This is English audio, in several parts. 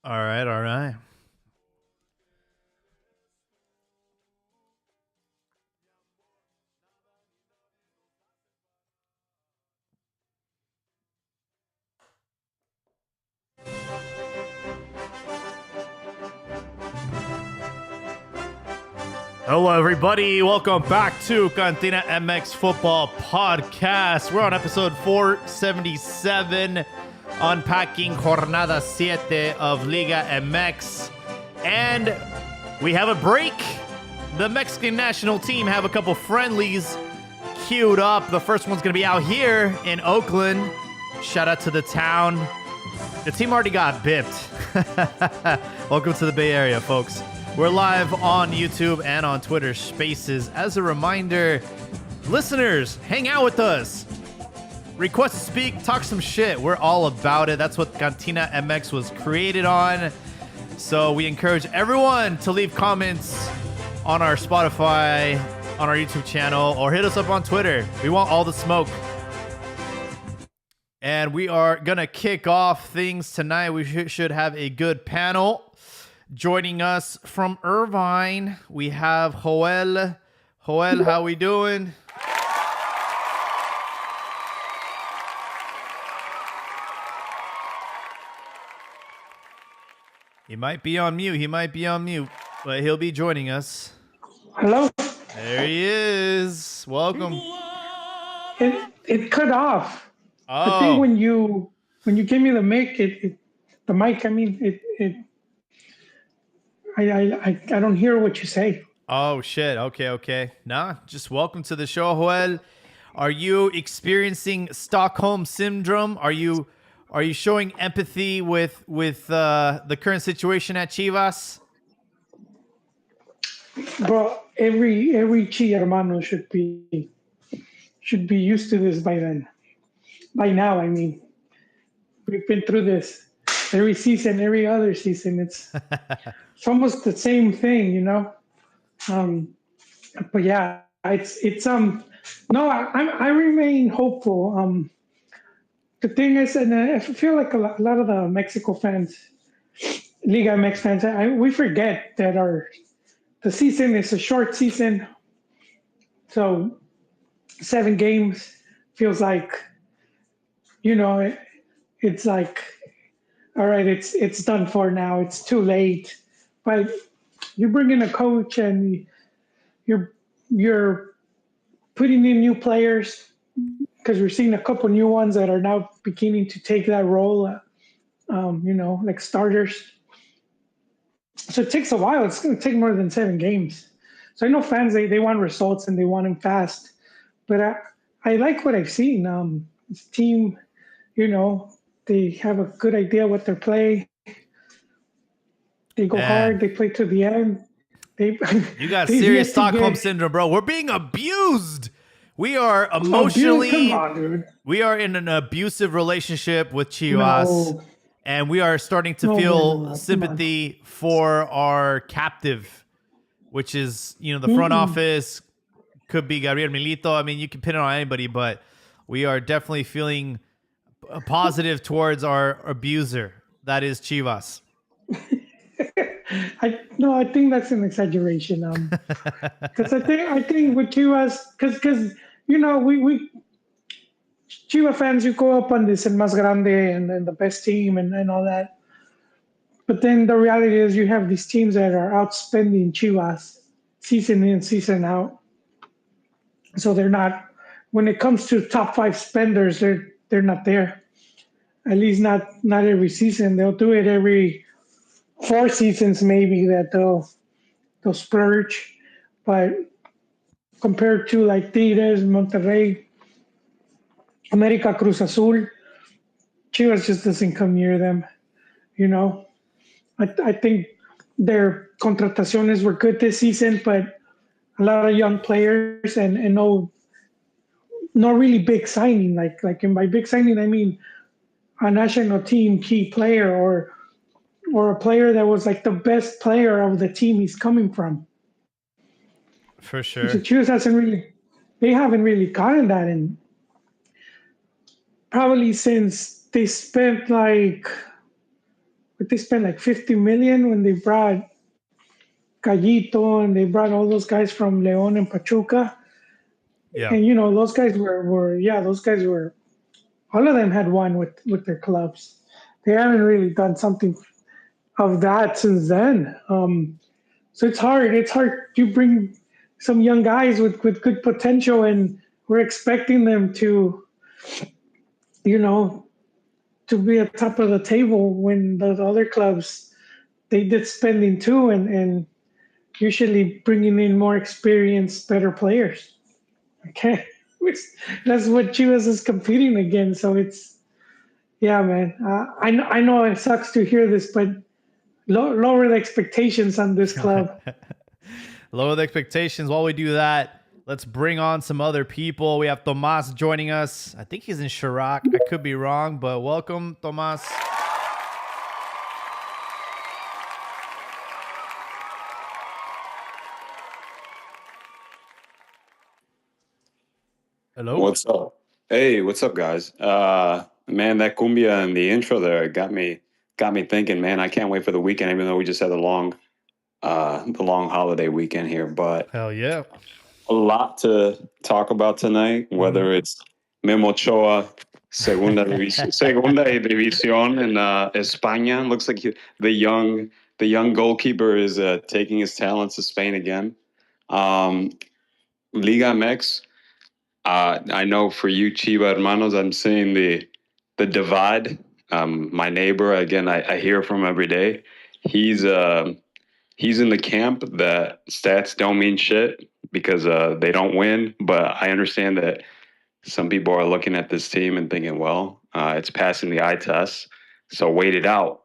All right, all right. Hello, everybody. Welcome back to Cantina MX Football Podcast. We're on episode 477, unpacking Jornada 7 of Liga MX. And we have a break. The Mexican national team have a couple friendlies queued up. The first one's going to be out here in Oakland. Shout out to the town. The team already got bipped. Welcome to the Bay Area, folks. We're live on YouTube and on Twitter Spaces. As a reminder, listeners, hang out with us. Request to speak, talk some shit. We're all about it. That's what Cantina MX was created on. So we encourage everyone to leave comments on our Spotify, on our YouTube channel, or hit us up on Twitter. We want all the smoke. And we are going to kick off things tonight. We should have a good panel. Joining us from Irvine, we have Joel. Joel, how we doing? He might be on mute, but he'll be joining us. Hello? There he is. Welcome. It cut off. Oh. I think when you give me the mic, I don't hear what you say. Oh, shit. Okay. Nah, just welcome to the show, Joel. Are you experiencing Stockholm Syndrome? Are you showing empathy with the current situation at Chivas? Bro, every Chi hermano should be used to this by then. By now, I mean. We've been through this every season, every other season. It's almost the same thing, you know. But yeah, it's no, I remain hopeful. The thing is, and I feel like a lot of the Mexico fans, Liga MX fans, we forget that the season is a short season. So 7 games feels like, you know, it's like, all right, it's done for now. It's too late. But you bring in a coach and you're putting in new players, because we're seeing a couple new ones that are now beginning to take that role, you know, like starters. So it takes a while. It's going to take more than 7 games. So I know fans, they want results and they want them fast. But I like what I've seen. This team, you know, they have a good idea what they're playing. They go hard. They play to the end. You got serious Stockholm Syndrome, bro. We're being abused. We are emotionally. Come on, dude. We are in an abusive relationship with Chivas, and we are starting to feel sympathy for our captive, which is, you know, the front office. Could be Gabriel Milito. I mean, you can pin it on anybody, but we are definitely feeling positive towards our abuser. That is Chivas. I think that's an exaggeration. Because I think with Chivas, because you know, we Chivas fans, you go up on this El Más Grande and the best team and all that. But then the reality is you have these teams that are outspending Chivas season in, season out. So they're not, when it comes to top 5 spenders, they're not there. At least not every season. They'll do it every 4 seasons maybe, that they'll splurge. But compared to like Tigres, Monterrey, América, Cruz Azul, Chivas just doesn't come near them, you know. I think their contrataciones were good this season, but a lot of young players and no really big signing. Like by big signing, I mean a national team key player or a player that was like the best player of the team he's coming from. For sure. So Chivas haven't really gotten that in probably since they spent like but they spent like 50 million when they brought Callito and they brought all those guys from León and Pachuca. Yeah. And those guys those guys were all of them had won with their clubs. They haven't really done something of that since then. So it's hard. It's hard to bring some young guys with good potential, and we're expecting them to, you know, to be at top of the table when the other clubs they did spending too, and usually bringing in more experienced, better players. Okay, which that's what Chivas is competing against. So it's yeah, man. I know it sucks to hear this, but lower the expectations on this club. Lower the expectations. While we do that, let's bring on some other people. We have Tomas joining us. I think he's in Chirac. I could be wrong, but welcome, Tomas. Hello. What's up? Hey, what's up, guys? Man, that cumbia and the intro there got me thinking. Man, I can't wait for the weekend. Even though we just had the long holiday weekend here, but Hell yeah. a lot to talk about tonight. Whether it's Memo Ochoa, Segunda División in España. Looks like the young goalkeeper is taking his talents to Spain again. Liga MX. I know for you, Chiva hermanos, I'm seeing the divide. My neighbor, again, I hear from every day. He's in the camp that stats don't mean shit because they don't win. But I understand that some people are looking at this team and thinking, well, it's passing the eye test, so wait it out.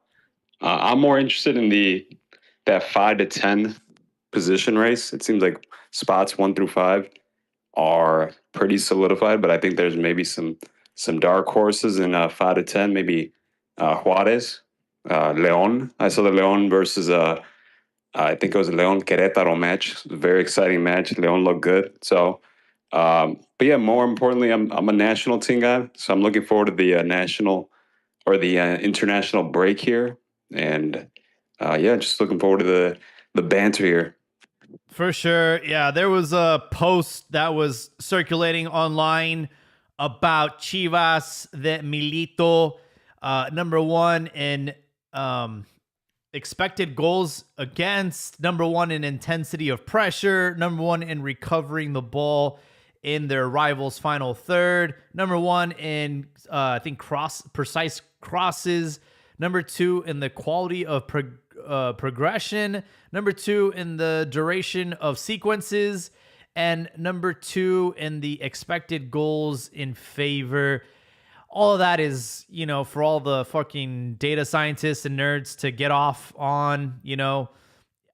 I'm more interested in that 5 to 10 position race. It seems like spots 1 through 5 are pretty solidified, but I think there's maybe some dark horses in 5 to 10. Maybe Juarez, León. I saw the León versus I think it was a León Querétaro match. A very exciting match. León looked good. So, but yeah, more importantly, I'm a national team guy, so I'm looking forward to the national or the international break here, and yeah, just looking forward to the banter here. For sure. Yeah, there was a post that was circulating online about Chivas that Milito, number one in expected goals against, number one in intensity of pressure, number one in recovering the ball in their rivals' final third, number one in, I think, precise crosses, number two in the quality of progression, number two in the duration of sequences, and number two in the expected goals in favor. All of that is, for all the fucking data scientists and nerds to get off on.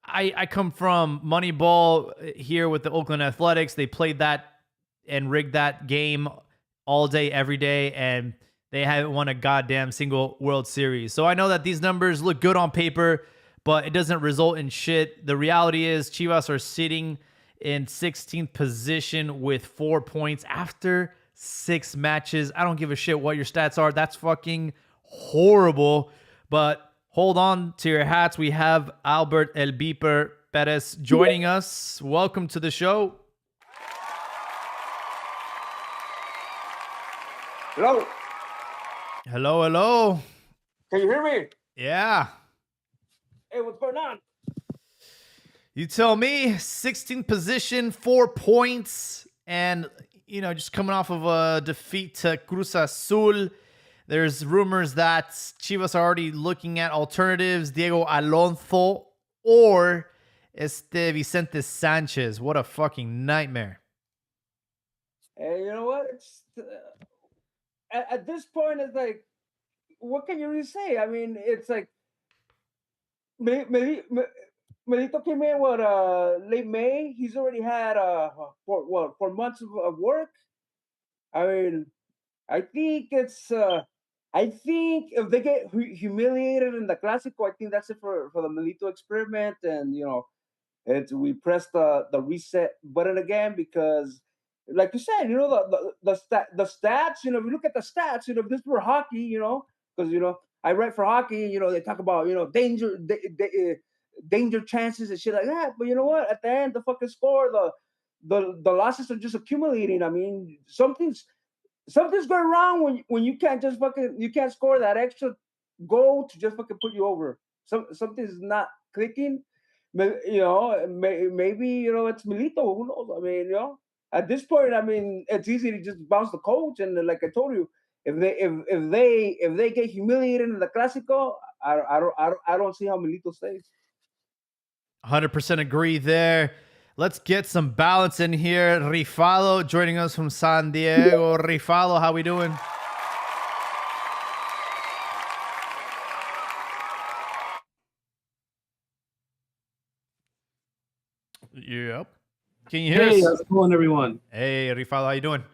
I come from Moneyball here with the Oakland Athletics. They played that and rigged that game all day, every day, and they haven't won a goddamn single World Series. So I know that these numbers look good on paper, but it doesn't result in shit. The reality is Chivas are sitting in 16th position with 4 points after 6 matches. I don't give a shit what your stats are. That's fucking horrible. But hold on to your hats. We have Albert El Beeper Perez joining us. Welcome to the show. Hello. Hello, hello. Can you hear me? Yeah. Hey, what's going on? You tell me. 16th position, 4 points, and just coming off of a defeat to Cruz Azul. There's rumors that Chivas are already looking at alternatives. Diego Alonso or Vicente Sanchez. What a fucking nightmare. Hey, you know what? It's at this point, it's like, what can you really say? I mean, it's like Melito came in late May. He's already had 4 months of work. I mean, I think it's I think if they get humiliated in the Clásico, I think that's it for the Melito experiment, and we press the reset button again because, like you said, the stats. If you look at the stats, if this were hockey, because I write for hockey. They talk about danger chances and shit like that. But you know what? At the end, the fucking score, the losses are just accumulating. I mean, something's going wrong when you can't just you can't score that extra goal to just fucking put you over. Something's not clicking. Maybe it's Milito. Who knows? I mean, at this point, I mean, it's easy to just bounce the coach. And like I told you, if they get humiliated in the Clásico, I don't see how Milito stays. 100% agree there. Let's get some balance in here. Rifalo joining us from San Diego. Rifalo, how we doing? Yep. Can you hear us? Hey, how's it going, everyone? Hey, Rifalo, how you doing?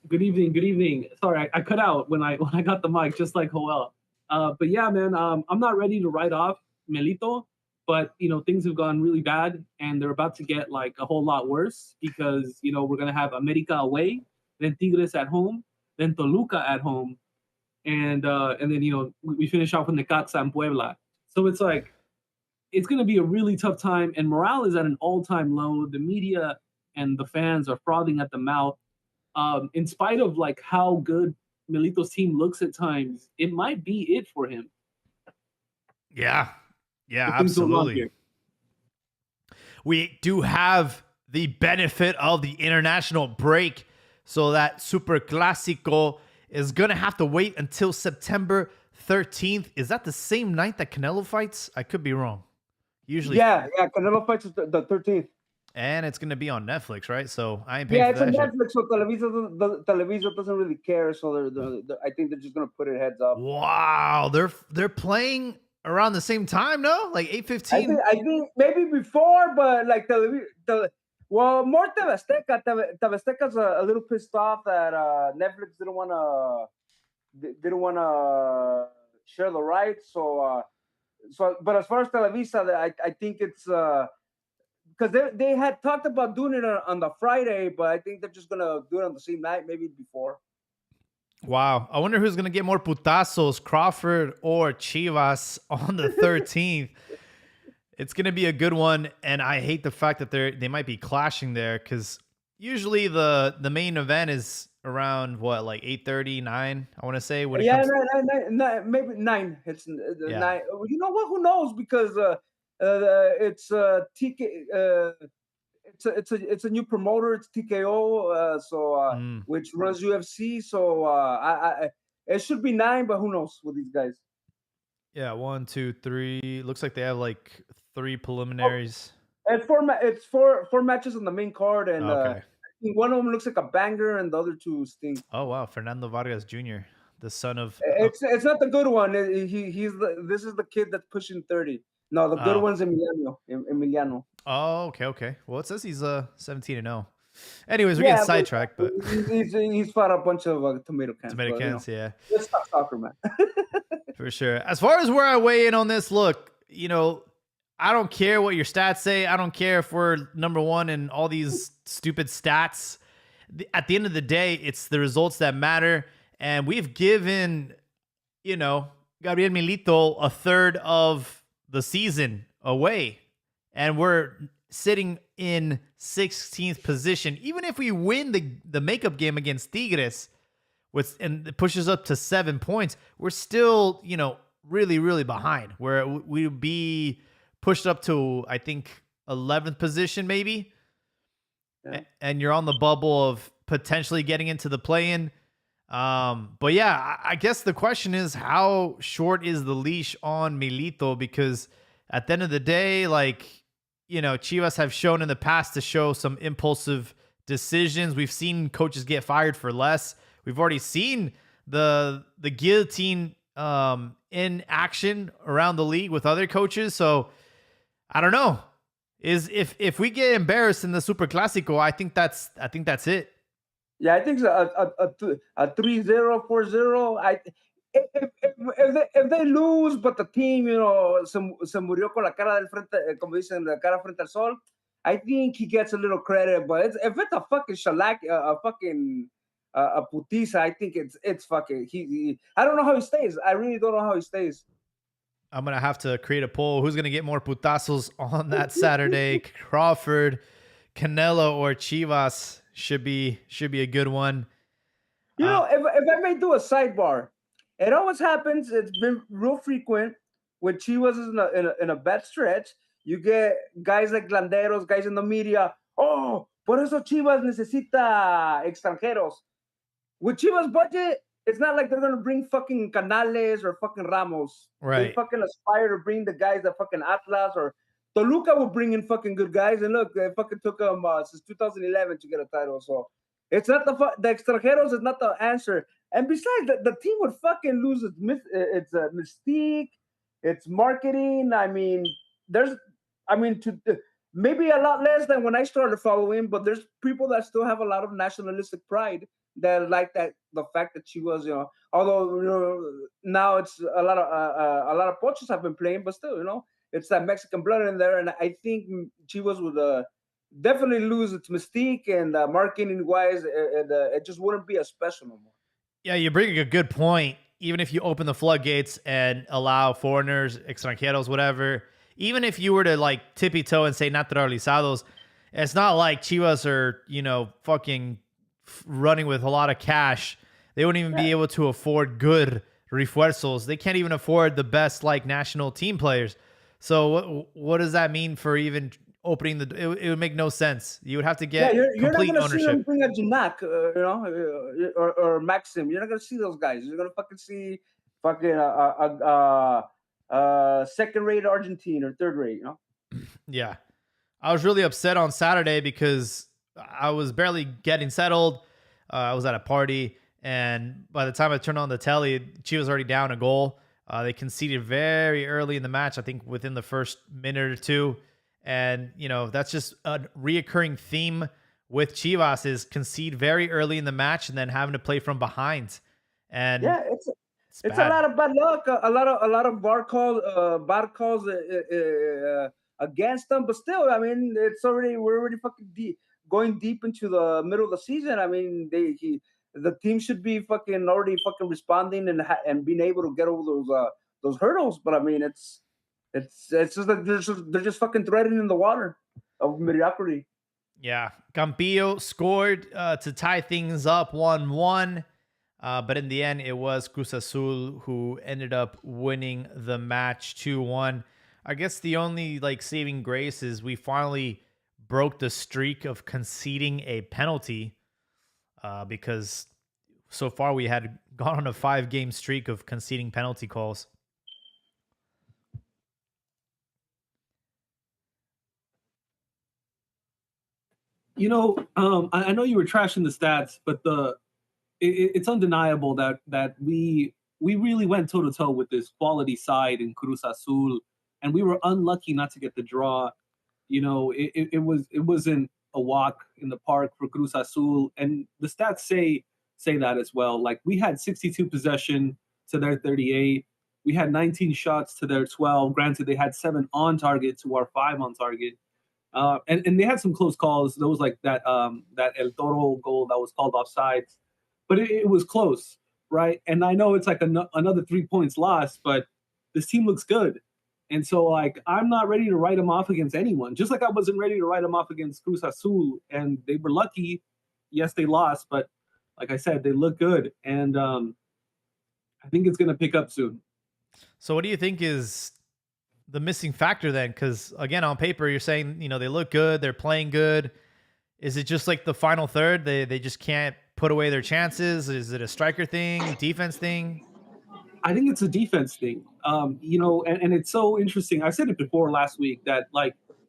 Good evening. Good evening. Sorry, I cut out when I got the mic, just like Joel. But yeah, man, I'm not ready to write off Melito, but things have gone really bad, and they're about to get like a whole lot worse because we're gonna have America away, then Tigres at home, then Toluca at home, and then we finish off with Necaxa and Puebla. So it's like it's gonna be a really tough time, and morale is at an all-time low. The media and the fans are frothing at the mouth. In spite of like how good Milito's team looks at times, it might be it for him. Yeah, absolutely. We do have the benefit of the international break, so that Super Clásico is going to have to wait until September 13th. Is that the same night that Canelo fights? I could be wrong. Usually. Yeah, Canelo fights the 13th. And it's going to be on Netflix, right? So I ain't paying for that. Yeah, it's on Netflix, so Televisa doesn't really care. So I think they're just going to put it heads up. Wow, they're playing around the same time, no? Like 8:15. I think maybe before, but like more TV Azteca. TV Azteca's a little pissed off that Netflix didn't want to share the rights. So but as far as Televisa, I think it's because they had talked about doing it on the Friday, but I think they're just gonna do it on the same night, maybe before. Wow. I wonder who's going to get more putazos, Crawford or Chivas on the 13th. It's going to be a good one, and I hate the fact that they might be clashing there because usually the main event is around, what, like 8:30, 9, I want to say. When maybe 9. It's 9. You know what? Who knows? Because it's TK. It's a new promoter. It's TKO, which runs UFC. So it should be 9, but who knows with these guys? Yeah, 1, 2, 3. Looks like they have like 3 preliminaries. It's four matches on the main card, and okay. One of them looks like a banger, and the other 2 stink. Oh wow, Fernando Vargas Jr., the son of. It's not the good one. This is the kid that's pushing 30. No, the good one's Emiliano. Oh, okay. Well, it says he's 17-0. Anyways, we're getting sidetracked, but he's fought a bunch of tomato cans. Tomato cans, yeah. Let's talk soccer, man. For sure. As far as where I weigh in on this, look, I don't care what your stats say. I don't care if we're number 1 in all these stupid stats. At the end of the day, it's the results that matter. And we've given, Gabriel Milito a third of the season away. And we're sitting in 16th position. Even if we win the makeup game against Tigres, and it pushes up to 7 points, we're still, really, really behind. Where we'd be pushed up to, I think, 11th position maybe. Yeah. And you're on the bubble of potentially getting into the play-in. But yeah, I guess the question is, how short is the leash on Milito? Because at the end of the day, like, Chivas have shown in the past to show some impulsive decisions. We've seen coaches get fired for less. We've already seen the guillotine in action around the league with other coaches. So I don't know. If we get embarrassed in the Super Clásico, I think that's it. Yeah, I think so. A 3-0, 4-0. If they lose, but the team, se murió con la cara del frente, como dicen, la cara frente al sol, I think he gets a little credit. But if it's a fucking shellac, a a putiza. I think it's fucking. I don't know how he stays. I really don't know how he stays. I'm gonna have to create a poll. Who's gonna get more putazos on that Saturday? Crawford, Canelo, or Chivas should be a good one. You know, if I may do a sidebar, it always happens. It's been real frequent when Chivas is in a bad stretch. You get guys like Landeros, guys in the media. Oh, por eso Chivas necesita extranjeros. With Chivas budget, it's not like they're gonna bring fucking Canales or fucking Ramos. Right. They fucking aspire to bring the guys that fucking Atlas or Toluca will bring in fucking good guys. And look, they fucking took them since 2011 to get a title. So it's not the extranjeros is not the answer. And besides, the team would fucking lose its mystique, its marketing. I mean, maybe a lot less than when I started following, but there's people that still have a lot of nationalistic pride that like the fact that she was, although now it's a lot of poachers have been playing, but still, it's that Mexican blood in there, and I think Chivas would definitely lose its mystique and marketing wise, it just wouldn't be as special no more. Yeah, you bring a good point. Even if you open the floodgates and allow foreigners, extranjeros, whatever, even if you were to like tippy toe and say naturalizados, it's not like Chivas are, fucking running with a lot of cash. They wouldn't even be able to afford good refuerzos. They can't even afford the best like national team players. So what does that mean for even opening it would make no sense. You would have to get complete not gonna ownership. See them bring a Ginac, or Maxim. You're not gonna see those guys. You're gonna fucking see fucking second-rate Argentine or third-rate. Yeah, I was really upset on Saturday because I was barely getting settled. I was at a party, and by the time I turned on the telly, Chivas already down a goal. They conceded very early in the match, I think within the first minute or two. And, that's just a reoccurring theme with Chivas is concede very early in the match and then having to play from behind. And yeah, it's a lot of bad luck, a lot of bad calls against them. But still, I mean, we're already fucking going deep into the middle of the season. I mean, the team should be fucking already fucking responding and being able to get over those hurdles. But I mean, it's just like they're just fucking threading in the water of mediocrity. Yeah, Campillo scored to tie things up 1-1, but in the end, it was Cruz Azul who ended up winning the match 2-1. I guess the only saving grace is we finally broke the streak of conceding a penalty, because so far we had gone on a 5-game streak of conceding penalty calls. I know you were trashing the stats, but it's undeniable that we really went toe to toe with this quality side in Cruz Azul, and we were unlucky not to get the draw. It wasn't a walk in the park for Cruz Azul, and the stats say that as well. Like, we had 62 possession to their 38. We had 19 shots to their 12. Granted, they had 7 on target to our 5 on target. And they had some close calls. There was like that El Toro goal that was called offsides, but it was close, right? And I know it's like another 3 points lost, but this team looks good. And so, I'm not ready to write them off against anyone. Just like I wasn't ready to write them off against Cruz Azul, and they were lucky. Yes, they lost, but like I said, they look good, and I think it's going to pick up soon. So what do you think is the missing factor then? Because again, on paper, you're saying, they look good, they're playing good. Is it just like the final third? They just can't put away their chances? Is it a striker thing, defense thing? I think it's a defense thing. And it's so interesting. I said it before last week that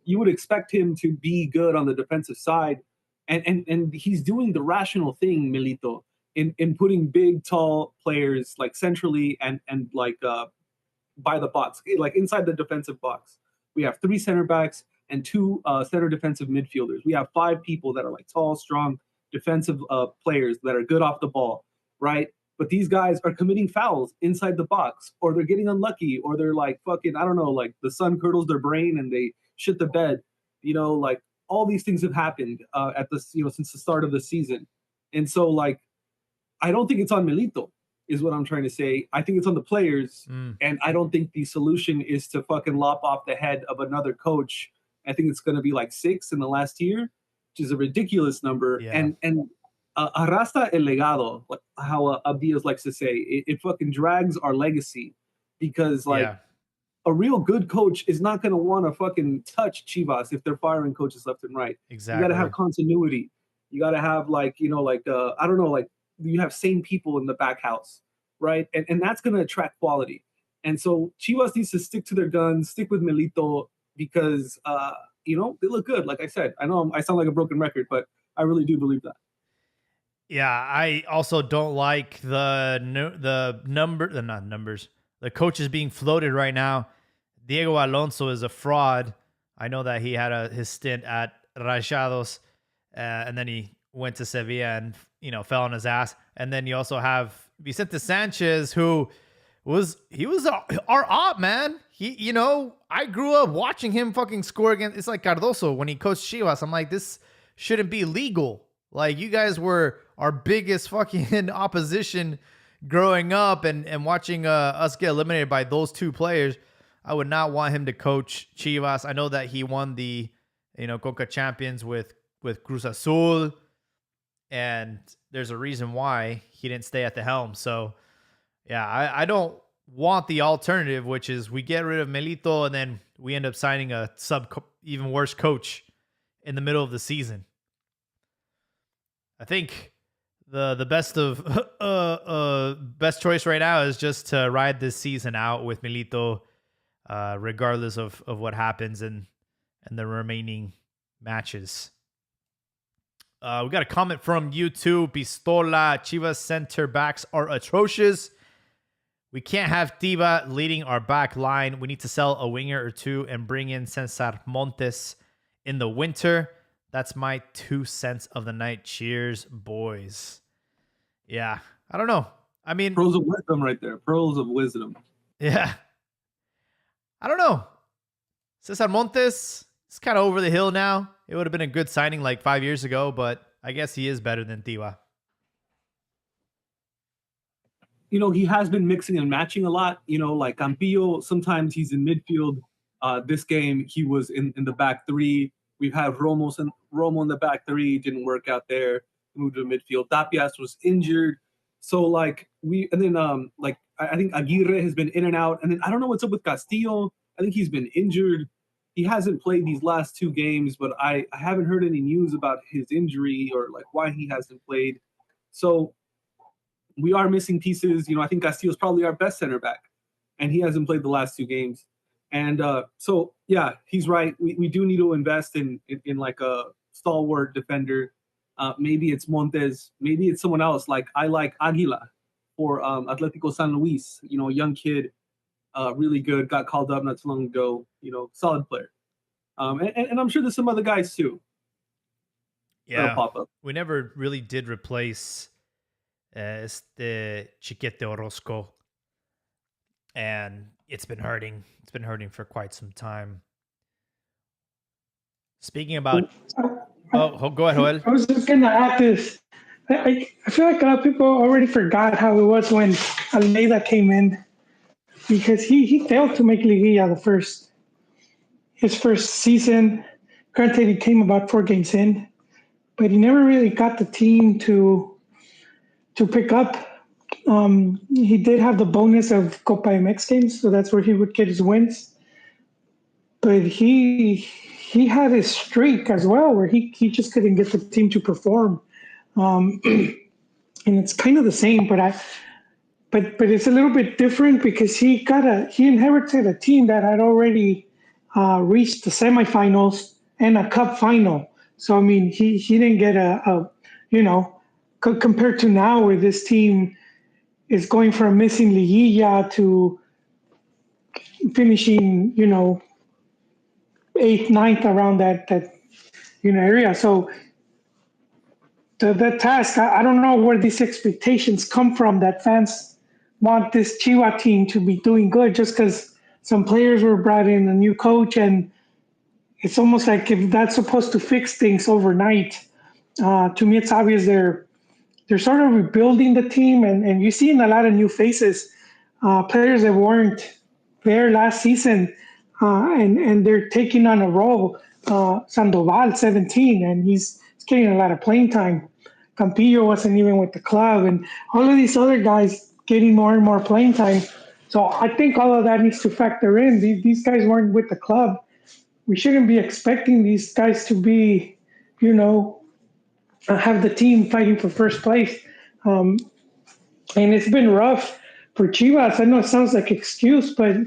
you would expect him to be good on the defensive side, and he's doing the rational thing, Milito, in putting big, tall players centrally and by the box, inside the defensive box. We have 3 center backs and 2 center defensive midfielders. We have 5 people that are tall, strong defensive players that are good off the ball, right? But these guys are committing fouls inside the box, or they're getting unlucky, or they're fucking, I don't know, the sun curdles their brain and they shit the bed. All these things have happened at this, since the start of the season. And so I don't think it's on Milito, is what I'm trying to say. I think it's on the players, and I don't think the solution is to fucking lop off the head of another coach. I think it's going to be like 6 in the last year, which is a ridiculous number. Yeah. And arrastra el legado, like how Abdias likes to say, it fucking drags our legacy, because a real good coach is not going to want to fucking touch Chivas if they're firing coaches left and right. Exactly. You got to have continuity. You got to have I don't know, like you have sane people in the back house, right? And that's going to attract quality. And so Chivas needs to stick to their guns, stick with Milito, because they look good. Like I said, I know I sound like a broken record, but I really do believe that. Yeah, I also don't like the coaches being floated right now. Diego Alonso is a fraud. I know that he had his stint at Rayados, and then he went to Sevilla and fell on his ass. And then you also have Vicente Sanchez, who was our op, man. He I grew up watching him fucking score against. It's like Cardoso when he coached Chivas. I'm like, this shouldn't be legal. Like, you guys were our biggest fucking opposition growing up, and watching us get eliminated by those two players. I would not want him to coach Chivas. I know that he won the Conca Champions with Cruz Azul, and there's a reason why he didn't stay at the helm. So yeah, I don't want the alternative, which is we get rid of Milito and then we end up signing a even worse coach in the middle of the season. I think the best choice right now is just to ride this season out with Milito, regardless of what happens in the remaining matches. We got a comment from YouTube. Pistola, Chivas center backs are atrocious. We can't have Tiva leading our back line. We need to sell a winger or two and bring in Cesar Montes in the winter. That's my 2 cents of the night. Cheers, boys. Yeah, I don't know. I mean, pearls of wisdom right there. Pearls of wisdom. Yeah. I don't know. Cesar Montes is kind of over the hill now. It would have been a good signing like 5 years ago, but I guess he is better than Tiva. He has been mixing and matching a lot. Like Campillo, sometimes he's in midfield. This game, he was in the back three. We've had Romo in the back three. Didn't work out there. Moved to midfield. Tapias was injured. So I think Aguirre has been in and out. And then I don't know what's up with Castillo. I think he's been injured. He hasn't played these last 2 games, but I haven't heard any news about his injury or why he hasn't played. So we are missing pieces. I think Castillo's probably our best center back, and he hasn't played the last 2 games. And so, yeah, he's right. We do need to invest in a stalwart defender. Maybe it's Montes. Maybe it's someone else. I like Aguila for Atlético San Luis. A young kid, really good. Got called up not too long ago. Solid player. And I'm sure there's some other guys too. Yeah, pop up. We never really did replace Chiquete Orozco, and it's been hurting. It's been hurting for quite some time. Speaking about, go ahead, Joel. I was just gonna add this. I feel like a lot of people already forgot how it was when Almeida came in, because he failed to make Liguilla his first season. Granted, he came about 4 games in, but he never really got the team to pick up. He did have the bonus of Copa MX games, so that's where he would get his wins. But he had his streak as well, where he just couldn't get the team to perform. And it's kind of the same, but it's a little bit different because he inherited a team that had already reached the semifinals and a cup final. So I mean, he didn't get compared to now, where this team is going from missing Liguilla to finishing, 8th, 9th around that area. So the task, I don't know where these expectations come from, that fans want this Chihuahua team to be doing good just because some players were brought in, a new coach, and it's almost like if that's supposed to fix things overnight. To me, it's obvious they're they're sort of rebuilding the team, and you're seeing a lot of new faces, players that weren't there last season, and they're taking on a role. Sandoval, 17, and he's getting a lot of playing time. Campillo wasn't even with the club, and all of these other guys getting more and more playing time. So I think all of that needs to factor in. These guys weren't with the club. We shouldn't be expecting these guys to be, have the team fighting for first place. Um, and it's been rough for Chivas. I know it sounds like excuse, but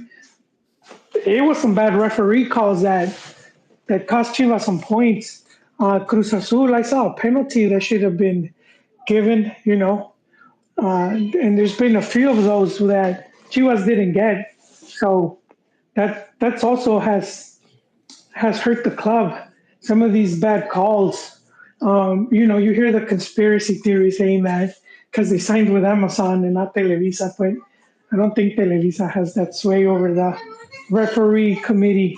it was some bad referee calls that cost Chivas some points. Cruz Azul, I saw a penalty that should have been given, and there's been a few of those that Chivas didn't get. So that's also has hurt the club. Some of these bad calls. You hear the conspiracy theory saying that because they signed with Amazon and not Televisa, but I don't think Televisa has that sway over the referee committee.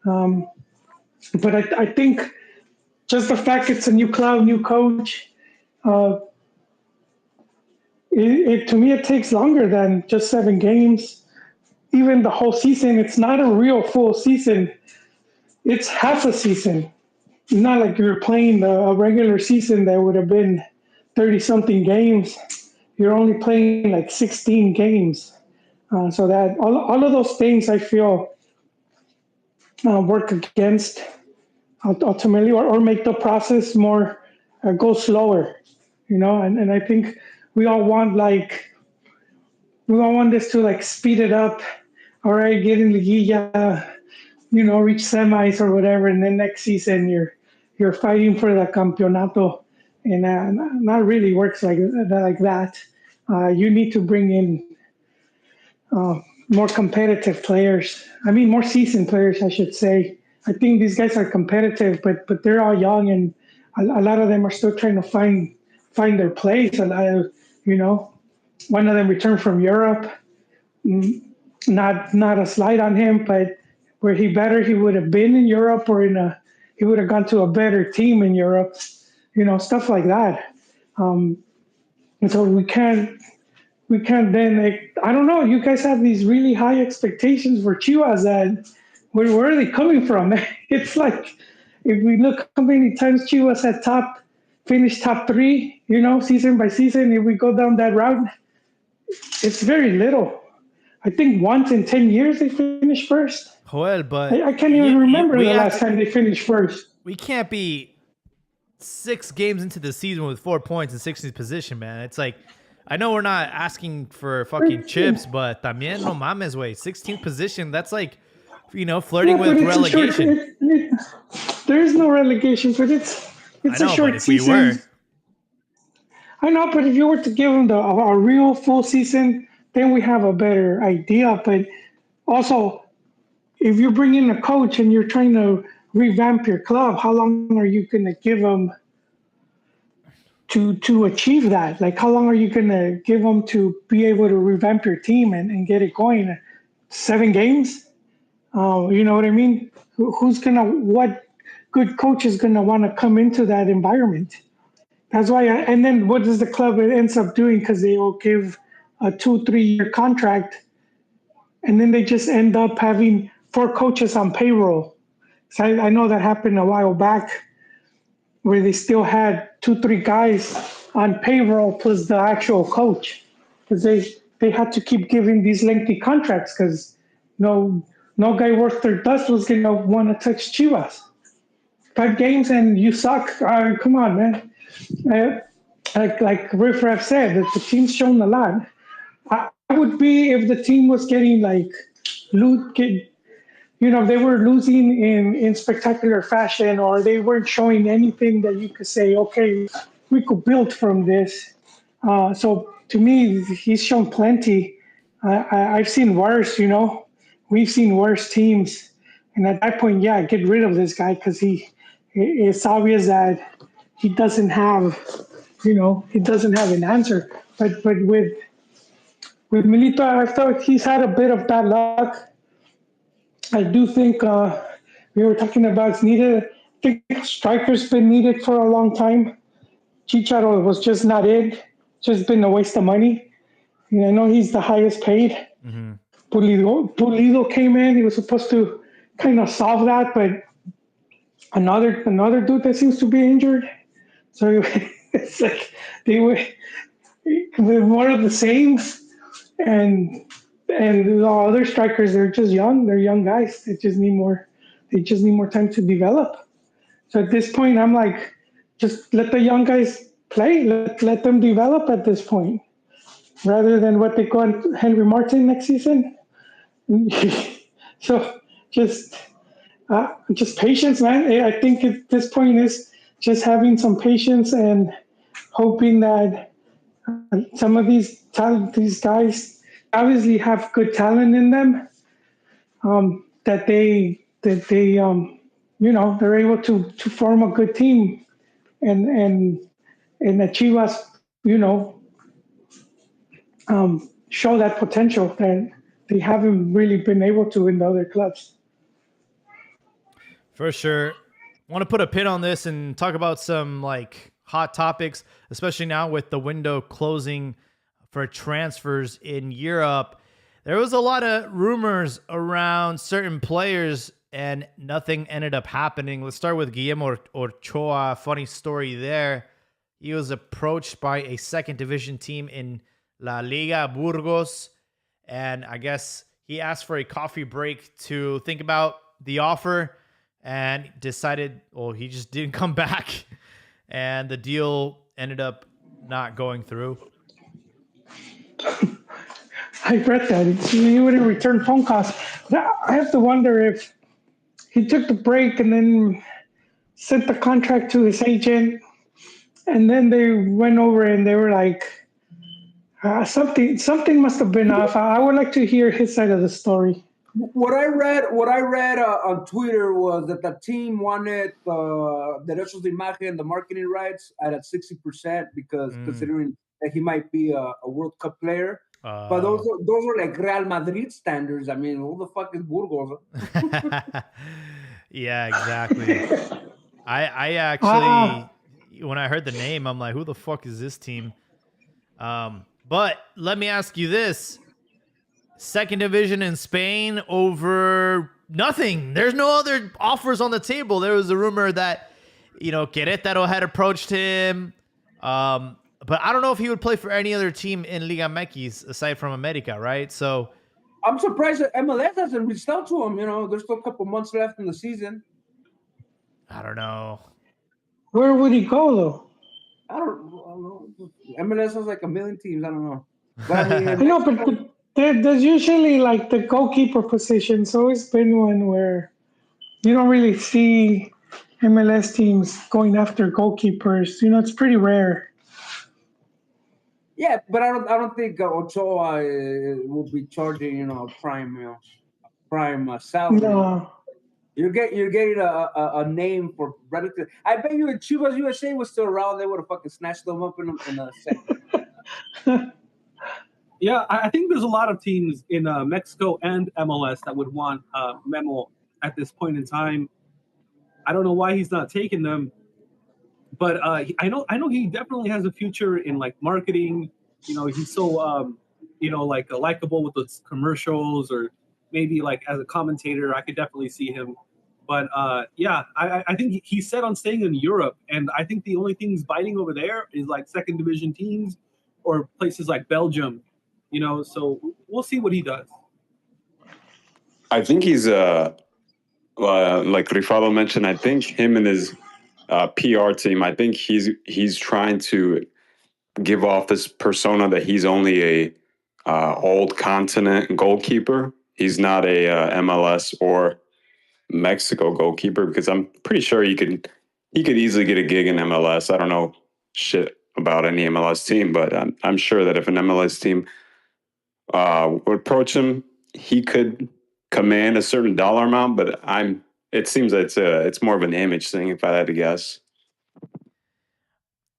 But I think just the fact it's a new club, new coach, to me it takes longer than just 7 games. Even the whole season, it's not a real full season. It's half a season. Not like you're playing a regular season that would have been 30-something games. You're only playing like 16 games. So that all of those things I feel work against ultimately or make the process more go slower, and I think we all want this to like speed it up. All right, get in Liguilla, reach semis or whatever, and then next season you're fighting for the campeonato, and not really works like that. You need to bring in more competitive players. I mean, more seasoned players, I should say. I think these guys are competitive, but they're all young, and a lot of them are still trying to find their place. And one of them returned from Europe. Not a slight on him, but were he better, he would have been in Europe, or he would have gone to a better team in Europe. Stuff like that. And so we can't then. I don't know. You guys have these really high expectations for Chivas, and where are they coming from? It's like if we look how many times Chivas had finished top 3, season by season. If we go down that route, it's very little. I think once in 10 years they finished first. Joel, but I can't even remember the last time they finished first. We can't be 6 games into the season with 4 points in 16th position, man. It's like, I know we're not asking for fucking chips, but también no mames, way. 16th position, that's like, flirting with relegation. There is no relegation, but it's a short season. I know, but if you were to give them a real full season, then we have a better idea. But also, if you bring in a coach and you're trying to revamp your club, how long are you going to give them to achieve that? Like, how long are you going to give them to be able to revamp your team and get it going? 7 games? You know what I mean? What good coach is going to want to come into that environment? That's why, and then what does the club ends up doing? Because they will give a 2-3 year contract, and then they just end up having 4 coaches on payroll. So I know that happened a while back, where they still had 2-3 guys on payroll plus the actual coach, because they had to keep giving these lengthy contracts because no guy worth their dust was gonna want to touch Chivas. 5 games and you suck. Come on, man. Like Riff Raff said, the team's shown a lot. I would be if the team was getting like they were losing in spectacular fashion, or they weren't showing anything that you could say, okay, we could build from this. So to me, he's shown plenty. I've seen worse, we've seen worse teams. And at that point, yeah, get rid of this guy, because it's obvious that he doesn't have an answer. But with Milito, I thought he's had a bit of bad luck. I do think we were talking about it's needed. I think striker's been needed for a long time. Chicharo was just not it. Just been a waste of money. And I know he's the highest paid. Mm-hmm. Pulido came in. He was supposed to kind of solve that, but another dude that seems to be injured. So it's like they were more of the same, and the other strikers, they're just young. They're young guys. They just need more. They just need more time to develop. So at this point, I'm like, just let the young guys play. Let them develop at this point, rather than what they got Henry Martin next season. So just patience, man. I think at this point is just having some patience and hoping that some of these guys obviously have good talent in them. That they're able to form a good team and achieve us, show that potential that they haven't really been able to in the other clubs. For sure. I want to put a pin on this and talk about some like hot topics, especially now with the window closing for transfers in Europe. There was a lot of rumors around certain players and nothing ended up happening. Let's start with Guillermo Ochoa. Funny story there. He was approached by a second division team in La Liga Burgos, and I guess he asked for a coffee break to think about the offer and decided, well, he just didn't come back, and the deal ended up not going through. I read that. He wouldn't return phone calls. I have to wonder if he took the break and then sent the contract to his agent, and then they went over and they were like, something must have been off. I would like to hear his side of the story. What I read on Twitter was that the team wanted the derechos de imagen, the marketing rights, at 60% because considering that he might be a World Cup player. But those are like Real Madrid standards. I mean, who the fuck is Burgos? Yeah, exactly. I actually, when I heard the name, I'm like, who the fuck is this team? But let me ask you this. Second division in Spain over nothing. There's no other offers on the table. There was a rumor that, Querétaro had approached him. But I don't know if he would play for any other team in Liga MX aside from America, right? So I'm surprised that MLS hasn't reached out to him. There's still a couple months left in the season. I don't know. Where would he go, though? I don't know. MLS has like a million teams. I don't know. But I know, but there's usually like the goalkeeper position. It's always been one where you don't really see MLS teams going after goalkeepers. It's pretty rare. Yeah, but I don't think Ochoa will be charging prime salary. No. You're getting a name for relative. I bet you if Chivas USA was still around, they would have fucking snatched them up in a second. Yeah, I think there's a lot of teams in Mexico and MLS that would want Memo at this point in time. I don't know why he's not taking them, but I know he definitely has a future in like marketing. He's so like likable with those commercials, or maybe like as a commentator. I could definitely see him. But yeah, I think he's set on staying in Europe, and I think the only things biting over there is like second division teams or places like Belgium. So we'll see what he does. I think he's like Rifalo mentioned. I think him and his PR team. I think he's trying to give off this persona that he's only a old continent goalkeeper. He's not a MLS or Mexico goalkeeper, because I'm pretty sure he could easily get a gig in MLS. I don't know shit about any MLS team, but I'm sure that if an MLS team would approach him, he could command a certain dollar amount. But it seems that it's more of an image thing, if I had to guess.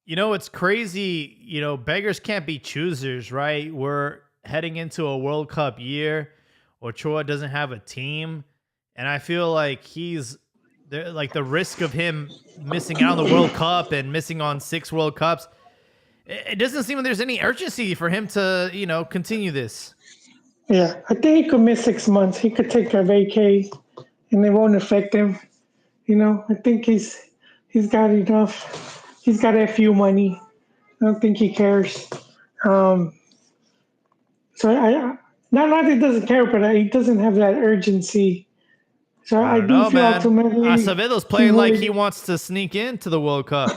It's crazy. Beggars can't be choosers, right? We're heading into a World Cup year. Ochoa doesn't have a team. And I feel like he's like the risk of him missing out on the World Cup and missing on 6 World Cups. It doesn't seem like there's any urgency for him to, continue this. Yeah, I think he could miss 6 months. He could take a vacay, and it won't affect him. I think he's got enough. He's got FU money. I don't think he cares. Um, so not that he doesn't care, but he doesn't have that urgency. So I I don't do know, feel man. ultimately Acevedo's playing like he wants to sneak into the World Cup.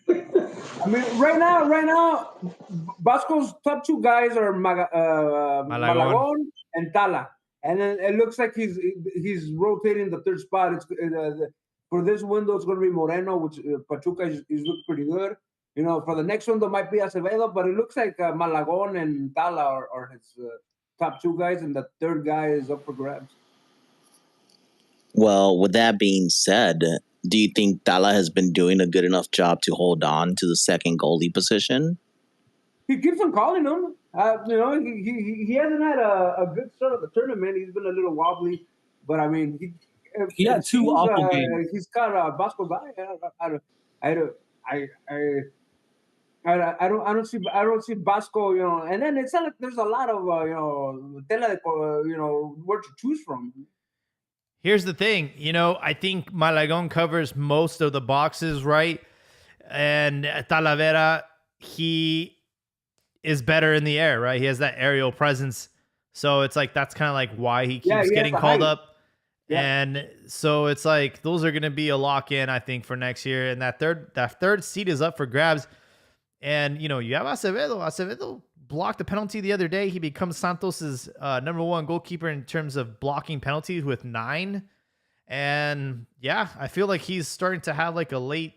I mean, right now, Vasco's top 2 guys are Malagon and Tala, and then it looks like he's rotating the third spot. It's for this window, it's going to be Moreno, which Pachuca is looking pretty good. For the next window might be Acevedo, but it looks like Malagon and Tala are his top 2 guys, and the third guy is up for grabs. Well, with that being said, do you think Tala has been doing a good enough job to hold on to the second goalie position? He keeps on calling him. He hasn't had a good start of the tournament. He's been a little wobbly, but I mean, he had 2 awful games. He's got Vasco guy. I don't see Vasco. And then it's not like there's a lot of tela where to choose from. Here's the thing, I think Malagon covers most of the boxes, right? And Talavera, he is better in the air, right? He has that aerial presence. So it's like, that's kind of like why he keeps getting called up. Yeah. And so it's like, those are going to be a lock in, I think, for next year. And that third seat is up for grabs. And, you have Acevedo. Acevedo blocked a penalty the other day. He becomes Santos's number 1 goalkeeper in terms of blocking penalties with 9. And yeah, I feel like he's starting to have like a late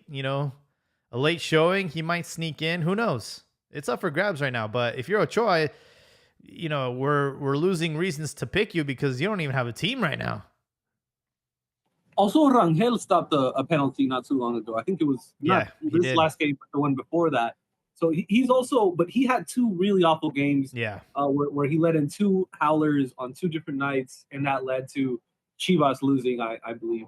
showing. He might sneak in. Who knows? It's up for grabs right now. But if you're Ochoa, we're losing reasons to pick you because you don't even have a team right now. Also, Rangel stopped a penalty not too long ago. I think it was not this last game, but the one before that. So he's also, but he had 2 really awful games. Yeah. Where he let in 2 howlers on 2 different nights, and that led to Chivas losing, I believe.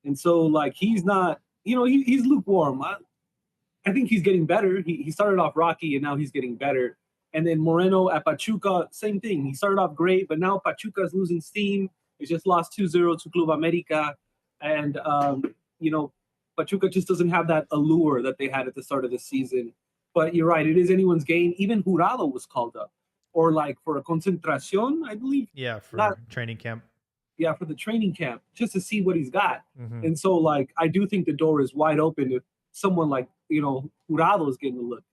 And so, like, he's not, he's lukewarm. I think he's getting better. He started off rocky, and now he's getting better. And then Moreno at Pachuca, same thing. He started off great, but now Pachuca's losing steam. He just lost 2-0 to Club America. And, Pachuca just doesn't have that allure that they had at the start of the season. But you're right, it is anyone's game. Even Jurado was called up. Or like for a concentración, I believe. Yeah, for training camp. Yeah, for the training camp, just to see what he's got. Mm-hmm. And so, like, I do think the door is wide open if someone like, Jurado is getting a look.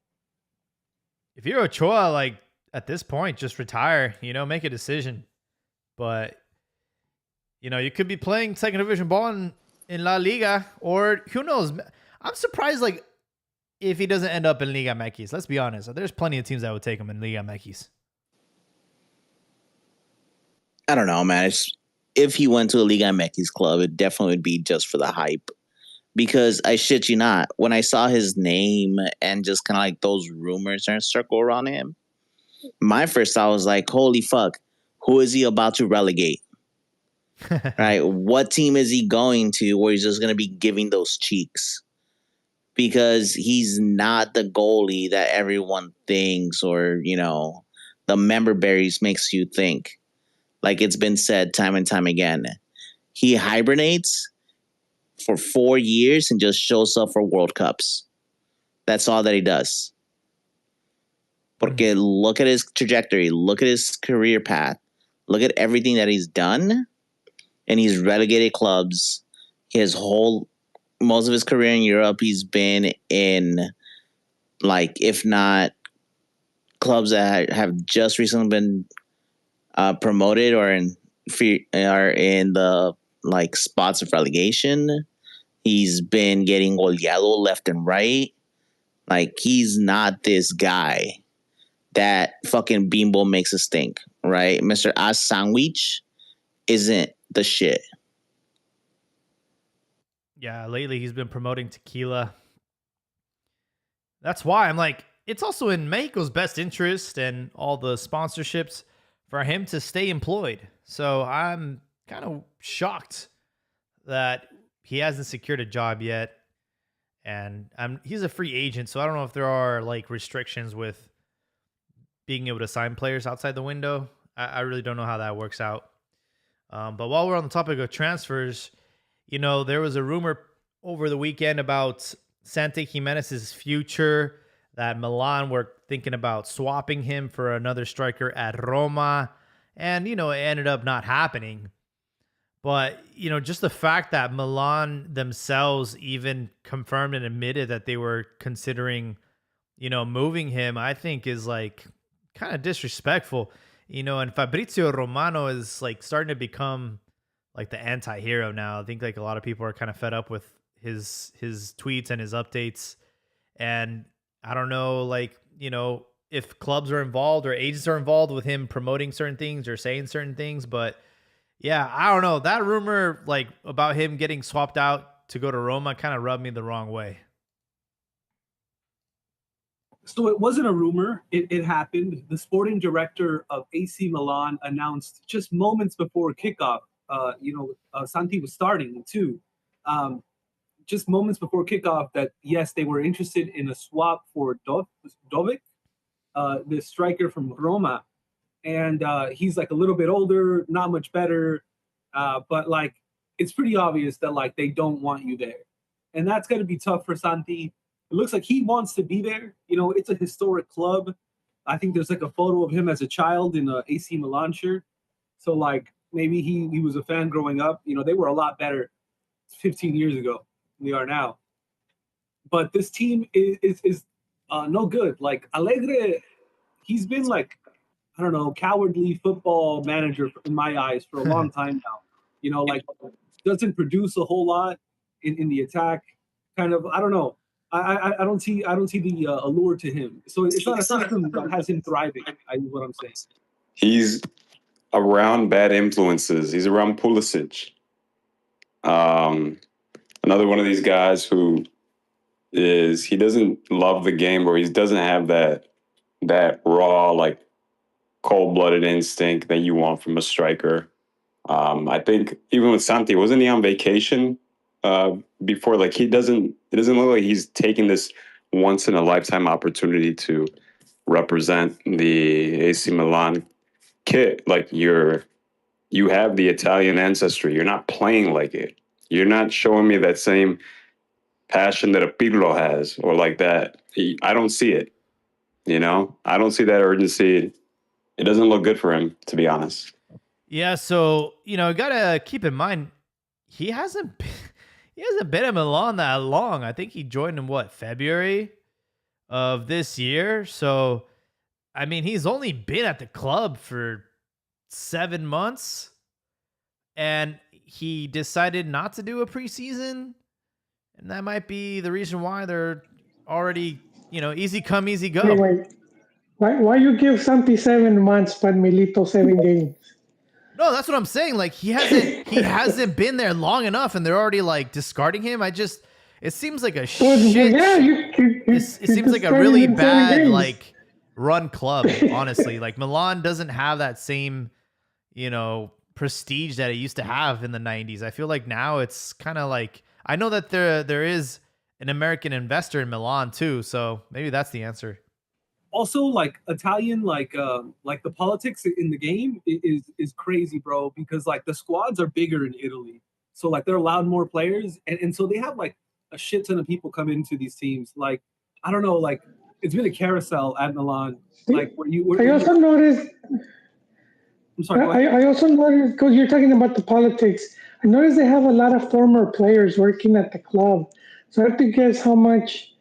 If you're Ochoa, like, at this point, just retire, make a decision. But, you could be playing second division ball in La Liga, or who knows? I'm surprised, like, if he doesn't end up in Liga MX. Let's be honest. There's plenty of teams that would take him in Liga MX. I don't know, man. If he went to a Liga MX club, it definitely would be just for the hype. Because I shit you not, when I saw his name and just kind of like those rumors are circle around him, my first thought was like, holy fuck, who is he about to relegate? Right? What team is he going to where he's just going to be giving those cheeks? Because he's not the goalie that everyone thinks or, the member berries makes you think. Like it's been said time and time again. He hibernates for 4 years and just shows up for World Cups. That's all that he does. Porque look at his trajectory, look at his career path, look at everything that he's done, and he's relegated clubs. Most of his career in Europe, he's been in, like, if not clubs that have just recently been promoted or in the like spots of relegation. He's been getting goleado left and right. Like, he's not this guy that fucking Bimbo makes us think, right? Mr. As Sandwich isn't the shit. Yeah, lately he's been promoting tequila. That's why I'm like, it's also in Mexico's best interest and all the sponsorships for him to stay employed. So I'm kind of shocked that he hasn't secured a job yet, and he's a free agent, so I don't know if there are like restrictions with being able to sign players outside the window. I really don't know how that works out. But while we're on the topic of transfers, there was a rumor over the weekend about Santi Jimenez's future, that Milan were thinking about swapping him for another striker at Roma. And, it ended up not happening. But, just the fact that Milan themselves even confirmed and admitted that they were considering, moving him, I think is like kind of disrespectful. And Fabrizio Romano is like starting to become like the anti-hero now. I think like a lot of people are kind of fed up with his tweets and his updates. And I don't know, like, if clubs are involved or agents are involved with him promoting certain things or saying certain things. But yeah, I don't know. That rumor like about him getting swapped out to go to Roma kind of rubbed me the wrong way. So it wasn't a rumor. It happened. The sporting director of AC Milan announced just moments before kickoff. Santi was starting too. Just moments before kickoff that yes, they were interested in a swap for Dovic, the striker from Roma, and he's like a little bit older, not much better, but like it's pretty obvious that like they don't want you there, and that's going to be tough for Santi. It looks like he wants to be there. It's a historic club. I think there's like a photo of him as a child in a AC Milan shirt. So like maybe he was a fan growing up. They were a lot better 15 years ago than they are now. But this team is no good. Like Allegri, he's been like, I don't know, cowardly football manager in my eyes for a long time now. Like doesn't produce a whole lot in the attack. Kind of, I don't know. I don't see the allure to him. So it's not a system that has him thriving. Is what I'm saying. He's around bad influences. He's around Pulisic. Another one of these guys who he doesn't love the game, or he doesn't have that raw, like cold-blooded instinct that you want from a striker. I think even with Santi, wasn't he on vacation before? Like it doesn't look like he's taking this once in a lifetime opportunity to represent the AC Milan kit. Like you have the Italian ancestry. You're not playing like it. You're not showing me that same passion that a Pirlo has, or like that. I don't see it. I don't see that urgency. It doesn't look good for him, to be honest. Yeah, so gotta keep in mind he hasn't been in Milan that long. I think he joined in February of this year. So I mean, he's only been at the club for 7 months, and he decided not to do a preseason, and that might be the reason why they're already easy come, easy go. Wait. Why you give Santi 7 months but Milito 7 games? No, that's what I'm saying. Like he hasn't been there long enough, and they're already like discarding him. It seems like a shit. Yeah, it seems like a really bad like run club. Honestly, like Milan doesn't have that same prestige that it used to have in the 90s. I feel like now it's kind of like, I know that there is an American investor in Milan too, so maybe that's the answer. Also, like Italian, like the politics in the game is crazy, bro. Because like the squads are bigger in Italy, so like they're allowed more players, and so they have like a shit ton of people come into these teams. Like I don't know, like it's been a carousel at Milan. Like I also noticed. I'm sorry. I also noticed, because you're talking about the politics. I noticed they have a lot of former players working at the club, so I have to guess how much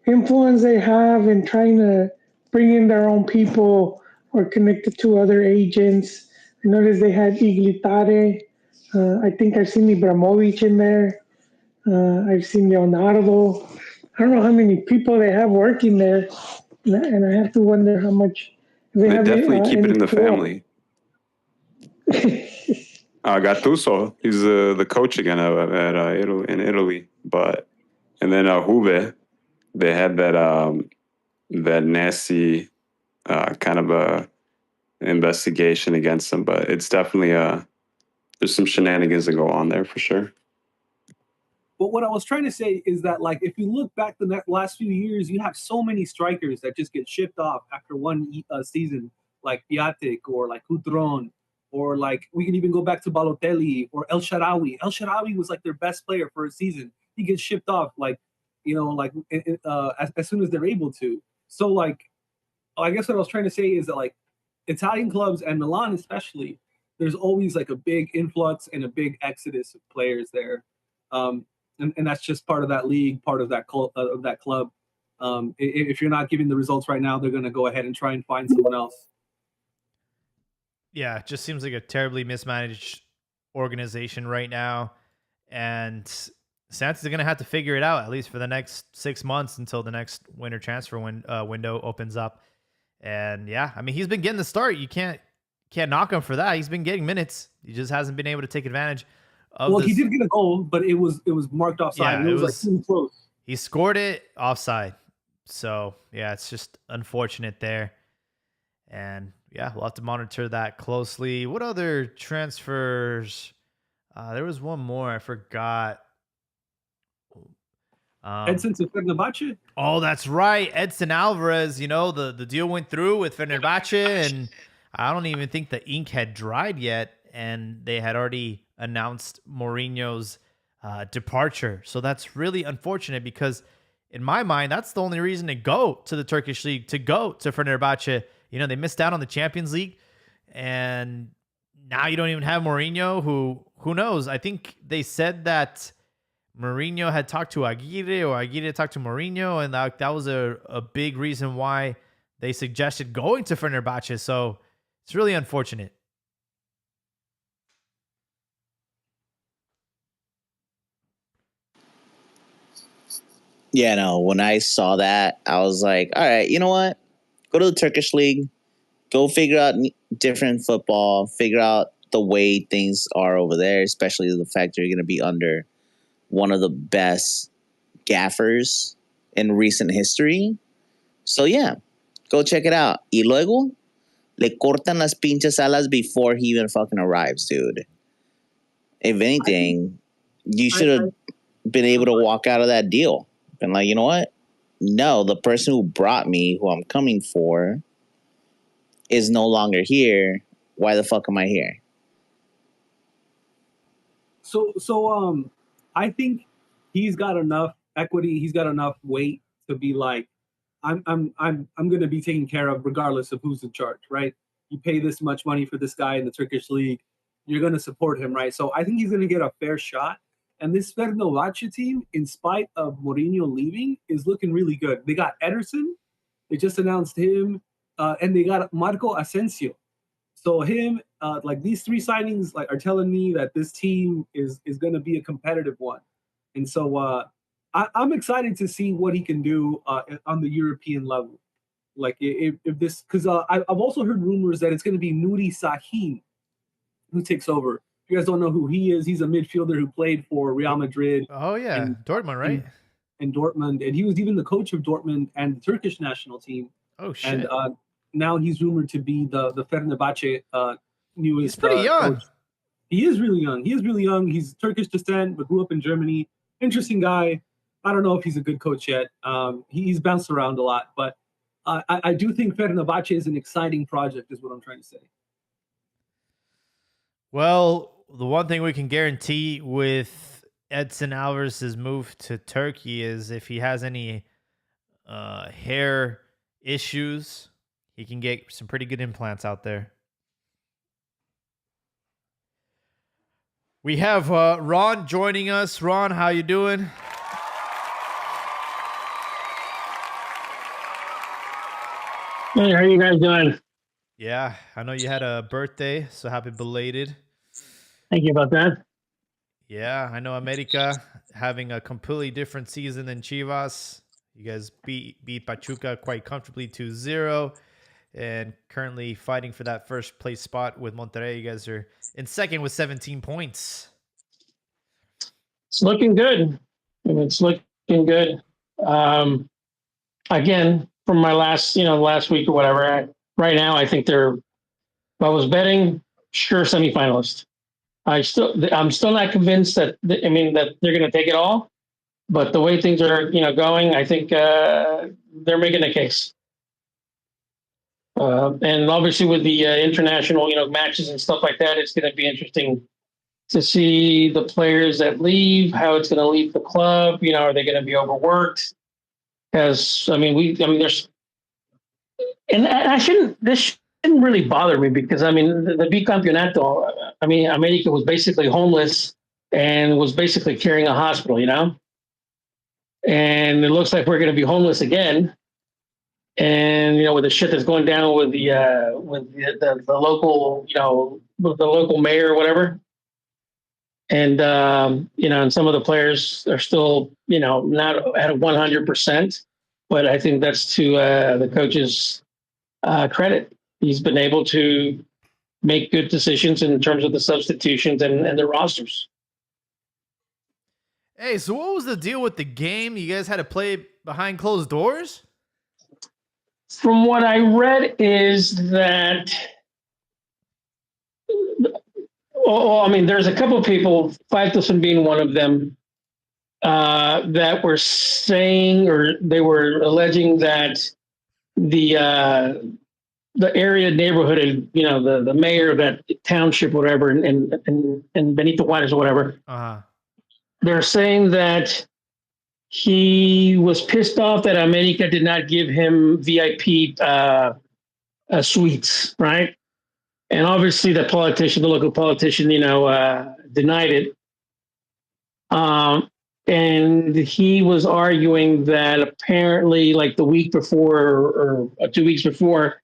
influence they have in trying to bring in their own people or connected to other agents. I noticed they had Iglitare. I think I've seen Ibrahimovic in there. I've seen Leonardo. I don't know how many people they have working there, and I have to wonder how much they definitely keep it in the family. Gattuso, he's the coach again at in Italy, and then Juve, they had that nasty kind of a investigation against him, but it's definitely there's some shenanigans that go on there for sure. But what I was trying to say is that, like, if you look back the last few years, you have so many strikers that just get shipped off after one season, like Piatek or like Hudron, or like we can even go back to Balotelli or El Shaarawy. El Shaarawy was like their best player for a season. He gets shipped off, like, as soon as they're able to. So, like, I guess what I was trying to say is that, like, Italian clubs and Milan especially, there's always like a big influx and a big exodus of players there. And that's just part of that league, part of that club. If you're not giving the results right now, they're going to go ahead and try and find someone else. Yeah, it just seems like a terribly mismanaged organization right now. And Santos is going to have to figure it out, at least for the next 6 months until the next winter transfer window opens up. And yeah, I mean, he's been getting the start. You can't knock him for that. He's been getting minutes. He just hasn't been able to take advantage of Well, he did get a goal, but it was marked offside. Yeah, it was like really close. He scored it offside. So yeah, it's just unfortunate there. And yeah, we'll have to monitor that closely. What other transfers? There was one more. I forgot. Edson to Fenerbahce? Oh, that's right. Edson Alvarez, the deal went through with Fenerbahce, and I don't even think the ink had dried yet, and they had already announced Mourinho's departure. So that's really unfortunate because in my mind, that's the only reason to go to the Turkish league, to go to Fenerbahce. They missed out on the Champions League, and now you don't even have Mourinho, who knows? I think they said that Mourinho had talked to Aguirre, or Aguirre talked to Mourinho, and that was a big reason why they suggested going to Fenerbahce. So it's really unfortunate. Yeah, no, when I saw that, I was like, all right, you know what? Go to the Turkish league, go figure out different football, figure out the way things are over there, especially the fact that you're going to be under one of the best gaffers in recent history. So yeah, go check it out. Y luego, le cortan las pinches alas before he even fucking arrives, dude. If anything, you should have been able to walk out of that deal. Been like, you know what? No, the person who brought me, who I'm coming for, is no longer here. Why the fuck am I here? So I think he's got enough equity. He's got enough weight to be like, I'm going to be taken care of regardless of who's in charge, right? You pay this much money for this guy in the Turkish league, you're going to support him, right? So I think he's going to get a fair shot. And this Fenerbahce team, in spite of Mourinho leaving, is looking really good. They got Ederson. They just announced him. And they got Marco Asensio. So him, like these three signings, like are telling me that this team is going to be a competitive one. And so I'm excited to see what he can do on the European level. Like if this, because I've also heard rumors that it's going to be Nuri Sahin who takes over. If you guys don't know who he is, he's a midfielder who played for Real Madrid. Oh yeah, Dortmund, right? In Dortmund, and he was even the coach of Dortmund and the Turkish national team. Oh shit! And now he's rumored to be the Fenerbahce newest. He's pretty young. Coach. He is really young. He's Turkish descent, but grew up in Germany. Interesting guy. I don't know if he's a good coach yet. He's bounced around a lot, but I do think Fenerbahce is an exciting project, is what I'm trying to say. Well, the one thing we can guarantee with Edson Alvarez's move to Turkey is if he has any hair issues, he can get some pretty good implants out there. We have Ron joining us. Ron, how you doing? Hey, how you guys doing? Yeah, I know you had a birthday, so happy belated. Thank you about that. Yeah, I know America having a completely different season than Chivas. You guys beat Pachuca quite comfortably 2-0 and currently fighting for that first place spot with Monterrey. You guys are in second with 17 points. It's looking good. It's looking good. Again, from my last week or whatever, right now I think they're, if I was betting, sure semifinalist. I'm still not convinced that they're going to take it all, But the way things are, going, I think they're making a case. And obviously, with the international, matches and stuff like that, it's going to be interesting to see the players that leave, how it's going to leave the club. Are they going to be overworked? Because there's, and I shouldn't. This shouldn't really bother me because the bicampeonato. America was basically homeless and was basically carrying a hospital. And it looks like we're going to be homeless again. And with the shit that's going down with the local, with the local mayor or whatever, and and some of the players are still not at 100%, but I think that's to the coach's credit. He's been able to make good decisions in terms of the substitutions and the rosters. Hey, so what was the deal with the game? You guys had to play behind closed doors? From what I read is that, there's a couple of people, Faitelson being one of them, that were saying, or they were alleging that the area neighborhood, the mayor of that township, whatever, and Benito Juarez or whatever, they're saying that he was pissed off that America did not give him VIP suites, right? And obviously the local politician, denied it. And he was arguing that apparently like the week before or 2 weeks before,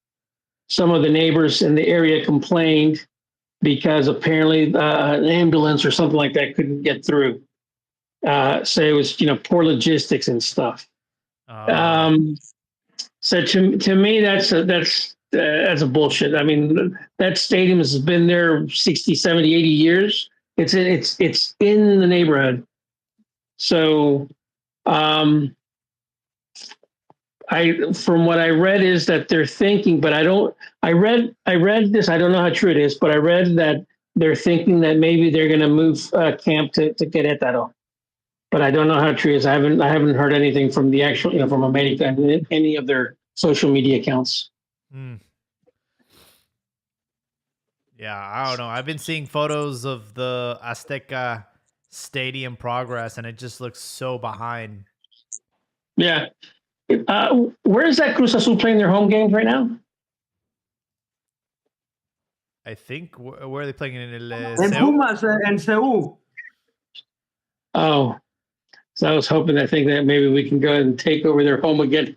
some of the neighbors in the area complained because apparently an ambulance or something like that couldn't get through. Say it was, poor logistics and stuff. So to me, that's a bullshit. That stadium has been there 60, 70, 80 years. It's in the neighborhood. So, from what I read is that they're thinking, but I read this, I don't know how true it is, but I read that they're thinking that maybe they're going to move camp to Querétaro. But I don't know how true it is. I haven't heard anything from the actual, from America and any of their social media accounts. Yeah, I don't know. I've been seeing photos of the Azteca Stadium progress, and it just looks so behind. Yeah. Where is that Cruz Azul playing their home games right now? I think, where are they playing? In Pumas and Seoul. Oh. So I was hoping, I think that maybe we can go ahead and take over their home again.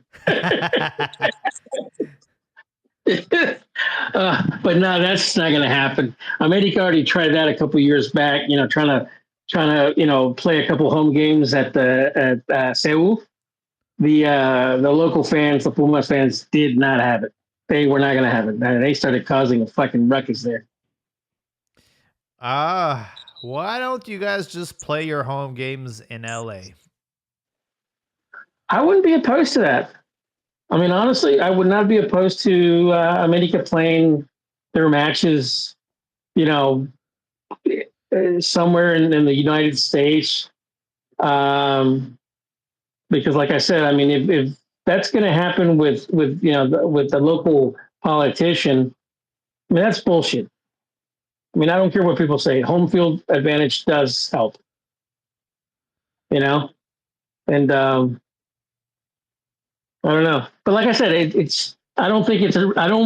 But no, that's not going to happen. America already tried that a couple years back. Trying to play a couple home games at Seoul. The local fans, the Pumas fans, did not have it. They were not going to have it. They started causing a fucking ruckus there. Why don't you guys just play your home games in LA? I wouldn't be opposed to that. Honestly, I would not be opposed to America playing their matches, somewhere in the United States. Because, like I said, if that's going to happen with the local politician, that's bullshit. I don't care what people say. Home field advantage does help, and I don't know. But like I said, I don't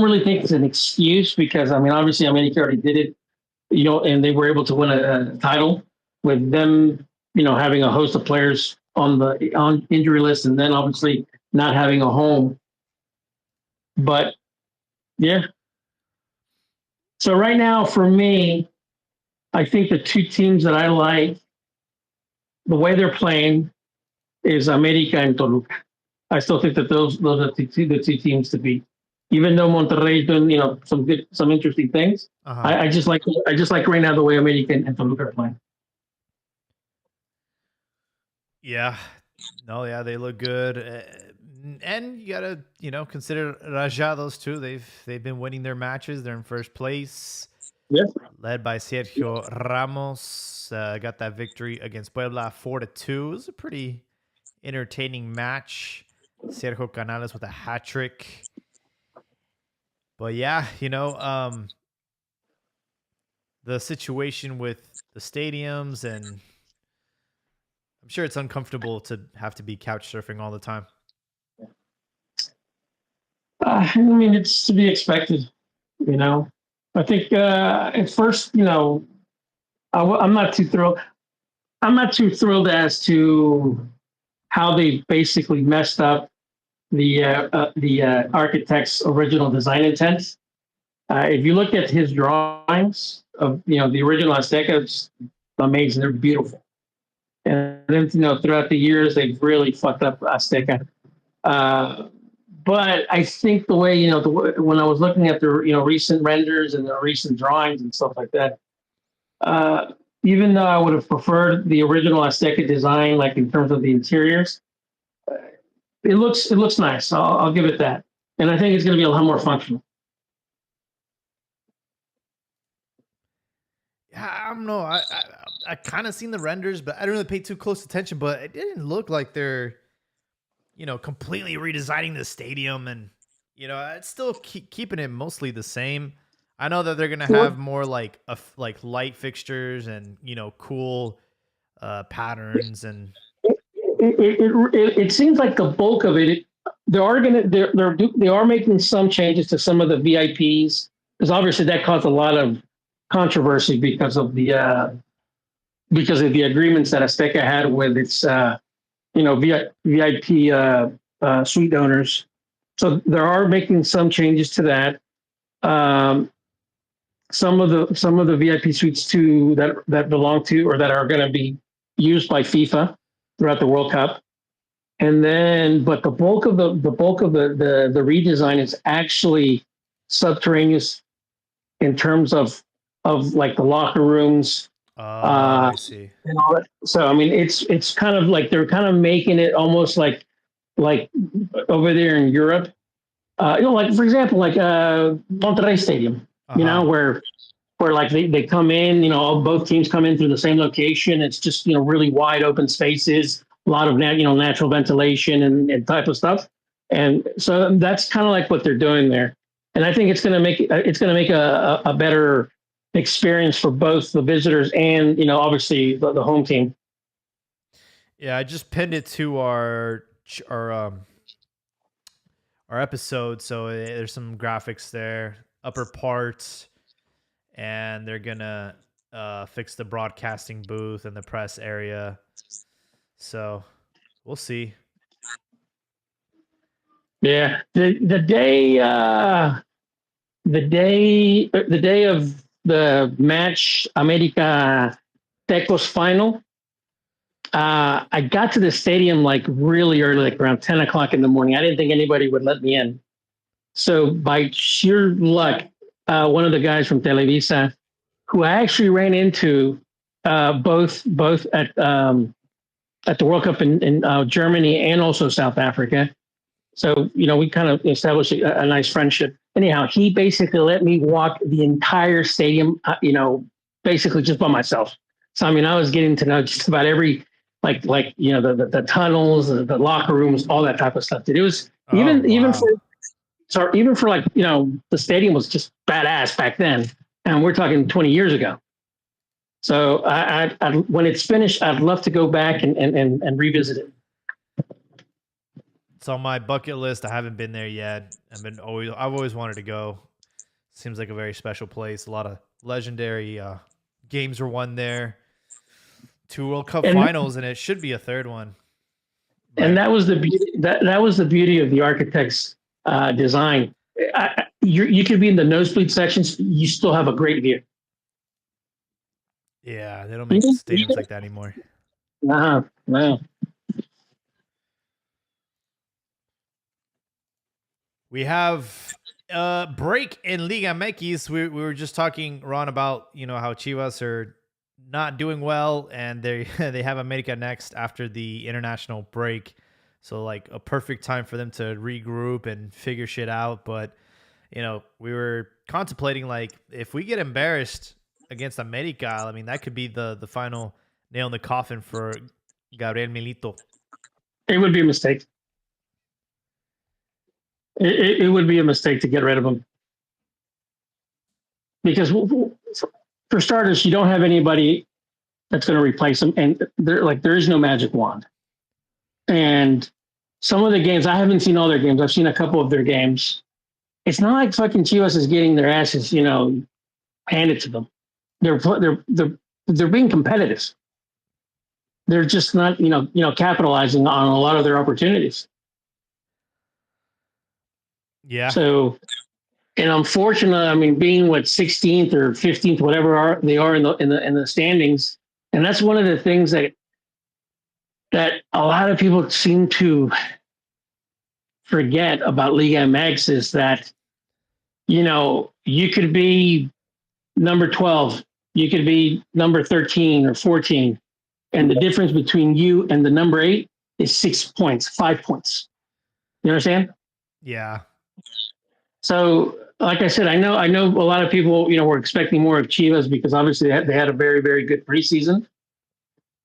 really think it's an excuse because obviously America already did it, and they were able to win a title with them, having a host of players on injury list, and then obviously not having a home. But yeah. So right now, for me, I think the two teams that I like, the way they're playing, is America and Toluca. I still think that those are the two teams to beat. Even though Monterrey's doing some interesting things, I just like right now the way America and Toluca are playing. Yeah, no, yeah, they look good, and you gotta consider Rajados too. They've been winning their matches. They're in first place. Yeah, led by Sergio Ramos. Got that victory against Puebla 4-2. It was a pretty entertaining match. Sergio Canales with a hat trick. But yeah, the situation with the stadiums, and I'm sure it's uncomfortable to have to be couch surfing all the time. I mean, it's to be expected, I think at first, I'm not too thrilled. I'm not too thrilled as to how they basically messed up the architect's original design intent. If you look at his drawings of the original Azteca, it's amazing. They're beautiful. And then throughout the years, they've really fucked up Azteca. But I think the way when I was looking at the recent renders and the recent drawings and stuff like that, even though I would have preferred the original Azteca design, like in terms of the interiors, it looks nice. I'll give it that, and I think it's going to be a lot more functional. Yeah, I don't know. I kind of seen the renders, but I didn't really pay too close attention. But it didn't look like they're completely redesigning the stadium, and it's still keeping it mostly the same. I know that they're gonna have more like light fixtures and cool patterns, and it seems like the bulk of it. They are making some changes to some of the VIPs, because obviously that caused a lot of controversy because of the agreements that Azteca had with its VIP suite owners. So they are making some changes to that. Some of the VIP suites too that belong to or that are going to be used by FIFA throughout the World Cup. And then, but the bulk of the redesign is actually subterraneous in terms of like the locker rooms. I see. And all that. So I mean, it's kind of like they're kind of making it almost like over there in Europe. Like for example, like Monterrey Stadium. Where like they come in, both teams come in through the same location. It's just really wide open spaces, a lot of natural ventilation and type of stuff. And so that's kind of like what they're doing there. And I think it's going to make a better experience for both the visitors and obviously the home team. Yeah, I just pinned it to our episode, so there's some graphics there, upper parts, and they're gonna fix the broadcasting booth and the press area. So we'll see. Yeah, the day of the match, America Tecos final, I got to the stadium like really early, like around 10 o'clock in the morning. I didn't think anybody would let me in. So by sheer luck, one of the guys from Televisa, who I actually ran into both at the World Cup in Germany and also South Africa. So, we kind of established a nice friendship. Anyhow, he basically let me walk the entire stadium, basically just by myself. So, I mean, I was getting to know just about every, the tunnels, the locker rooms, all that type of stuff. It was even for the stadium was just badass back then. And we're talking 20 years ago. So I when it's finished, I'd love to go back and revisit it. It's on my bucket list. I haven't been there yet. I've always wanted to go. Seems like a very special place. A lot of legendary games were won there. 2 World Cup finals, and it should be a third one. And that was the beauty. That was the beauty of the architect's design. You could be in the nosebleed sections. You still have a great view. Yeah, they don't make stadiums like that anymore. No. We have a break in Liga MX. We were just talking, Ron, about how Chivas are not doing well, and they have America next after the international break. So like a perfect time for them to regroup and figure shit out. But we were contemplating, like, if we get embarrassed against America, I mean, that could be the final nail in the coffin for Gabriel Milito. It would be a mistake. It would be a mistake to get rid of him because, for starters, you don't have anybody that's going to replace him, and there is no magic wand. And some of the games, I haven't seen all their games. I've seen a couple of their games. It's not like fucking Chivas is getting their asses, handed to them. They're being competitive. They're just not, capitalizing on a lot of their opportunities. Yeah. So, and unfortunately, I mean, being 16th or 15th, whatever they are in the standings, and that's one of the things that a lot of people seem to forget about Liga MX is that, you could be number 12, you could be number 13 or 14, and the difference between you and the number 8 is 6 points, 5 points. You understand? Yeah. So, like I said, I know a lot of people, were expecting more of Chivas because obviously they had a very, very good preseason.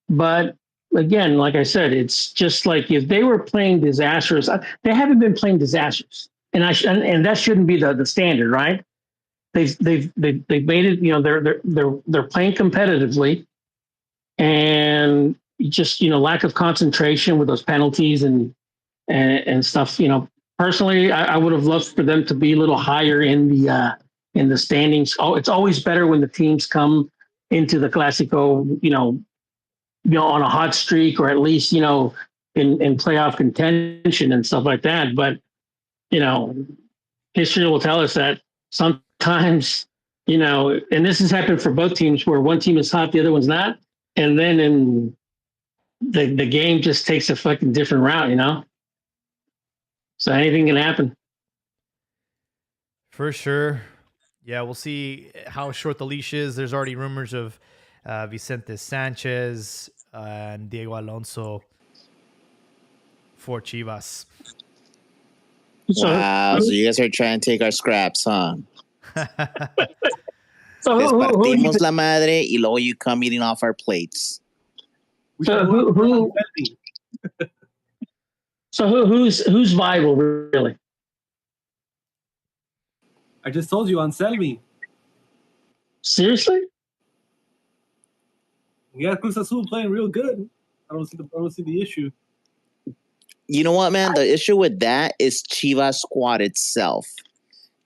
But again, like I said, it's just like if they were playing disastrous, they haven't been playing disastrous, and that shouldn't be the standard, right? They've made it, they're playing competitively, and just lack of concentration with those penalties and stuff. Personally, I would have loved for them to be a little higher in the standings. Oh, it's always better when the teams come into the Clásico, on a hot streak, or at least, in playoff contention and stuff like that. But, history will tell us that sometimes, and this has happened for both teams where one team is hot, the other one's not. And then in the game just takes a fucking different route, So anything can happen. For sure. Yeah, we'll see how short the leash is. There's already rumors of Vicente Sanchez and Diego Alonso for Chivas. Wow, so you guys are trying to take our scraps, huh? So Les partimos la madre y luego you come eating off our plates. So who's viable, really? I just told you, Anselmi. Seriously? Yeah, Cruz Azul playing real good. I don't see the issue. You know what, man? The issue with that is Chivas squad itself.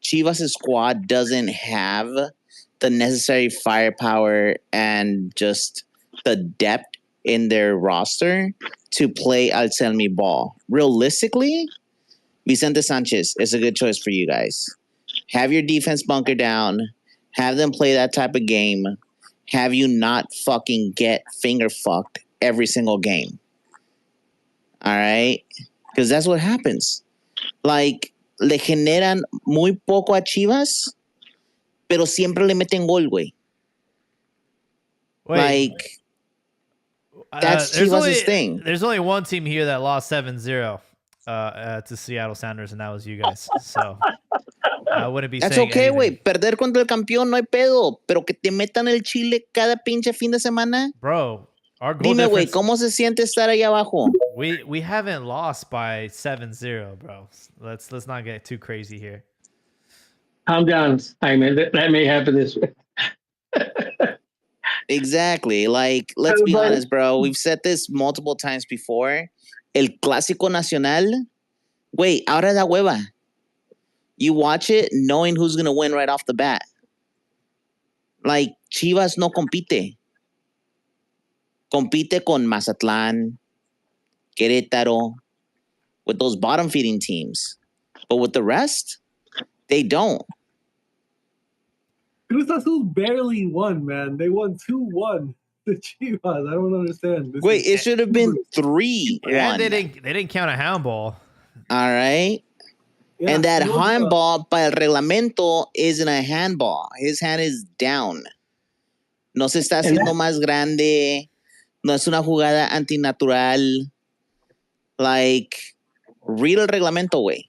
Chivas' squad doesn't have the necessary firepower and just the depth in their roster to play Anselmi ball. Realistically, Vicente Sanchez is a good choice for you guys. Have your defense bunker down. Have them play that type of game. Have you not fucking get finger fucked every single game. All right? Because that's what happens. Like, le generan muy poco a Chivas, pero siempre le meten gol, güey. Like, that's Chivas' thing. There's only one team here that lost 7-0 to Seattle Sounders, and that was you guys. So I wouldn't be That's saying okay, anything. güey. Perder contra el campeón no hay pedo, pero que te metan el chile cada pinche fin de semana. Bro, our goal Dime, güey, difference, ¿cómo se siente estar ahí abajo? we haven't lost by 7-0, bro. Let's not get too crazy here. Calm down, Simon. That may happen this way. Exactly. Like, let's be honest, bro. We've said this multiple times before. El Clásico Nacional, güey, ahora da hueva. You watch it knowing who's going to win right off the bat. Like, Chivas no compite. Compite con Mazatlán, Querétaro, with those bottom-feeding teams. But with the rest, they don't. Cruz Azul barely won, man. They won 2-1. The Chivas, I don't understand. Wait, it should have been 3-1. And they didn't count a handball. All right. Yeah, and that handball by el reglamento isn't a handball. His hand is down. No se está haciendo más grande. No es una jugada antinatural. Like, read el reglamento, way.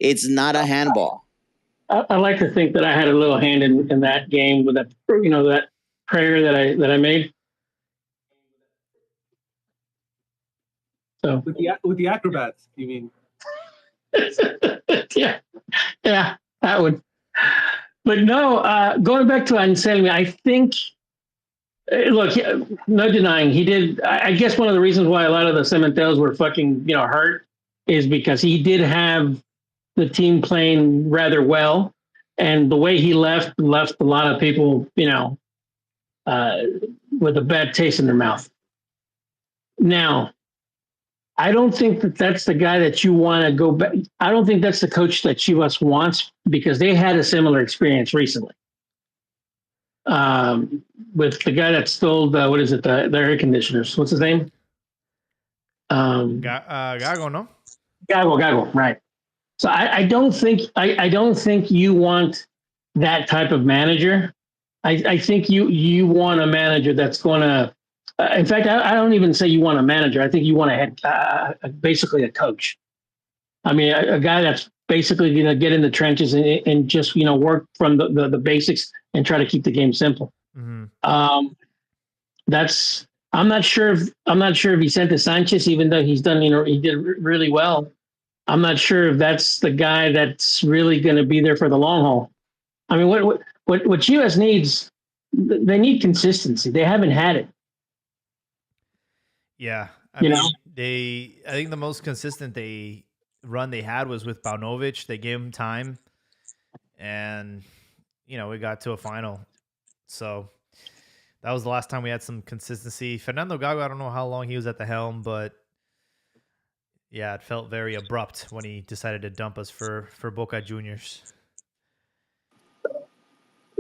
It's not a handball. I like to think that I had a little hand in that game with that, that prayer that I made. So with the acrobats, you mean? yeah, that would. But no, going back to Anselmi, I think. Look, no denying he did. I guess one of the reasons why a lot of the Cementeros were fucking hurt is because he did have the team playing rather well, and the way he left a lot of people with a bad taste in their mouth. Now, I don't think that's the guy that you want to go back. I don't think that's the coach that Chivas wants because they had a similar experience recently. With the guy that stole the air conditioners. What's his name? Gago, no? Gago, right. So I don't think you want that type of manager. I think you want a manager that's going to. In fact, I don't even say you want a manager. I think you want basically a coach. I mean, a guy that's basically going to get in the trenches and just work from the basics and try to keep the game simple. Mm-hmm. I'm not sure if Vicente Sanchez, even though he's done he did really well, I'm not sure if that's the guy that's really going to be there for the long haul. I mean, what Chivas needs, they need consistency. They haven't had it. Yeah, I think the most consistent run they had was with Paunovic. They gave him time, and we got to a final. So that was the last time we had some consistency. Fernando Gago, I don't know how long he was at the helm, but yeah, it felt very abrupt when he decided to dump us for Boca Juniors.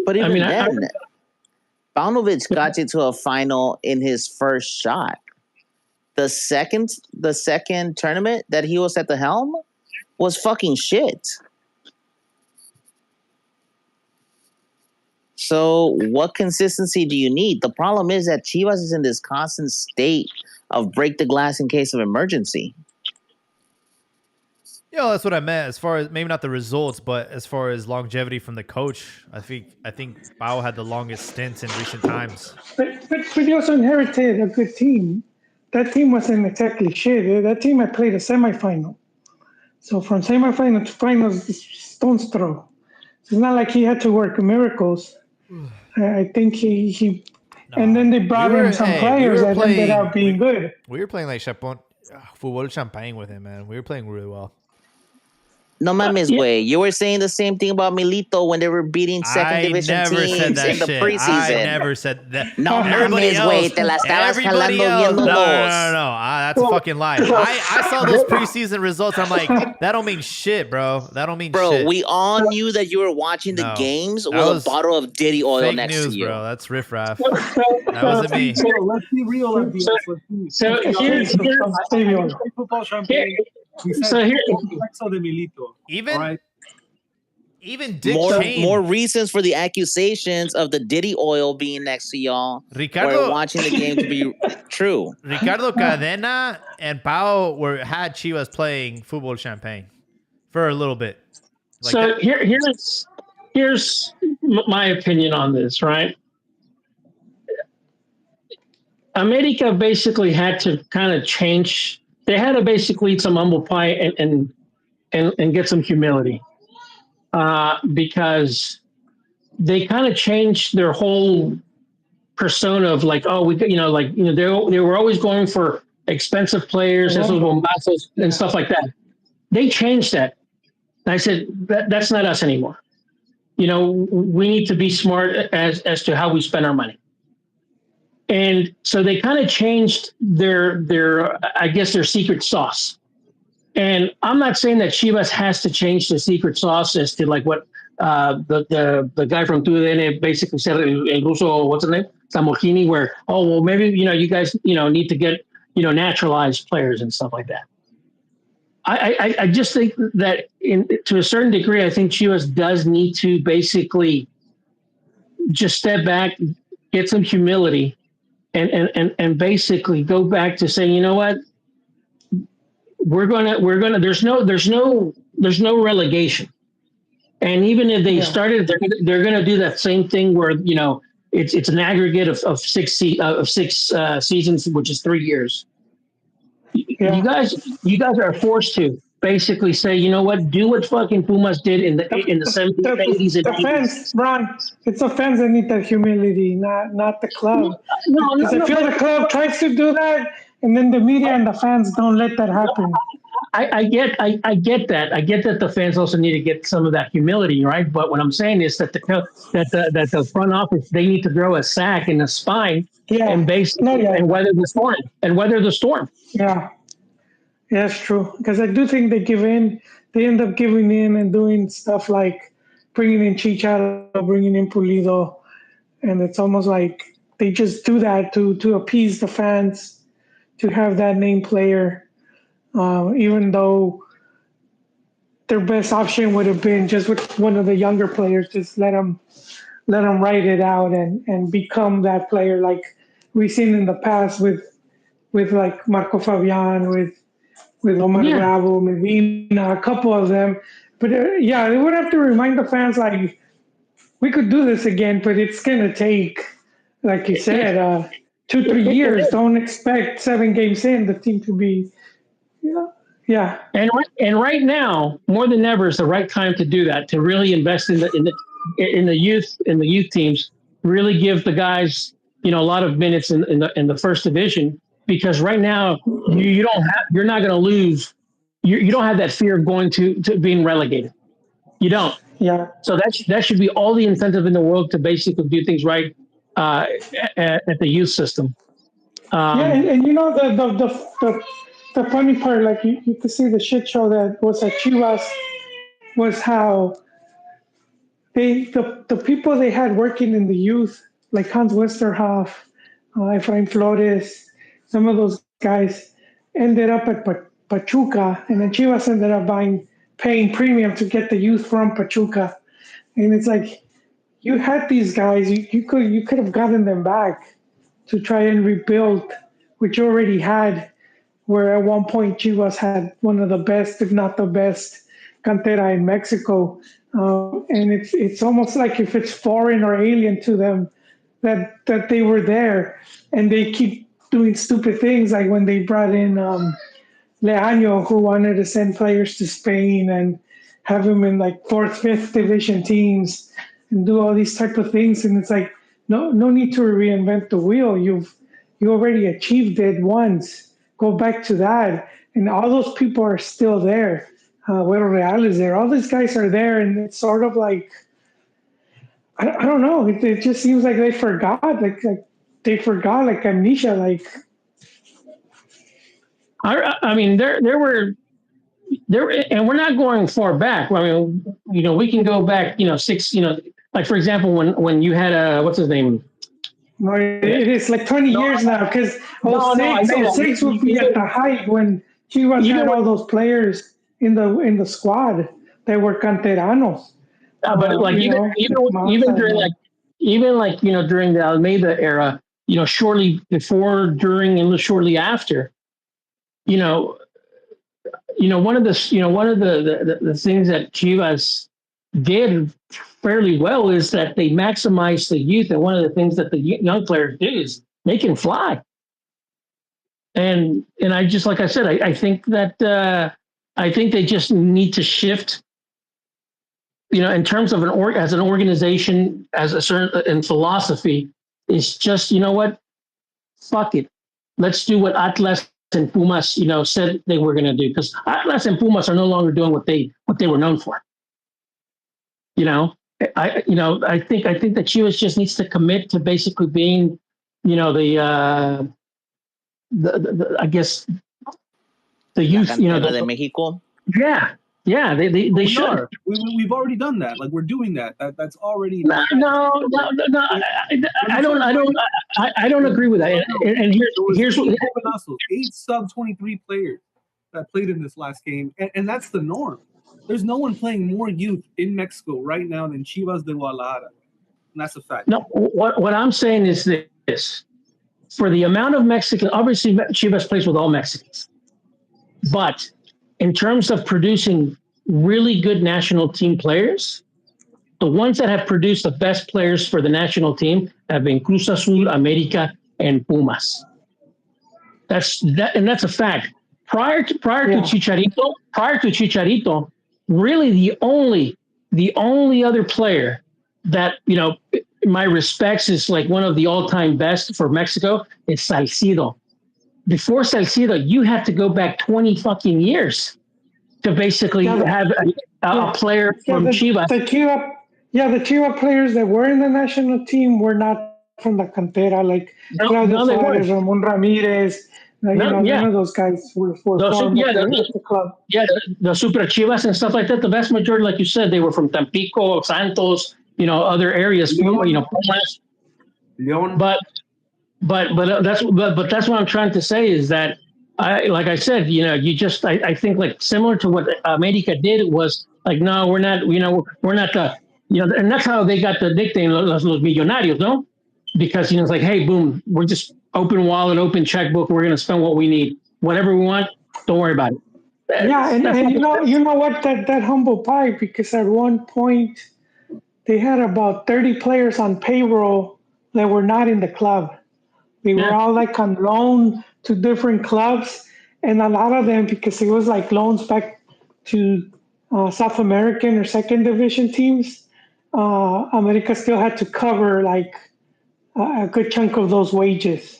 But even then, Paunovic got you to a final in his first shot. The second tournament that he was at the helm was fucking shit. So what consistency do you need? The problem is that Chivas is in this constant state of break the glass in case of emergency. Yeah, that's what I meant. As far as maybe not the results, but as far as longevity from the coach, I think Pau had the longest stints in recent times. But he also inherited a good team. That team wasn't exactly shit. That team had played a semifinal. So from semifinal to finals, stone's throw. It's not like he had to work miracles. I think he no. And then they brought in some players that ended up being good. We were playing like Fútbol Champagne with him, man. We were playing really well. No mames, way. You were saying the same thing about Milito when they were beating second division teams in the preseason. I never said that. No mames, way. Te la estabas jalando bien No. That's a fucking lie. I saw those preseason results. I'm like, that don't mean shit, bro. That don't mean shit. Bro, we all knew that you were watching the games with a bottle of Diddy oil next to you. Bro. That's riffraff. That wasn't me. So let's be real. So here's football champagne. Even Dick Shane. More reasons for the accusations of the Diddy oil being next to y'all. Ricardo watching the game to be true. Ricardo Cadena and Pau had Chivas playing Fútbol Champagne for a little bit. So here's my opinion on this, right? America basically had to kind of change. They had to basically eat some humble pie and get some humility, because they kind of changed their whole persona of like, they were always going for expensive players, esos bombazos and stuff like that. They changed that. And I said that's not us anymore. We need to be smart as to how we spend our money. And so they kind of changed their I guess their secret sauce. And I'm not saying that Chivas has to change the secret sauce as to like what the guy from TUDN basically said, El Ruso, what's his name? Samogini, where, maybe, you guys, need to get, naturalized players and stuff like that. I just think that to a certain degree, I think Chivas does need to basically just step back, get some humility, and basically go back to saying, you know what, we're gonna there's no relegation. And even if they started, they're gonna do that same thing where, it's an aggregate of six seasons, which is 3 years. Yeah. You guys are forced to basically say, you know what, do what fucking Pumas did in the 70s, 80s, and The fans, 90s. Ron, it's the fans that need that humility, not the club. No, Because I feel the club tries to do that, and then the media and the fans don't let that happen. I get that. I get that the fans also need to get some of that humility, right? But what I'm saying is that the front office, they need to grow a sack and a spine Yeah. and basically No, yeah. and weather the storm and weather the storm. Yeah. Yeah, it's true. Because I do think they give in. They end up giving in and doing stuff like bringing in Chicharo, bringing in Pulido, and it's almost like they just do that to appease the fans, to have that name player, even though their best option would have been just with one of the younger players, just let them write it out and become that player like we've seen in the past with like Marco Fabian, with Omar Yeah. Bravo, Medina, a couple of them. But yeah, they would have to remind the fans like we could do this again, but it's gonna take, like you said, 2-3 years. Don't expect 7 games in the team to be, yeah. And right now, more than ever, is the right time to do that. To really invest in the youth teams. Really give the guys a lot of minutes in the first division, because right now you're not going to lose. You don't have that fear of going to being relegated. You don't. Yeah. So that should be all the incentive in the world to basically do things right at the youth system. Yeah, and the funny part, like you could see the shit show that was at Chivas was how the people they had working in the youth, like Hans Westerhoff, Efrain Flores, some of those guys ended up at Pachuca, and then Chivas ended up paying premium to get the youth from Pachuca, and it's like you had these guys, you could have gotten them back to try and rebuild, which you already had. Where at one point Chivas had one of the best, if not the best, cantera in Mexico, and it's almost like if it's foreign or alien to them that they were there, and they keep doing stupid things like when they brought in Leaño, who wanted to send players to Spain and have him in like 4th, 5th division teams and do all these type of things, and it's like no need to reinvent the wheel. You already achieved it once. Go back to that, and all those people are still there. Güero Real is there. All these guys are there, and it's sort of like I don't know. It just seems like they forgot, like they forgot, like amnesia. Like I mean, there were, and we're not going far back. I mean, we can go back, 6, like for example, when you had what's his name? no, it is like 20 years now, because 06 would be at the height when Chivas had all those players in the squad that were canteranos. But like even during the Almeida era, shortly before, during, and shortly after, one of the things that Chivas did fairly well is that they maximize the youth, and one of the things that the young players do is they can fly. And I just, like I said, I think that I think they just need to shift, in terms of as an organization, as a certain in philosophy, is just, what, fuck it, let's do what Atlas and Pumas, said they were going to do, because Atlas and Pumas are no longer doing what they were known for. I think that Chivas just needs to commit to basically being, the I guess the youth, de Mexico. Yeah, they should. Are. We've already done that. Like, we're doing that. That's already. No. I don't agree with that. And here's what 8 sub-23 players that played in this last game, and that's the norm. There's no one playing more youth in Mexico right now than Chivas de Guadalajara, and that's a fact. No, what I'm saying is this: for the amount of Mexican, obviously Chivas plays with all Mexicans, but in terms of producing really good national team players, the ones that have produced the best players for the national team have been Cruz Azul, America, and Pumas. That's a fact. prior to Chicharito, really the only other player that my respects is like one of the all-time best for Mexico is Salcido. Before Salcido, you have to go back 20 fucking years to basically have a player from Chivas. The Chivas players that were in the national team were not from the cantera, like Claudio Suarez, Ramon Ramirez. None of those guys were formed at the club. Yeah, the Super Chivas and stuff like that. The vast majority, like you said, they were from Tampico, Santos, other areas. Pumas. Leon. But that's what I'm trying to say is that I said, I think like similar to what America did was like, no, we're not the, and that's how they got the nickname Los Millonarios, no? Because it's like, hey, boom, we're just open wallet, open checkbook. We're going to spend what we need, whatever we want. Don't worry about it. And you know what, that humble pie, because at one point they had about 30 players on payroll that were not in the club. They were all like on loan to different clubs, and a lot of them, because it was like loans back to South American or second division teams, America still had to cover like a good chunk of those wages.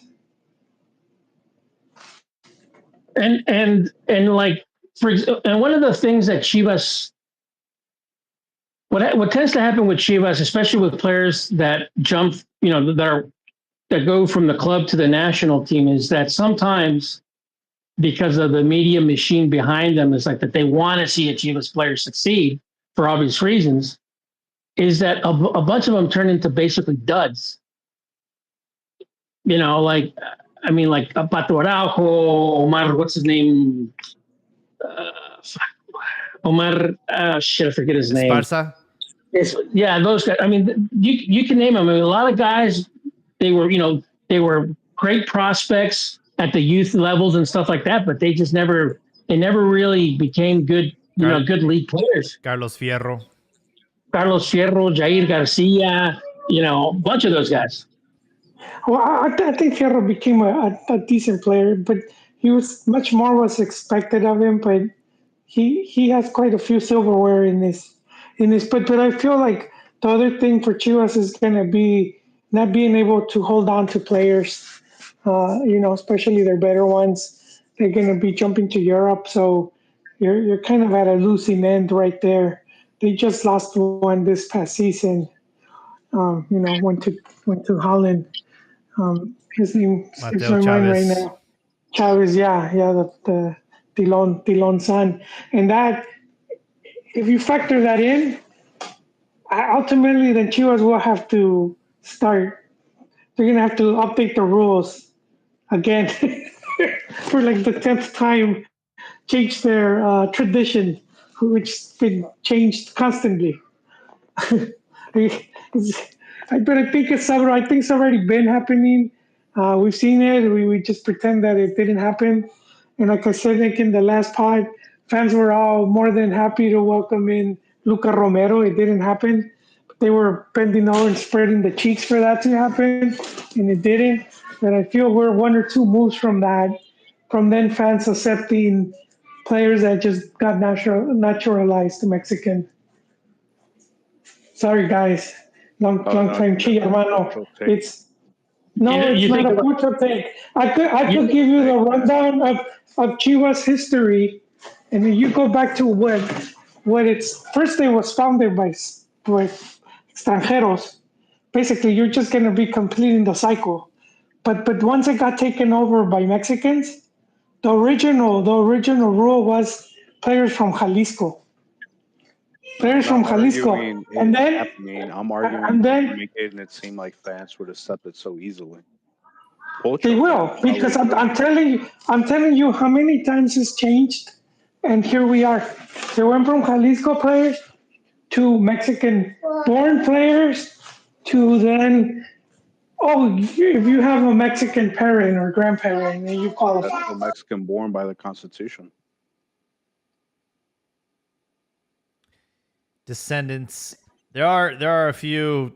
And like and one of the things that Chivas, what tends to happen with Chivas, especially with players that jump, that go from the club to the national team, is that sometimes because of the media machine behind them, is like that they want to see a Chivas player succeed for obvious reasons, is that a bunch of them turn into basically duds. Like Pato Araujo, Omar, what's his name? Omar, shit, I forget his name. Esparza? Those guys. I mean, you can name them. I mean, a lot of guys, they were great prospects at the youth levels and stuff like that, but they just never really became good, good league players. Carlos Fierro, Jair Garcia, a bunch of those guys. Well, I think Fierro became a decent player, but much more was expected of him. But he has quite a few silverware in this. But I feel like the other thing for Chivas is going to be not being able to hold on to players. Especially their better ones. They're going to be jumping to Europe, so you're kind of at a losing end right there. They just lost one this past season. Went to Holland. His name is my mind right now. Chavez, the Tilon son. And that, if you factor that in, ultimately then Chivas will have to start. They're going to have to update the rules again for like the 10th time, change their tradition, which's been changed constantly. But I think it's already been happening. We've seen it. We just pretend that it didn't happen. And like I said, like in the last pod, fans were all more than happy to welcome in Luca Romero. It didn't happen. They were bending over and spreading the cheeks for that to happen, and it didn't. But I feel we're one or two moves from that, from then fans accepting players that just got naturalized to Mexican. Sorry, guys. Long time Chi hermano. It's not a cultural take. I could give you the rundown of Chivas history, and then you go back to what it's first. It was founded by extranjeros. Basically, you're just going to be completing the cycle. But once it got taken over by Mexicans, the original rule was players from Jalisco. I'm arguing, and then making it seem like fans would accept it so easily. They will, because I'm telling you how many times it's changed, and here we are. They went from Jalisco players to Mexican-born players to then, if you have a Mexican parent or grandparent, then you qualify. That's a Mexican-born by the Constitution. Descendants. There are a few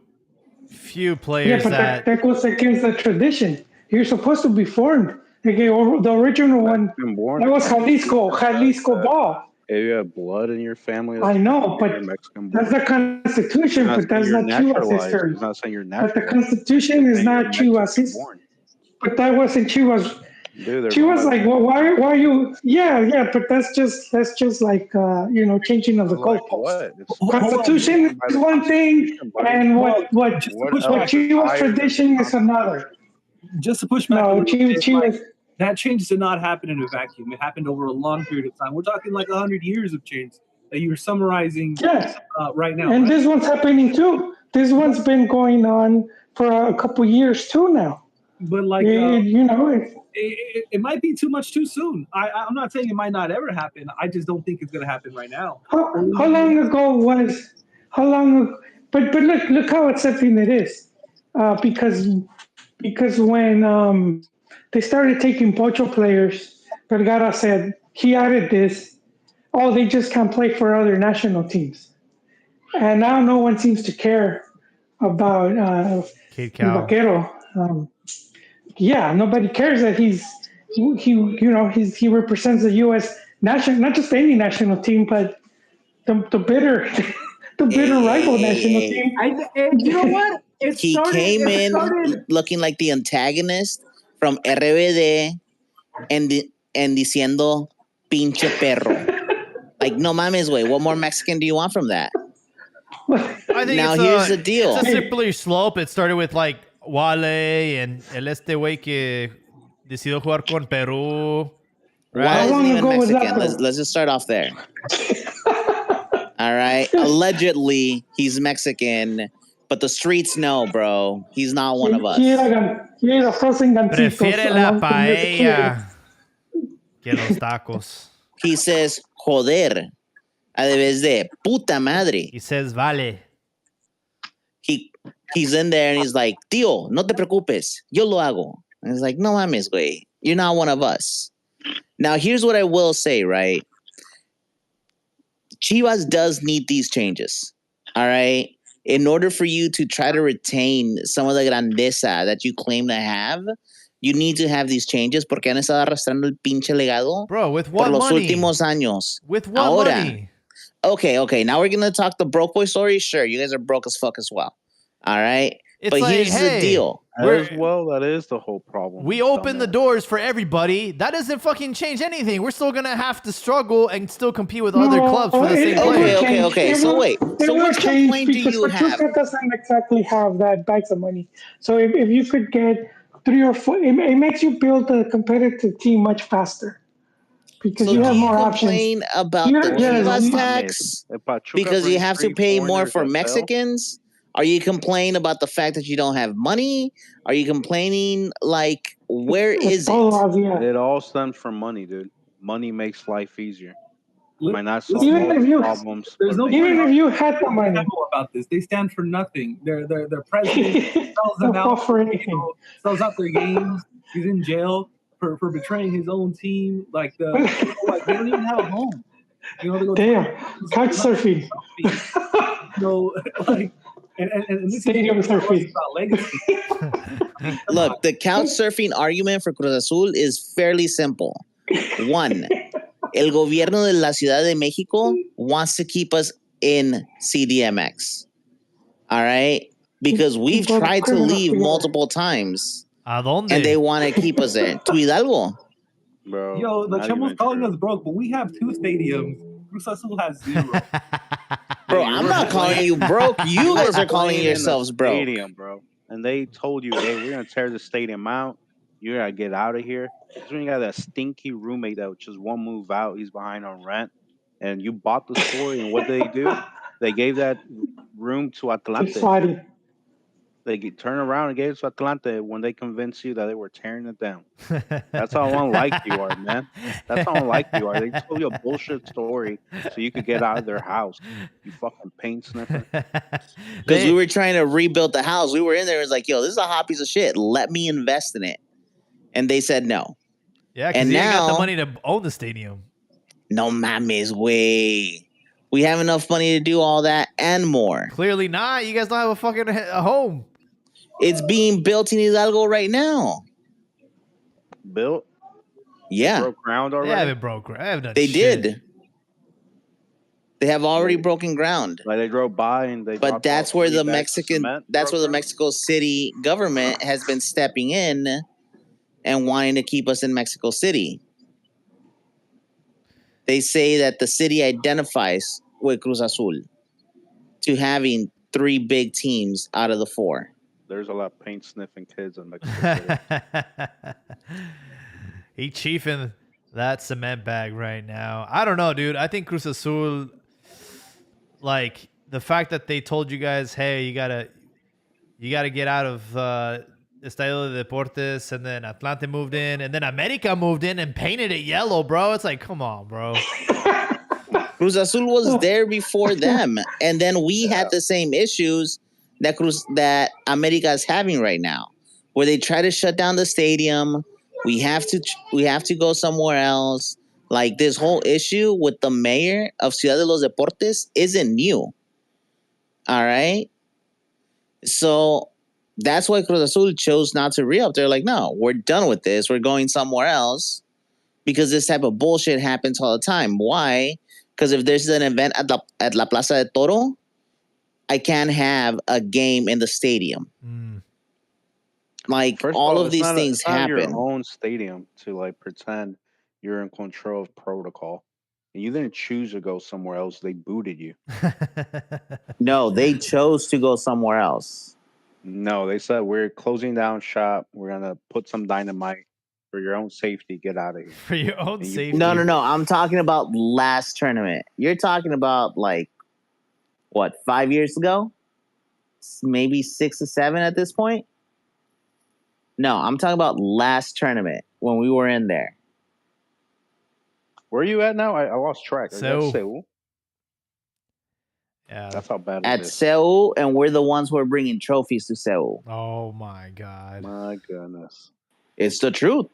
players that goes against the tradition. You're supposed to be formed The original one, Mexican born. that was Jalisco ball. If you have blood in your family, I know, but you're Mexican that's born. the Constitution, but that's You're not Chivas naturalized. history. It's not saying you're But the naturalized. Constitution is not Chivas Mexican history. born. But that wasn't Chivas. Dude, She was like, well, why are you? Yeah, but that's just like changing of the like goalposts. what? It's Constitution is one thing, and what Chivas tradition is another. Just to push back a No, little bit, Chivas. That change did not happen in a vacuum. It happened over a long period of time. We're talking like 100 years of change that you're summarizing right now. And right? this one's happening too. This one's been going on for a couple years too now. But like, it might be too much too soon. I'm not saying it might not ever happen. I just don't think it's going to happen right now. How long ago was? How long? But look how accepting it is, because when they started taking Pocho players, Vergara said he added this. Oh, they just can't play for other national teams, and now no one seems to care about Vaquero. Nobody cares that he represents the U.S. national, not just any national team, but the bitter rival national team. You know what? He came in looking like the antagonist from RBD and diciendo pinche perro. Like, no mames, güey. What more Mexican do you want from that? I think now here's the deal. It's a slippery slope. It started with like Wale and el güey que decidió jugar con Peru. Right? Wale isn't even Mexican. Let's just start off there. All right. Allegedly, he's Mexican, but the streets know, bro. He's not one of us. Prefiere la paella que los tacos. He says, joder, a vez de puta madre. He says, vale. He's in there and he's like, tío, no te preocupes, yo lo hago. And he's like, no mames, güey, you're not one of us. Now, here's what I will say, right? Chivas does need these changes, all right? In order for you to try to retain some of the grandeza that you claim to have, you need to have these changes porque han estado arrastrando el pinche legado with what por los money? Últimos años. With what money? Okay. Now we're going to talk the broke boy story. Sure, you guys are broke as fuck as well. All right? But like, here's the deal. That is the whole problem. We open the doors for everybody. That doesn't fucking change anything. We're still going to have to struggle and still compete with other clubs for the same players. Okay. So wait. So what complaint do you have? Pachuca doesn't exactly have that bags of money. So if you could get 3 or 4, it makes you build a competitive team much faster. Because you have more options. Complain about the Chivas tax because you have to pay more for Mexicans? Are you complaining about the fact that you don't have money? Are you complaining, like, where is it? It all stems from money, dude. Money makes life easier. Might not solve problems. Even if you had the money. About this, they stand for nothing. Their president sells them out for anything. Sells out their games. He's in jail for betraying his own team. Like they don't even have a home. They go couch surfing. And this stadium surfing. About legacy. Look, the couch surfing argument for Cruz Azul is fairly simple. One, el gobierno de la Ciudad de México wants to keep us in CDMX. All right? Because we've tried to leave multiple times. ¿A dónde? And they want to keep us there. To Hidalgo. Bro, yo, the Chamo's calling us broke, but we have 2 stadiums. Cruz Azul has 0. Bro, I'm not calling you broke. You guys are calling yourselves broke. Stadium, bro. And they told you, hey, we're going to tear the stadium out. You got to get out of here. That's when you got that stinky roommate that just won't move out. He's behind on rent. And you bought the store, and what did they do? They gave that room to Atlante. They turn around and gave it to Atlante when they convinced you that they were tearing it down. That's how unlike you are, man. That's how unlike you are. They told you a bullshit story so you could get out of their house. You fucking paint sniffer. Because we were trying to rebuild the house. We were in there. It was like, yo, this is a hot piece of shit. Let me invest in it. And they said no. Yeah, because you ain't got the money to own the stadium. No mames, way. We have enough money to do all that and more. Clearly not. You guys don't have a fucking home. It's being built in Hidalgo right now. Built? Yeah, Broke ground They already. haven't broke. I haven't done they shit. did. They have already Like- broken ground. Like they drove by and they. But dropped that's off where 3 the bags of cement, that's where broke the ground. Mexico City government has been stepping in and wanting to keep us in Mexico City. They say that the city identifies with Cruz Azul to having 3 big teams out of the 4. There's a lot of paint sniffing kids in Mexico City. He chiefing that cement bag right now. I don't know, dude. I think Cruz Azul, like the fact that they told you guys, hey, you gotta get out of Estadio de Deportes, and then Atlante moved in, and then America moved in and painted it yellow, bro. It's like, come on, bro. Cruz Azul was there before them, and then we had the same issues that America is having right now, where they try to shut down the stadium. We have to go somewhere else. Like this whole issue with the mayor of Ciudad de los Deportes isn't new. All right, so that's why Cruz Azul chose not to re-up. They're like, no, we're done with this. We're going somewhere else because this type of bullshit happens all the time. Why? Because if there's an event at La Plaza de Toro, I can't have a game in the stadium. Like First all all, of these things it's not happen. your own stadium to like pretend you're in control of protocol. And you didn't choose to go somewhere else. They booted you. No, they chose to go somewhere else. No, they said we're closing down shop. We're gonna put some dynamite for your own safety. Get out of here. For your own And you- safety. No. I'm talking about last tournament. You're talking about like what, 5 years ago? Maybe 6 or 7 at this point? No, I'm talking about last tournament when we were in there. Where are you at now? I lost track. Are you at Seoul. Seoul? Yeah. That's how bad At it is. Seoul, and we're the ones who are bringing trophies to Seoul. Oh my god. My goodness. It's the truth.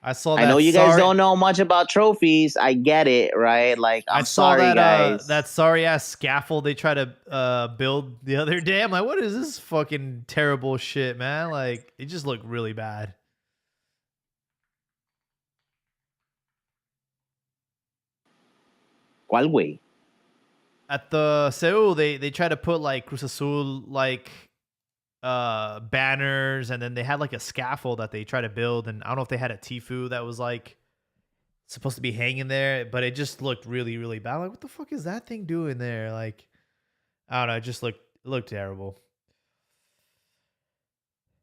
I saw that. I know you guys don't know much about trophies. I get it, right? Like, I'm sorry, that, guys. that sorry ass scaffold they try to build the other day. I'm like, what is this fucking terrible shit, man? Like, it just looked really bad. ¿Cuál güey? At the Seoul, they try to put like Cruz Azul like banners, and then they had like a scaffold that they try to build, and I don't know if they had a Tifu that was like supposed to be hanging there, but it just looked really, really bad. Like, what the fuck is that thing doing there? Like, I don't know, it just looked terrible.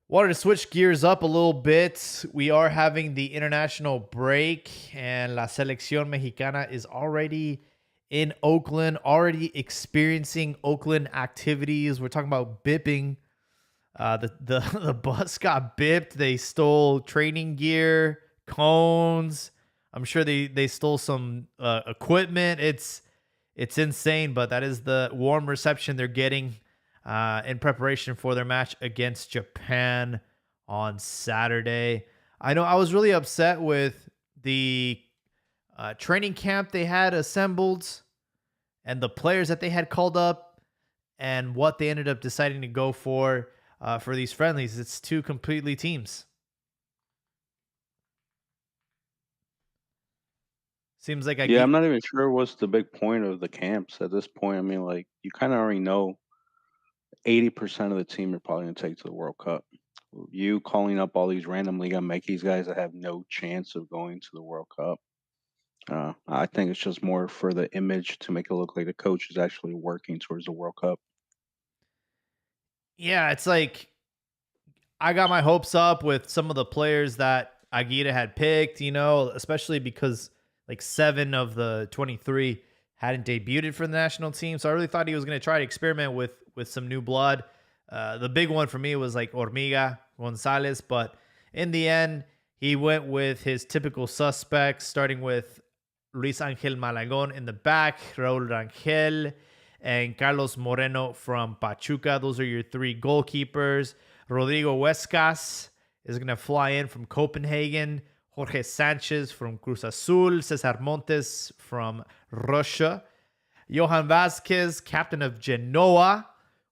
Wanted to switch gears up a little bit. We are having the international break, and La Selección Mexicana is already in Oakland, already experiencing Oakland activities. We're talking about bipping. The bus got bipped. They stole training gear, cones. I'm sure they stole some equipment. It's insane, but that is the warm reception they're getting in preparation for their match against Japan on Saturday. I know I was really upset with the training camp they had assembled and the players that they had called up and what they ended up deciding to go for these friendlies. It's 2 completely teams. Seems like I'm not even sure what's the big point of the camps at this point. I mean, like, you kind of already know 80% of the team are probably going to take to the World Cup. You calling up all these random Liga MX guys that have no chance of going to the World Cup. I think it's just more for the image to make it look like the coach is actually working towards the World Cup. Yeah, it's like I got my hopes up with some of the players that Aguirre had picked, you know, especially because like 7 of the 23 hadn't debuted for the national team. So I really thought he was going to try to experiment with some new blood. The big one for me was like Hormiga Gonzalez, but in the end, he went with his typical suspects, starting with Luis Angel Malagon in the back, Raul Rangel, and Carlos Moreno from Pachuca. Those are your 3 goalkeepers. Rodrigo Huescas is going to fly in from Copenhagen. Jorge Sanchez from Cruz Azul. Cesar Montes from Russia. Johan Vazquez, captain of Genoa.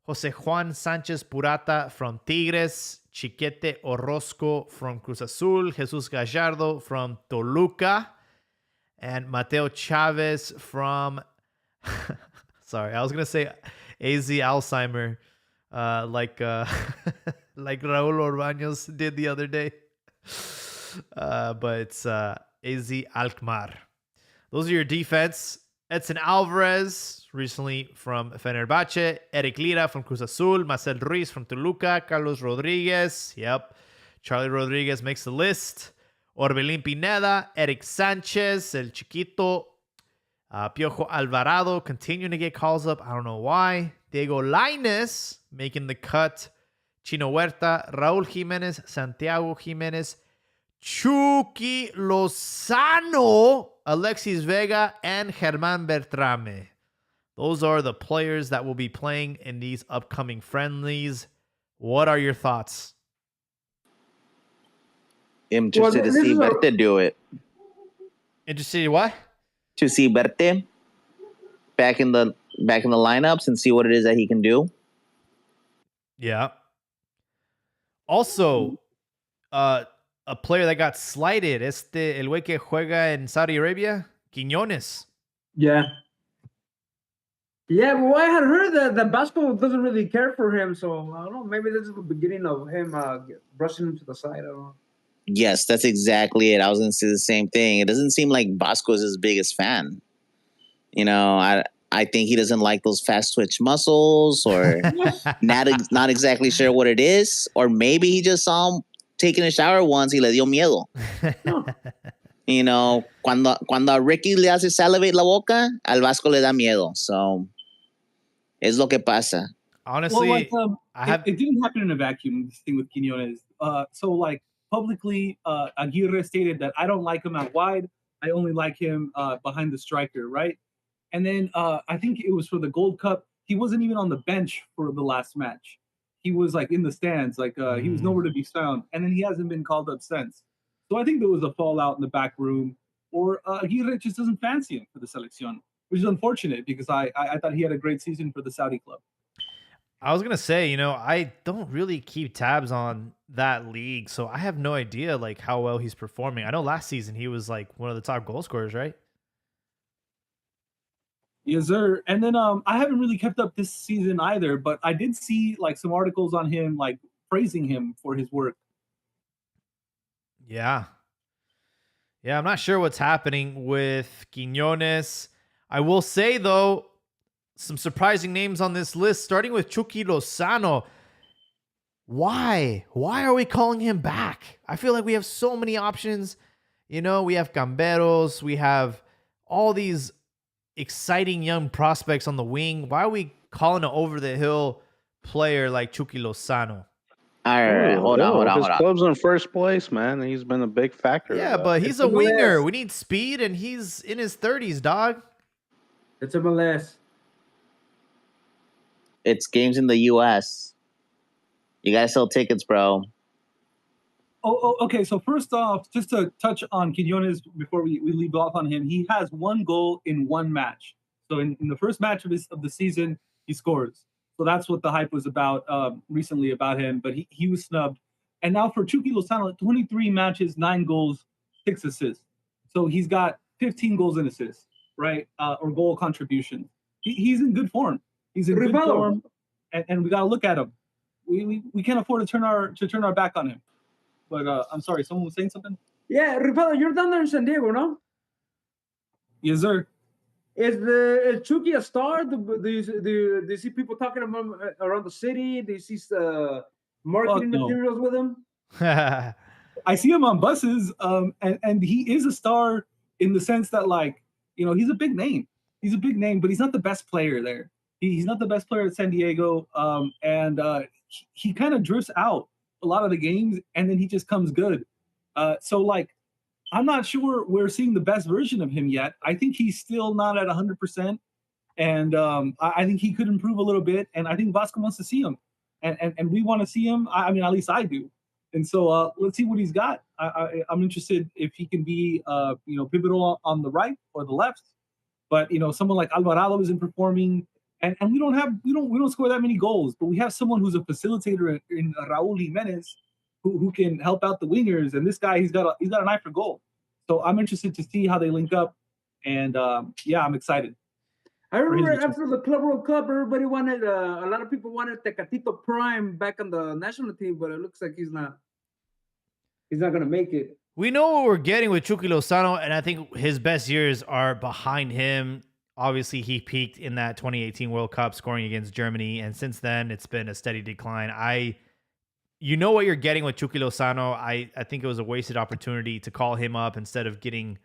Jose Juan Sanchez Purata from Tigres. Chiquete Orozco from Cruz Azul, Jesus Gallardo from Toluca, and Mateo Chavez from sorry, I was gonna say AZ Alzheimer, like like Raul Orbaños did the other day, but it's AZ Alkmaar. Those are your defense. Edson Alvarez, recently from Fenerbahce. Eric Lira from Cruz Azul. Marcel Ruiz from Toluca. Carlos Rodriguez. Yep. Charlie Rodriguez makes the list. Orbelín Pineda. Eric Sanchez. El Chiquito. Piojo Alvarado continuing to get calls up. I don't know why. Diego Lainez making the cut. Chino Huerta. Raúl Jiménez. Santiago Jiménez. Chucky Lozano, Alexis Vega, and Germán Bertrame. Those are the players that will be playing in these upcoming friendlies. What are your thoughts? Interested to see Berte do it. Interested in what? To see Berte back in the lineups and see what it is that he can do. Yeah. Also, a player that got slighted, el güey que juega en Saudi Arabia, Quiñones. Yeah. Yeah, well, I had heard that Vasco doesn't really care for him, so I don't know. Maybe this is the beginning of him brushing him to the side. I don't know. Yes, that's exactly it. I was going to say the same thing. It doesn't seem like Vasco is his biggest fan. You know, I think he doesn't like those fast twitch muscles, or not exactly sure what it is, or maybe he just saw him taking a shower once y le dio miedo. You know, cuando a Ricky le hace salivate la boca, al Vasco le da miedo. So, es lo que pasa. Honestly, well, it didn't happen in a vacuum, this thing with Quiñones. So, like, publicly, Aguirre stated that I don't like him out wide. I only like him behind the striker, right? And then I think it was for the Gold Cup. He wasn't even on the bench for the last match. He was like in the stands, like he was nowhere to be found, and then he hasn't been called up since. So I think there was a fallout in the back room, or Aguirre just doesn't fancy him for the selección, which is unfortunate because I thought he had a great season for the Saudi club. I was gonna say, you know, I don't really keep tabs on that league, so I have no idea like how well he's performing. I know last season he was like one of the top goal scorers, right? Yes, sir. And then I haven't really kept up this season either, but I did see like some articles on him, like praising him for his work. Yeah. Yeah, I'm not sure what's happening with Quiñones. I will say, though, some surprising names on this list, starting with Chucky Lozano. Why? Why are we calling him back? I feel like we have so many options. You know, we have Camberos, we have all these exciting young prospects on the wing. Why are we calling an over-the-hill player like Chucky Lozano? All right, hold on. His club's in first place, man. He's been a big factor. Yeah, but he's a winger. We need speed, and he's in his 30s, dog. It's a MLS. It's games in the U.S. You gotta sell tickets, bro. Oh, okay. So first off, just to touch on Quiñones before we leave off on him, he has one goal in one match. So in the first match of the season, he scores. So that's what the hype was about recently about him. But he was snubbed. And now for Chucky Lozano, 23 matches, 9 goals, 6 assists. So he's got 15 goals and assists, right? Or goal contributions. He's in good form. He's in good form, and we got to look at him. We can't afford to turn our back on him. But I'm sorry, someone was saying something? Yeah, Rivaldo, you're down there in San Diego, no? Yes, sir. Is Chucky a star? Do you see people talking about him around the city? Do you see marketing materials with him? I see him on buses, and he is a star in the sense that, like, you know, he's a big name. He's a big name, but he's not the best player there. He's not the best player at San Diego, and he kind of drifts out a lot of the games, and then he just comes good. So, like, I'm not sure we're seeing the best version of him yet. I think he's still not at 100%, and I think he could improve a little bit, and I think Vasco wants to see him, and we want to see him. I mean, at least I do. And so let's see what he's got. I'm interested if he can be, pivotal on the right or the left. But, you know, someone like Alvarado isn't performing. and we don't score that many goals, but we have someone who's a facilitator in Raul Jimenez, who can help out the wingers, and this guy he's got an eye for goal. So I'm interested to see how they link up, and yeah, I'm excited. I remember after the Club World Cup, everybody wanted a lot of people wanted Tecatito Prime back on the national team, but it looks like he's not gonna make it. We know what we're getting with Chucky Lozano, and I think his best years are behind him. Obviously, he peaked in that 2018 World Cup scoring against Germany, and since then, it's been a steady decline. You know what you're getting with Chucky Lozano. I think it was a wasted opportunity to call him up instead of getting,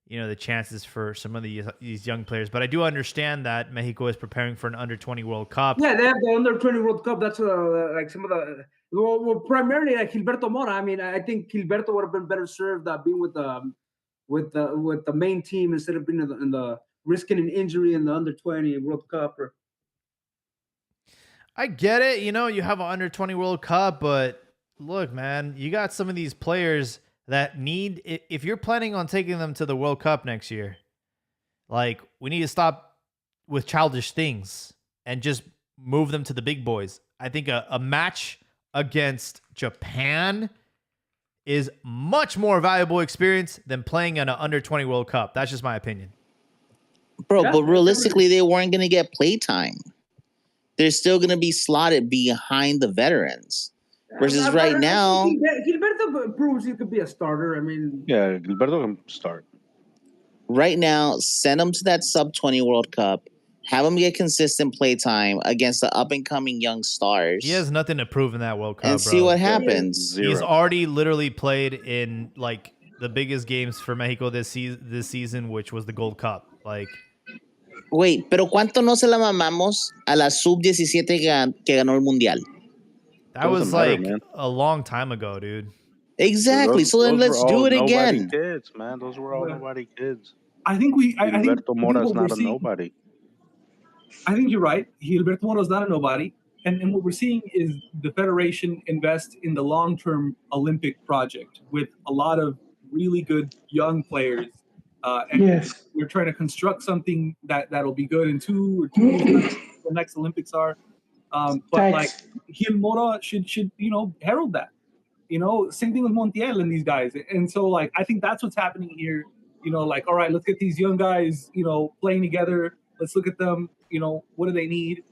the chances for some of these young players. But I do understand that Mexico is preparing for an under-20 World Cup. Yeah, they have the under-20 World Cup. That's like some of the well, primarily like Gilberto Mora. I mean, I think Gilberto would have been better served being with the main team instead of being in the risking an injury in the under-20 World Cup. I get it. You have an under-20 World Cup, but look, man, you got some of these players that need, if you're planning on taking them to the World Cup next year, like, we need to stop with childish things and just move them to the big boys. I think a match against Japan is much more valuable experience than playing in an under-20 World Cup. That's just my opinion. Bro, but realistically, they weren't going to get playtime. They're still going to be slotted behind the veterans. Versus right now, Gilberto proves he could be a starter. I mean, yeah, Gilberto can start. Right now, send them to that sub-20 World Cup. Have them get consistent playtime against the up-and-coming young stars. He has nothing to prove in that World Cup, and see what happens. He's already literally played in like the biggest games for Mexico this season, which was the Gold Cup. Like, wait, pero ¿cuánto no se la mamamos a la sub-17 que ganó el Mundial? That was like a long time ago, dude. Exactly. So then let's do it again. Kids, man. Those were all nobody kids. I think Gilberto Mora's not a nobody. I think you're right. Gilberto Mora's not a nobody. And what we're seeing is the Federation invest in the long-term Olympic project with a lot of really good young players. And yes, we're trying to construct something that'll be good in 2 or 3 years. The next Olympics are. But Thanks. like Gil Mora should herald that. Same thing with Montiel and these guys. And so like I think that's what's happening here. Like, all right, let's get these young guys, playing together. Let's look at them, what do they need?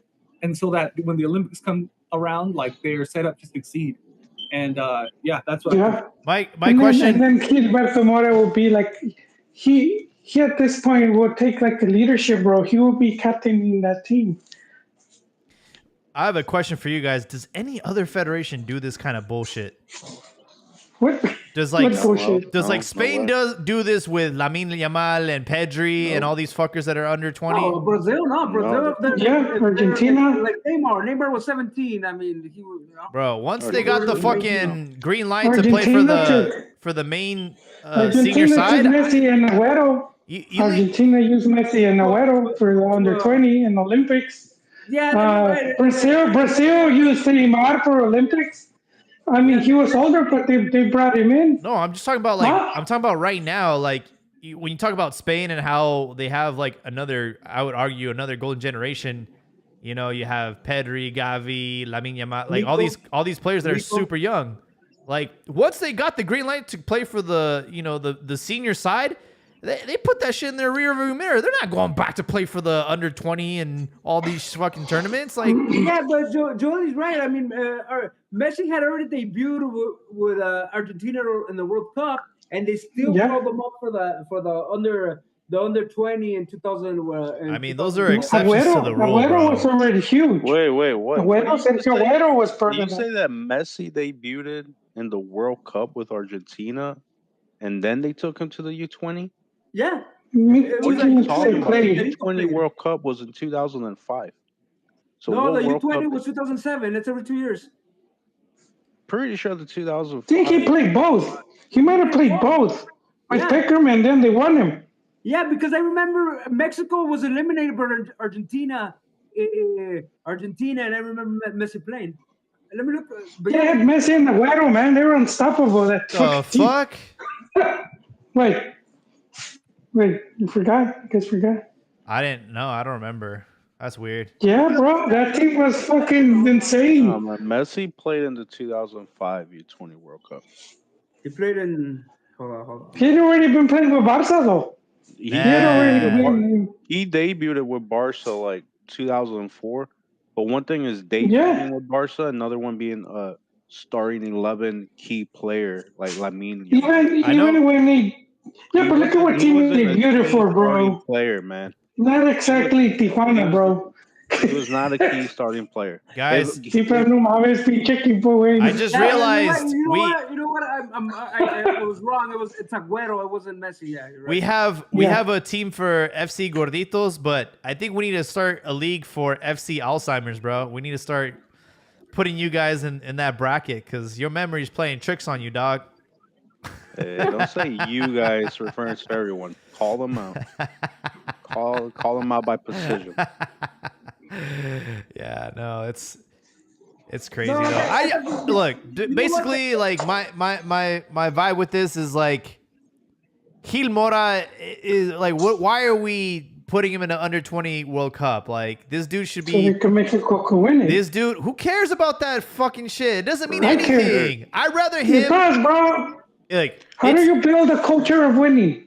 And so that when the Olympics come around, like they're set up to succeed. And yeah, that's what my question. And then Gilberto Mora will be like he at this point will take like the leadership role. He will be captaining that team. I have a question for you guys. Does any other federation do this kind of bullshit? What? Does like Spain do this with Lamine Yamal and Pedri and all these fuckers that are under 20? No, Brazil. Argentina. Like Neymar was 17. I mean, he was. Bro, once they got the fucking green light to play for the main senior side, Messi and Agüero. Argentina used Messi and Agüero for the under 20 in Olympics. Yeah, Brazil used Neymar for Olympics. I mean, he was older, but they brought him in. No, I'm just talking about I'm talking about right now. Like when you talk about Spain and how they have like I would argue another golden generation. You have Pedri, Gavi, Lamine Yamal, like all these players that are super young. Like once they got the green light to play for the the senior side, they put that shit in their rearview mirror. They're not going back to play for the under 20 and all these fucking tournaments. Like, yeah, but Joel is right. I mean, Messi had already debuted with Argentina in the World Cup, and they still called them up for the under 20 in 2000. I mean, those are exceptions to the rule. Agüero was already huge. Wait, what? Agüero was part of that. Did you say that Messi debuted in the World Cup with Argentina, and then they took him to the U20? Yeah. What are you talking about? The U20 World Cup was in 2005. So no, the U20 was 2007. It's every 2 years. Pretty sure the 2005. I think he played both. He might have played both with Beckham, and then they won him. Yeah, because I remember Mexico was eliminated by Argentina, and I remember Messi playing. Let me look. They had Messi and Agüero, man. They were unstoppable. That fuck? Wait, you forgot? You guys forgot? I didn't know. I don't remember. That's weird. Yeah, bro, that team was fucking insane. Messi played in the 2005 U20 World Cup. He played in. Hold on. He'd already been playing with Barca though. He He had already Nah. been. he debuted with Barca like 2004. But one thing is debuting Yeah. with Barca, another one being a starting 11 key player like Lamine. Even I know. even when he. Yeah, but look at what team he debuted for, bro. Player, man. Not exactly Tijuana, bro. He was not a key starting player. Guys, Siempre no mames, pinche equipo, güey. I just realized You know what? I was wrong. It's Agüero. It wasn't Messi. Yeah, you're right. we have a team for FC Gorditos, but I think we need to start a league for FC Alzheimer's, bro. We need to start putting you guys in that bracket because your memory's playing tricks on you, dog. Hey, don't say you guys referring to everyone. Call them out. Call them out by precision. Yeah, no, it's crazy though. Look, basically, like my vibe with this is like Gil Mora is like, why are we putting him in an under 20 World Cup? Like, this dude should be. So they can Mexico win it. This dude, who cares about that fucking shit? It doesn't mean anything. I'd rather him. It does, bro. Like, how do you build a culture of winning?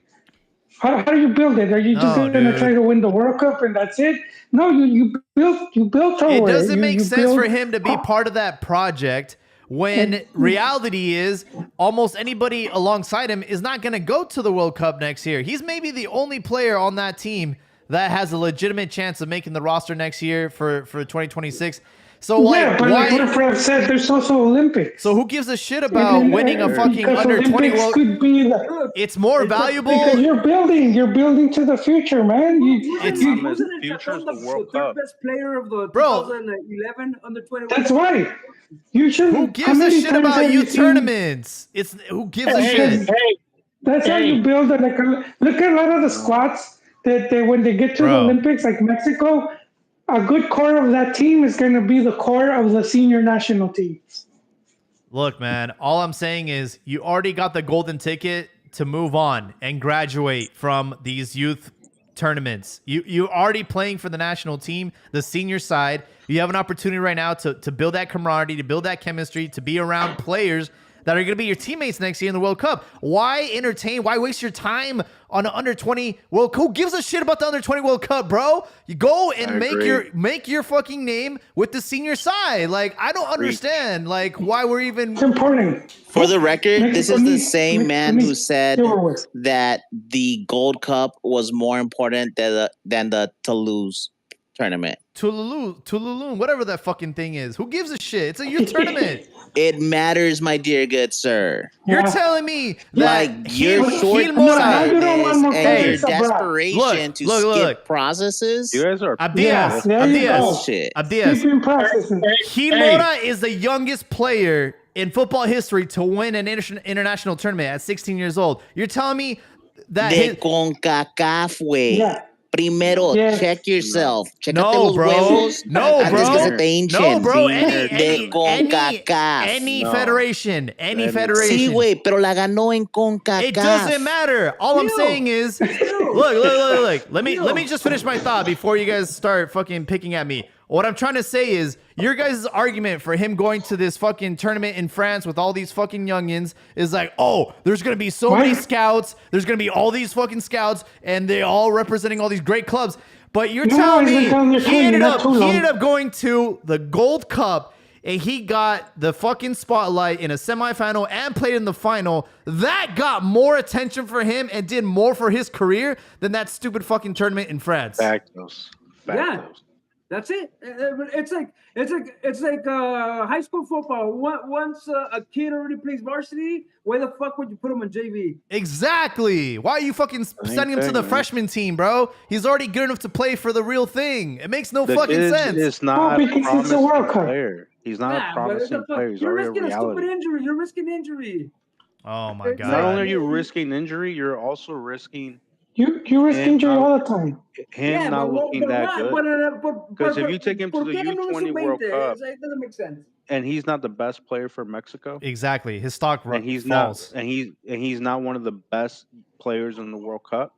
How do you build it? Are you just going to try to win the World Cup and that's it? No, you built it doesn't make sense for him to be part of that project when reality is almost anybody alongside him is not going to go to the World Cup next year. He's maybe the only player on that team that has a legitimate chance of making the roster next year for 2026. So like, like what said, there's also Olympics. So who gives a shit about winning a fucking under 20 World Cup? It's more valuable because you're building to the future, man. It's the future of the World Cup. Best player of the 2011 under 21. That's right. You should. Who gives a shit about youth tournaments? It's who gives a shit. That's how you build it. Like, look at a lot of the squads that when they get to the Olympics, like Mexico. A good core of that team is going to be the core of the senior national teams. Look, man, all I'm saying is you already got the golden ticket to move on and graduate from these youth tournaments. You're already playing for the national team, the senior side. You have an opportunity right now to build that camaraderie, to build that chemistry, to be around players that are going to be your teammates next year in the World Cup. Why entertain? Why waste your time on an under 20 World Cup? Who gives a shit about the under 20 World Cup, bro? You go and make your fucking name with the senior side. Like, I don't understand like why we're even. It's important. For the record, this is the same man who said that the Gold Cup was more important than the Toulouse tournament. Tululun, whatever that fucking thing is. Who gives a shit? It's a youth tournament. It matters, my dear good sir. You're telling me that your short-sightedness and your desperation to skip processes. You guys are Abdias. Gil Mora is the youngest player in football history to win an international tournament at 16 years old. You're telling me that CONCACAF way. Yeah. Primero, check yourself. No, bro. No, bro. Any federation. Sí, güey, pero la ganó en CONCACAF. It doesn't matter. All I'm saying is, look. Let me just finish my thought before you guys start fucking picking at me. What I'm trying to say is, your guys' argument for him going to this fucking tournament in France with all these fucking youngins is like, oh, there's going to be so many scouts. There's going to be all these fucking scouts, and they're all representing all these great clubs. But you're telling me he ended up going to the Gold Cup, and he got the fucking spotlight in a semifinal and played in the final. That got more attention for him and did more for his career than that stupid fucking tournament in France. Factos. That's it. It's like high school football. Once a kid already plays varsity, why the fuck would you put him on JV? Exactly. Why are you fucking sending him to the freshman team, bro? He's already good enough to play for the real thing. It makes no fucking sense. It's not a promising player. He's not a promising player. He's already a reality. You're risking injury. Oh my god. Not only are you risking injury, you're also risking. You risk injury all the time. Him not looking that good. Because if you take him to the U20 World Cup, it doesn't make sense. And he's not the best player for Mexico. Exactly, his stock falls. And he's not one of the best players in the World Cup.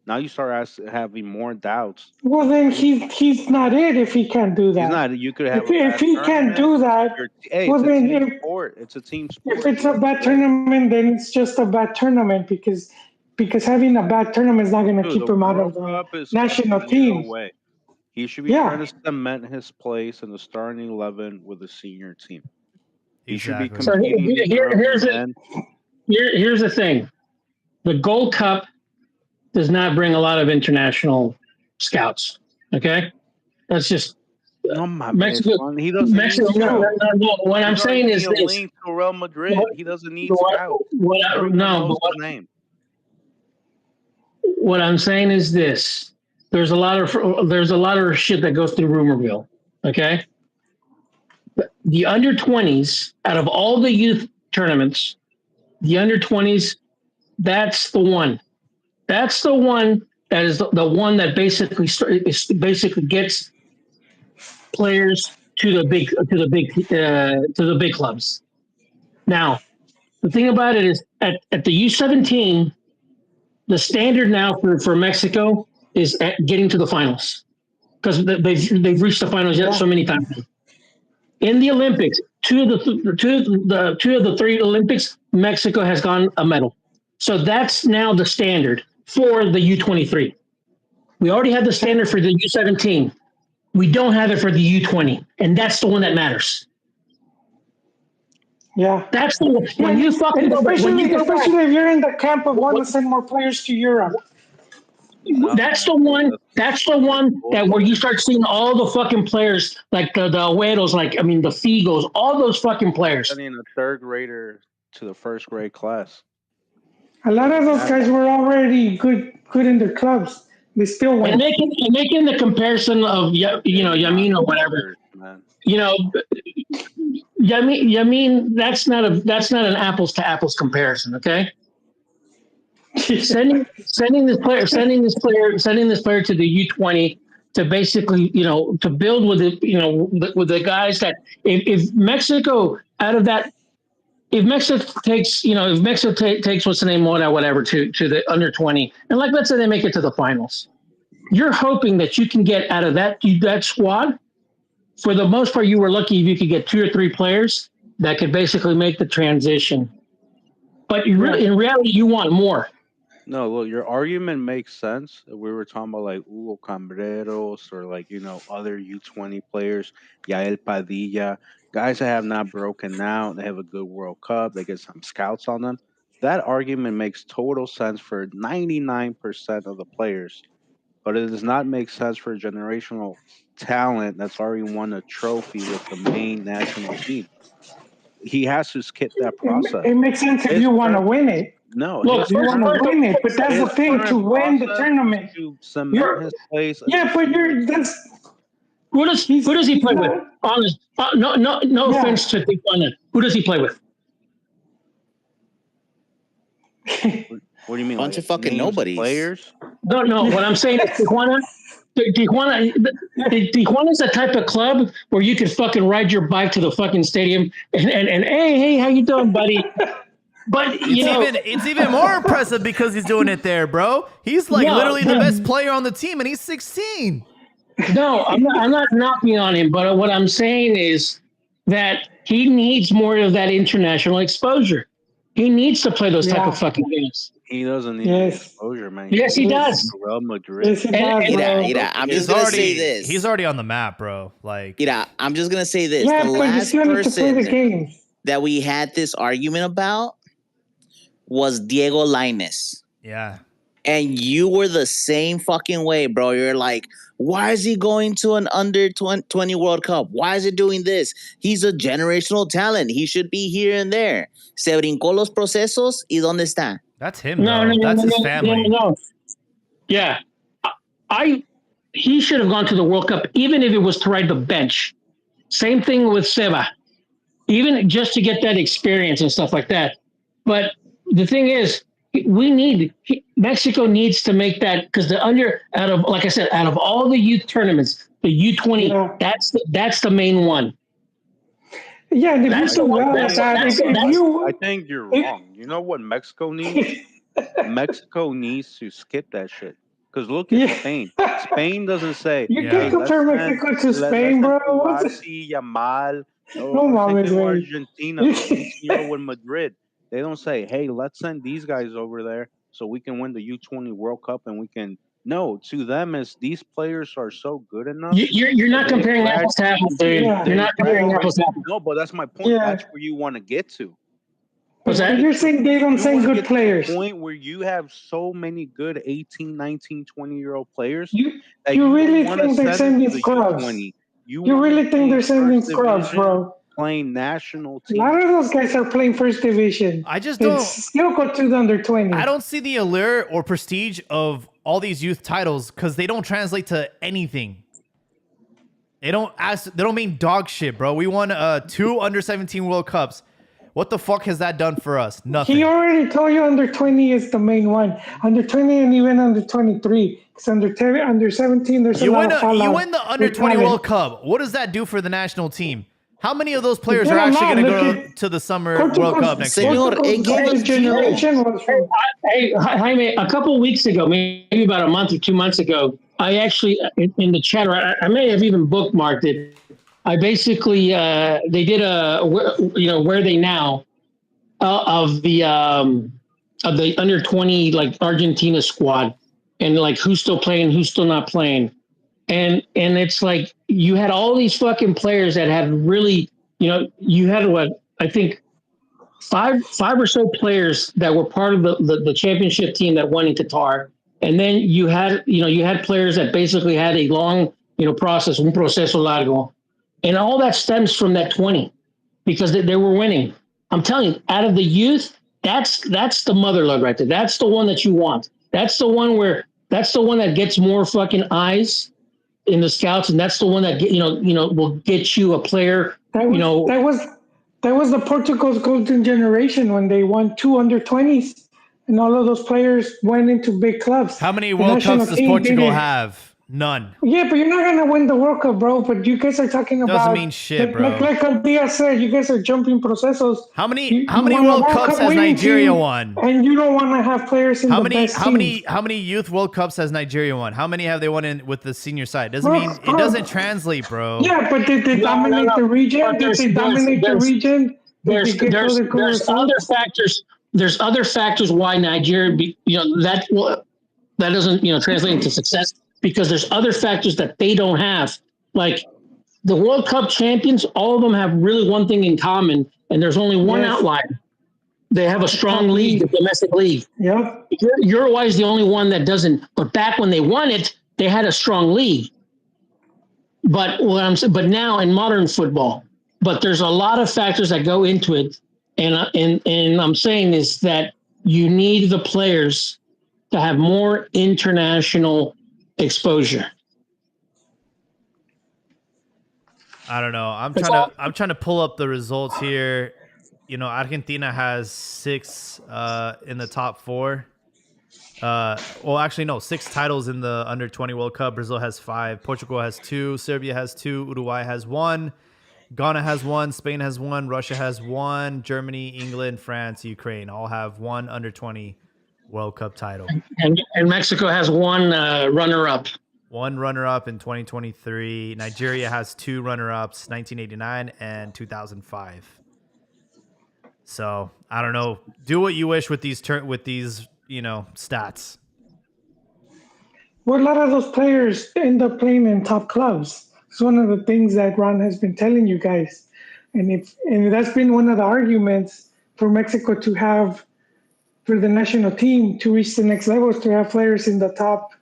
Now you start having more doubts. Well, then he's not it if he can't do that. He's not. You could have If he can't do that, Hey, well it's a then team sport. It's a team sport. if it's a bad tournament, then it's just a bad tournament because having a bad tournament is not going to keep him out of the national team. He should be trying to cement his place in the starting 11 with the senior team. He should be competing. Here's the thing: the Gold Cup does not bring a lot of international scouts. Okay, that's just Mexico. He doesn't Mexico. need scouts. No. What I'm saying is this: linked to Real Madrid. He doesn't need scouts. What I'm saying is this: there's a lot of shit that goes through rumor mill. Okay, the under 20s out of all the youth tournaments, the under 20s, that's the one. That's the one that is the one that basically gets players to the big clubs. Now, the thing about it is at the U17, the standard now for Mexico is at getting to the finals because they've reached the finals yet so many times. In the Olympics, two of the three Olympics, Mexico has gone a medal. So that's now the standard for the U23. We already have the standard for the U17. We don't have it for the U20, and that's the one that matters. Yeah, that's the one. When you fucking especially if you're in the camp of wanting to send more players to Europe. That's the one. That's the one that where you start seeing all the fucking players like the Agüeros, the Figos, all those fucking players. Sending a third grader to the first grade class. A lot of those guys were already good in their clubs. They still went. And making the comparison of Yamin or whatever. Man. Yamin, that's not an apples to apples comparison. Okay. sending this player to the U20 to basically to build with it with the guys that if Mexico out of that. If Mexico takes what's the name or whatever to the under 20, and let's say they make it to the finals, you're hoping that you can get out of that squad. For the most part, you were lucky if you could get 2 or 3 players that could basically make the transition. But in reality, you want more. No, look, your argument makes sense. We were talking about like Hugo Cambreros or other U20 players, Yael Padilla, guys that have not broken out. They have a good World Cup. They get some scouts on them. That argument makes total sense for 99% of the players, but it does not make sense for generational talent that's already won a trophy with the main national team. He has to skip that process. It makes sense if you want to win it. No, look, you want to win it, but that's the thing to win the tournament. To cement his place. Yeah, but who does he play with? Honest, no offense to Tijuana. Who does he play with? What do you mean? Bunch of fucking nobodies. Players? No. What I'm saying is Tijuana is the type of club where you can fucking ride your bike to the fucking stadium and hey, how you doing, buddy? But it's even more impressive because he's doing it there, bro. He's literally the best player on the team, and he's 16. No, I'm not knocking on him, but what I'm saying is that he needs more of that international exposure. He needs to play those type of fucking games. He doesn't need exposure, man. Yes, he does. Real Madrid. I'm just gonna say this. He's already on the map, bro. I'm just gonna say this. Yeah, the but last you still need to play the game. That we had this argument about was Diego Lainez. Yeah. And you were the same fucking way, bro. You're like, why is he going to an under 20 World Cup? Why is he doing this? He's a generational talent. He should be here and there. Se brincó los procesos y ¿dónde está? That's him, though. That's his family. No. Yeah. He should have gone to the World Cup, even if it was to ride the bench. Same thing with Seba. Even just to get that experience and stuff like that. But the thing is, Mexico needs to make that because out of all the youth tournaments, the U20, that's the main one. Yeah, I think you're wrong. You know what Mexico needs? Mexico needs to skip that shit. Because look at Spain. Spain doesn't say, You can't compare Mexico to Spain, bro. Garcia, Yamal, No, same thing with way. Argentina, the 18-year-old with Madrid. They don't say, hey, let's send these guys over there so we can win the U20 World Cup and we can. No, to them, as these players are so good enough. You're not comparing apples to apples, dude. You're not comparing apples to apples. No, but that's my point. Yeah. That's where you want to get to. What's that? You're saying they don't send good players. To the point where you have so many good 18, 19, 20-year-old players. You really think they're sending scrubs? You really think they're sending scrubs, bro? Playing national team. A lot of those guys are playing first division. I just don't. Still go to the under 20. I don't see the allure or prestige of all these youth titles because they don't translate to anything. They don't mean dog shit, bro. We won 2 under 17 World Cups. What the fuck has that done for us? Nothing. He already told you under 20 is the main one. Under 20 and even under 23. Because under 17, there's a lot of fallout. You win the under 20 World Cup. What does that do for the national team? How many of those players are actually going to go to the Summer World Cup next year? Hey, Jaime, a couple of weeks ago, maybe about a month or 2 months ago, I actually, in the chat, I may have even bookmarked it. I basically, they did where they now of the under 20 like Argentina squad, and like who's still playing, who's still not playing, and it's like you had all these fucking players that had really, you had what I think five or so players that were part of the championship team that won in Qatar, and then you had players that basically had a long process, un proceso largo. And all that stems from that 20 because they were winning. I'm telling you, out of the youth, that's the mother lode right there. That's the one that you want. That's the one that gets more fucking eyes in the scouts, and that's the one that will get you a player. That was the Portugal's golden generation when they won 2 under 20s, and all of those players went into big clubs. How many World Cups does Portugal have? None. Yeah, but you're not gonna win the World Cup, bro. But you guys are talking about doesn't mean shit, bro. Like Aldia said, you guys are jumping procesos. How many World Cups has Nigeria won? And you don't want to have players in the best teams. How many youth World Cups has Nigeria won? How many have they won in with the senior side? It doesn't translate, bro. Yeah, but did they dominate the region? Did they dominate the region? There's other factors. There's other factors why Nigeria, that doesn't translate into success. Because there's other factors that they don't have. Like the World Cup champions, all of them have really one thing in common, and there's only one outlier. They have a strong league, the domestic league. Yeah. Uruguay is the only one that doesn't. But back when they won it, they had a strong league. But now in modern football, but there's a lot of factors that go into it, and I'm saying is that you need the players to have more international exposure. I don't know. I'm trying to pull up the results here. Argentina has 6 in the top 4. Well, actually, no, 6 titles in the under 20 World Cup. Brazil has 5. Portugal has 2. Serbia has 2. Uruguay has 1. Ghana has 1. Spain has 1. Russia has 1. Germany, England, France, Ukraine all have 1 under 20 World Cup title. And Mexico has 1 runner-up. 1 runner-up in 2023. Nigeria has 2 runner-ups, 1989 and 2005. So I don't know. Do what you wish with these stats. Well, a lot of those players end up playing in top clubs. It's one of the things that Ron has been telling you guys, and that's been one of the arguments for Mexico to have. For the national team to reach the next level is to have players in the top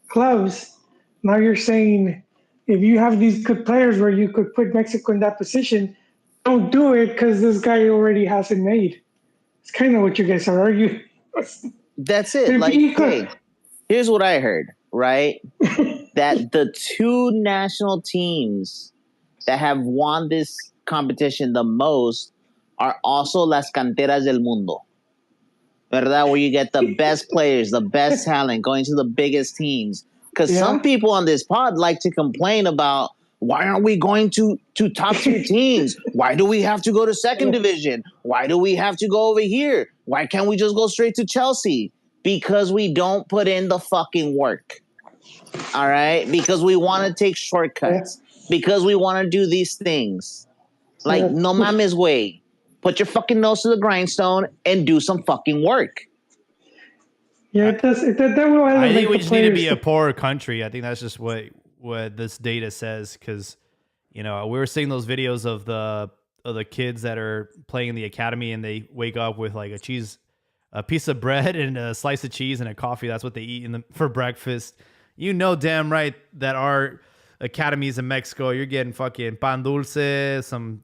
clubs. Now you're saying if you have these good players where you could put Mexico in that position, don't do it because this guy already has it made. It's kind of what you guys are arguing. That's it. Like, hey, here's what I heard, right? That the 2 national teams that have won this competition the most are also las canteras del mundo. ¿Verdad? Where you get the best players, the best talent going to the biggest teams. Because some people on this pod like to complain about why aren't we going to top 2 teams? Why do we have to go to second division? Why do we have to go over here? Why can't we just go straight to Chelsea? Because we don't put in the fucking work. All right, because we want to take shortcuts, because we want to do these things. Like, no mames way. Put your fucking nose to the grindstone and do some fucking work. Yeah, it does. That will I elevate think we the just need to players. be a poorer country. I think that's just what this data says. Because we were seeing those videos of the kids that are playing in the academy, and they wake up with like a piece of bread and a slice of cheese and a coffee. That's what they eat for breakfast. You know damn right that our academies in Mexico, you're getting fucking pan dulce, some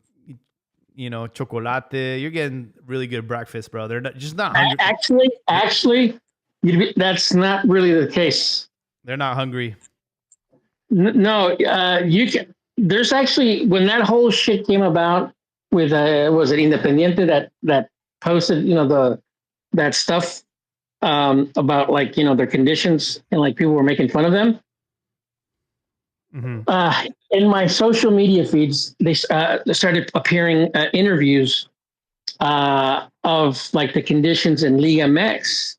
chocolate. You're getting really good breakfast, bro. They're just not hungry. Actually, that's not really the case. They're not hungry. No, you can. There's actually, when that whole shit came about with was it Independiente that posted that stuff about like their conditions, and like people were making fun of them. Mm-hmm. In my social media feeds, they started appearing interviews of like the conditions in Liga MX.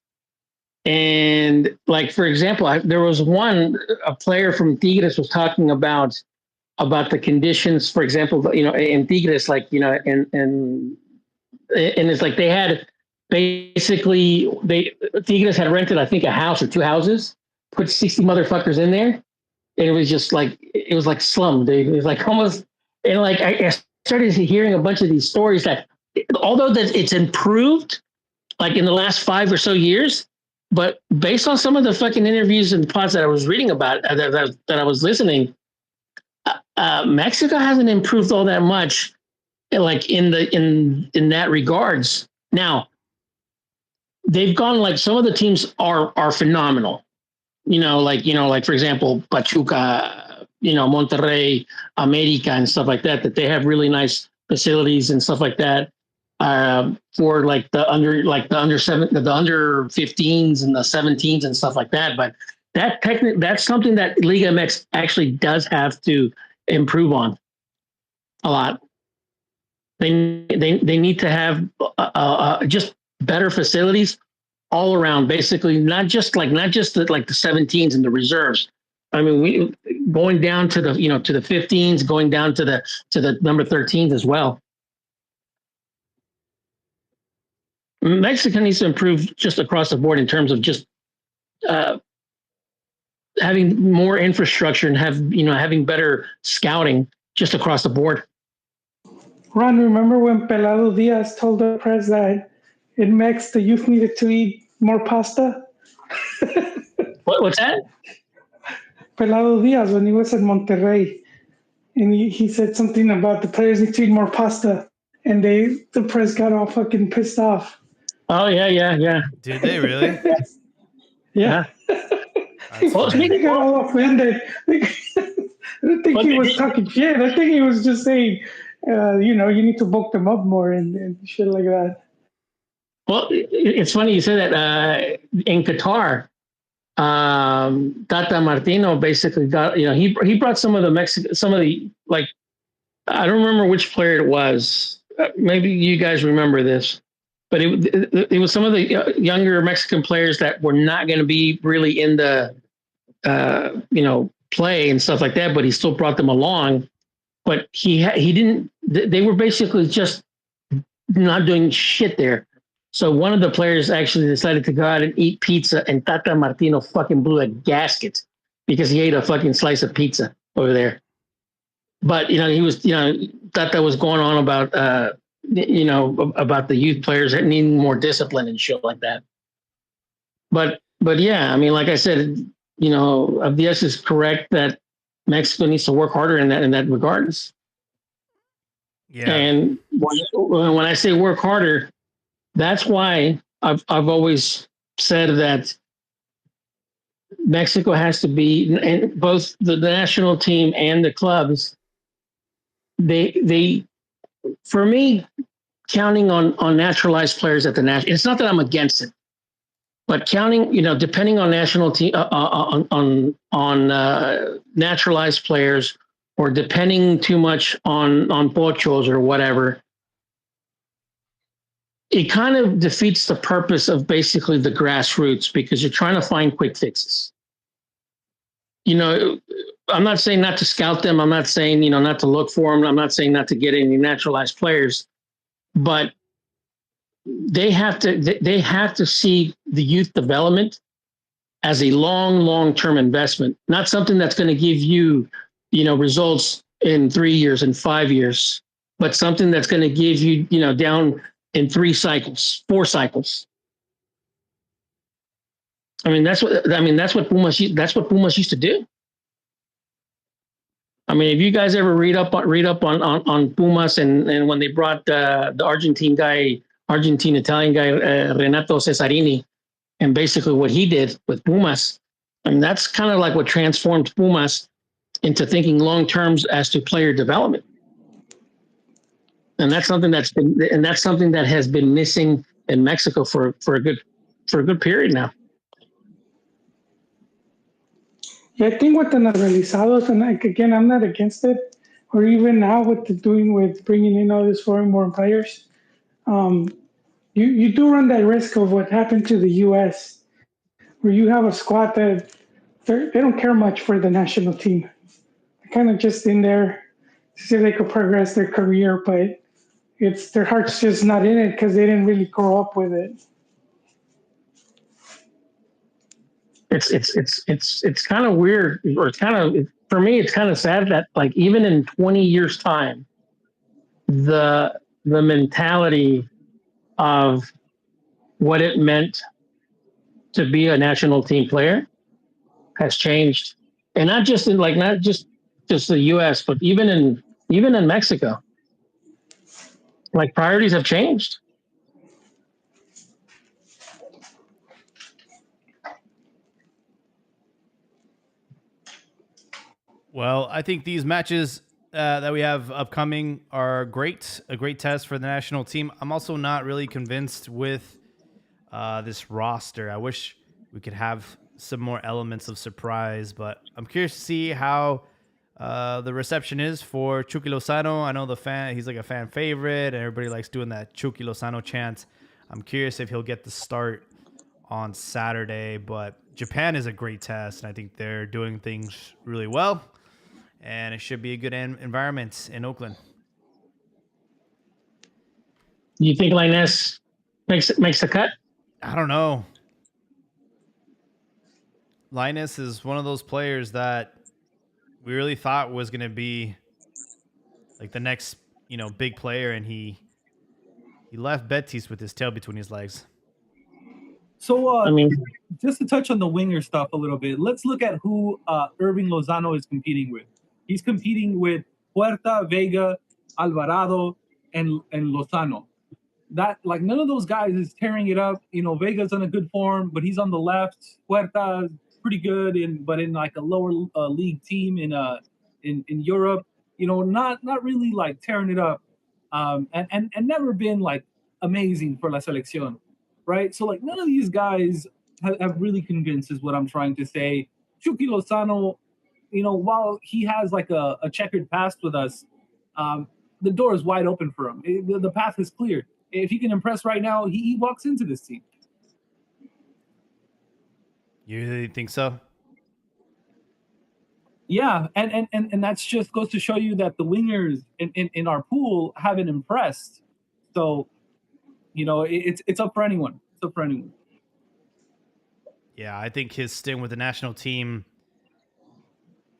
And like, for example, there was a player from Tigres was talking about the conditions, for example, in Tigres, like, and it's like they had Tigres had rented, I think, a house or two houses, put 60 motherfuckers in there. And it was just like, it was like slum, dude. It was like almost, and like I started hearing a bunch of these stories that, although that it's improved, like in the last 5 or so years, but based on some of the fucking interviews and pods that I was reading about, that I was listening, Mexico hasn't improved all that much, like in that regards. Now, they've gone, like, some of the teams are phenomenal. Like for example, Pachuca, Monterrey, America, and stuff like that. That they have really nice facilities and stuff like that for like the under 15s and the 17s and stuff like that. But that's something that Liga MX actually does have to improve on a lot. They need to have just better facilities all around, basically, not just the 17s and the reserves. I mean, we going down to the to the 15s, going down to the number 13s as well. Mexico needs to improve just across the board in terms of just having more infrastructure and having better scouting just across the board. Ron, remember when Pelado Diaz told the press that in Mex the youth needed to eat more pasta? What's that? Pelado Diaz, when he was at Monterrey, and he said something about the players need to eat more pasta, and the press got all fucking pissed off. Oh yeah. Did they really? Yeah. Well, They got all offended. I don't think he was talking shit. I think he was just saying, you need to bulk them up more and shit like that. Well, it's funny you say that. In Qatar, Tata Martino basically got, he brought some of the like, I don't remember which player it was. Maybe you guys remember this, but it was some of the younger Mexican players that were not going to be really in the, play and stuff like that, but he still brought them along. But he didn't, they were basically just not doing shit there. So one of the players actually decided to go out and eat pizza, and Tata Martino fucking blew a gasket because he ate a fucking slice of pizza over there. But, he was, Tata was going on about, about the youth players needing more discipline and shit like that. But yeah, I mean, like I said, Abdias is correct that Mexico needs to work harder in that regards. Yeah. And when I say work harder, that's why I've always said that Mexico has to be, and both the national team and the clubs, they for me, counting on naturalized players at the national, it's not that I'm against it, but counting, depending on national team, on naturalized players, or depending too much on pochos or whatever, it kind of defeats the purpose of basically the grassroots, because you're trying to find quick fixes. I'm not saying not to scout them. I'm not saying, not to look for them. I'm not saying not to get any naturalized players, but they have to see the youth development as a long-term investment, not something that's going to give you, results in 3 years and 5 years, but something that's going to give you, down in 3 cycles, 4 cycles. That's what Pumas used to do. If you guys ever read up on Pumas and when they brought the Argentine Italian guy Renato Cesarini, and basically what he did with Pumas, that's kind of like what transformed Pumas into thinking long terms as to player development. And that's something that has been missing in Mexico for a good period now. Yeah, I think with the naturalizados, and again, I'm not against it, or even now with doing with bringing in all these foreign-born players, you do run that risk of what happened to the U.S., where you have a squad that they don't care much for the national team. They're kind of just in there to see if they could progress their career, but their heart's just not in it because they didn't really grow up with it. It's kind of weird, or it's kind of, for me, it's kind of sad that like even in 20 years time, the mentality of what it meant to be a national team player has changed, and not just the U.S., but even in Mexico, like priorities have changed. Well, I think these matches that we have upcoming are great. A great test for the national team. I'm also not really convinced with this roster. I wish we could have some more elements of surprise, but I'm curious to see how the reception is for Chucky Lozano. I know he's like a fan favorite, and everybody likes doing that Chucky Lozano chant. I'm curious if he'll get the start on Saturday, but Japan is a great test, and I think they're doing things really well, and it should be a good environment in Oakland. You think Linus makes the cut? I don't know. Linus is one of those players that we really thought was going to be like the next, big player, and he left Betis with his tail between his legs. So, just to touch on the winger stuff a little bit, let's look at who Irving Lozano is competing with. He's competing with Puerta, Vega, Alvarado, and Lozano. That, like, none of those guys is tearing it up. Vega's on a good form, but he's on the left. Puerta is pretty good, but in like a lower league team in Europe. Not really like tearing it up, and never been like amazing for La Selección, right? So like none of these guys have really convinced, is what I'm trying to say. Chucky Lozano, while he has like a checkered past with us, the door is wide open for him. The path is clear. If he can impress right now, he walks into this team. You really think so? Yeah, and that's just goes to show you that the wingers in our pool haven't impressed. So, it's up for anyone. It's up for anyone. Yeah, I think his stint with the national team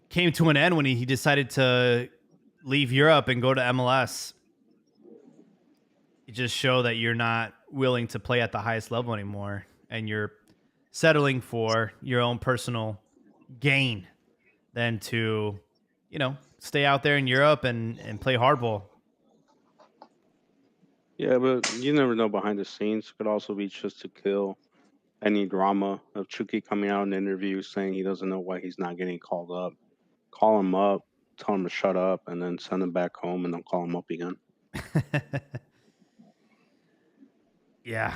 came to an end when he decided to leave Europe and go to MLS. It just showed that you're not willing to play at the highest level anymore, and you're settling for your own personal gain than to, stay out there in Europe and play hardball. Yeah, but you never know behind the scenes. It could also be just to kill any drama of Chucky coming out in interviews saying he doesn't know why he's not getting called up. Call him up, tell him to shut up, and then send him back home, and then call him up again. Yeah,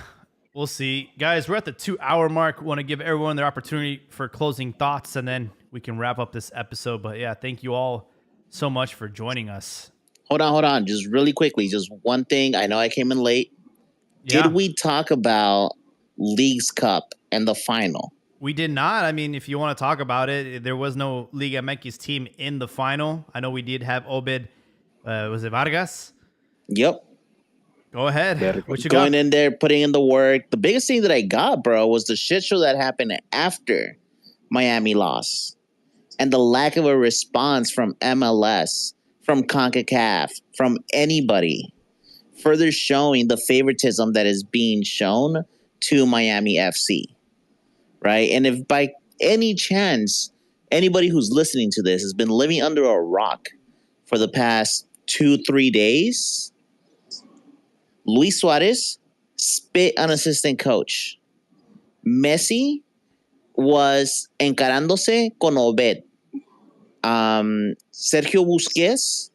we'll see. Guys, we're at the 2-hour mark. We want to give everyone their opportunity for closing thoughts, and then we can wrap up this episode. But yeah, thank you all so much for joining us. Hold on. Just really quickly, just one thing. I know I came in late. Yeah. Did we talk about Leagues Cup and the final? We did not. I mean, if you want to talk about it, there was no Liga MX team in the final. I know we did have Obed. Was it Vargas? Yep. Go ahead. What you Going got? in there, putting in the work. The biggest thing that I got, bro, was the shit show that happened after Miami lost. And the lack of a response from MLS, from CONCACAF, from anybody, further showing the favoritism that is being shown to Miami FC, right? And if by any chance anybody who's listening to this has been living under a rock for the past 2-3 days, Luis Suarez spit on assistant coach. Messi was encarándose con Obed. Sergio Busquets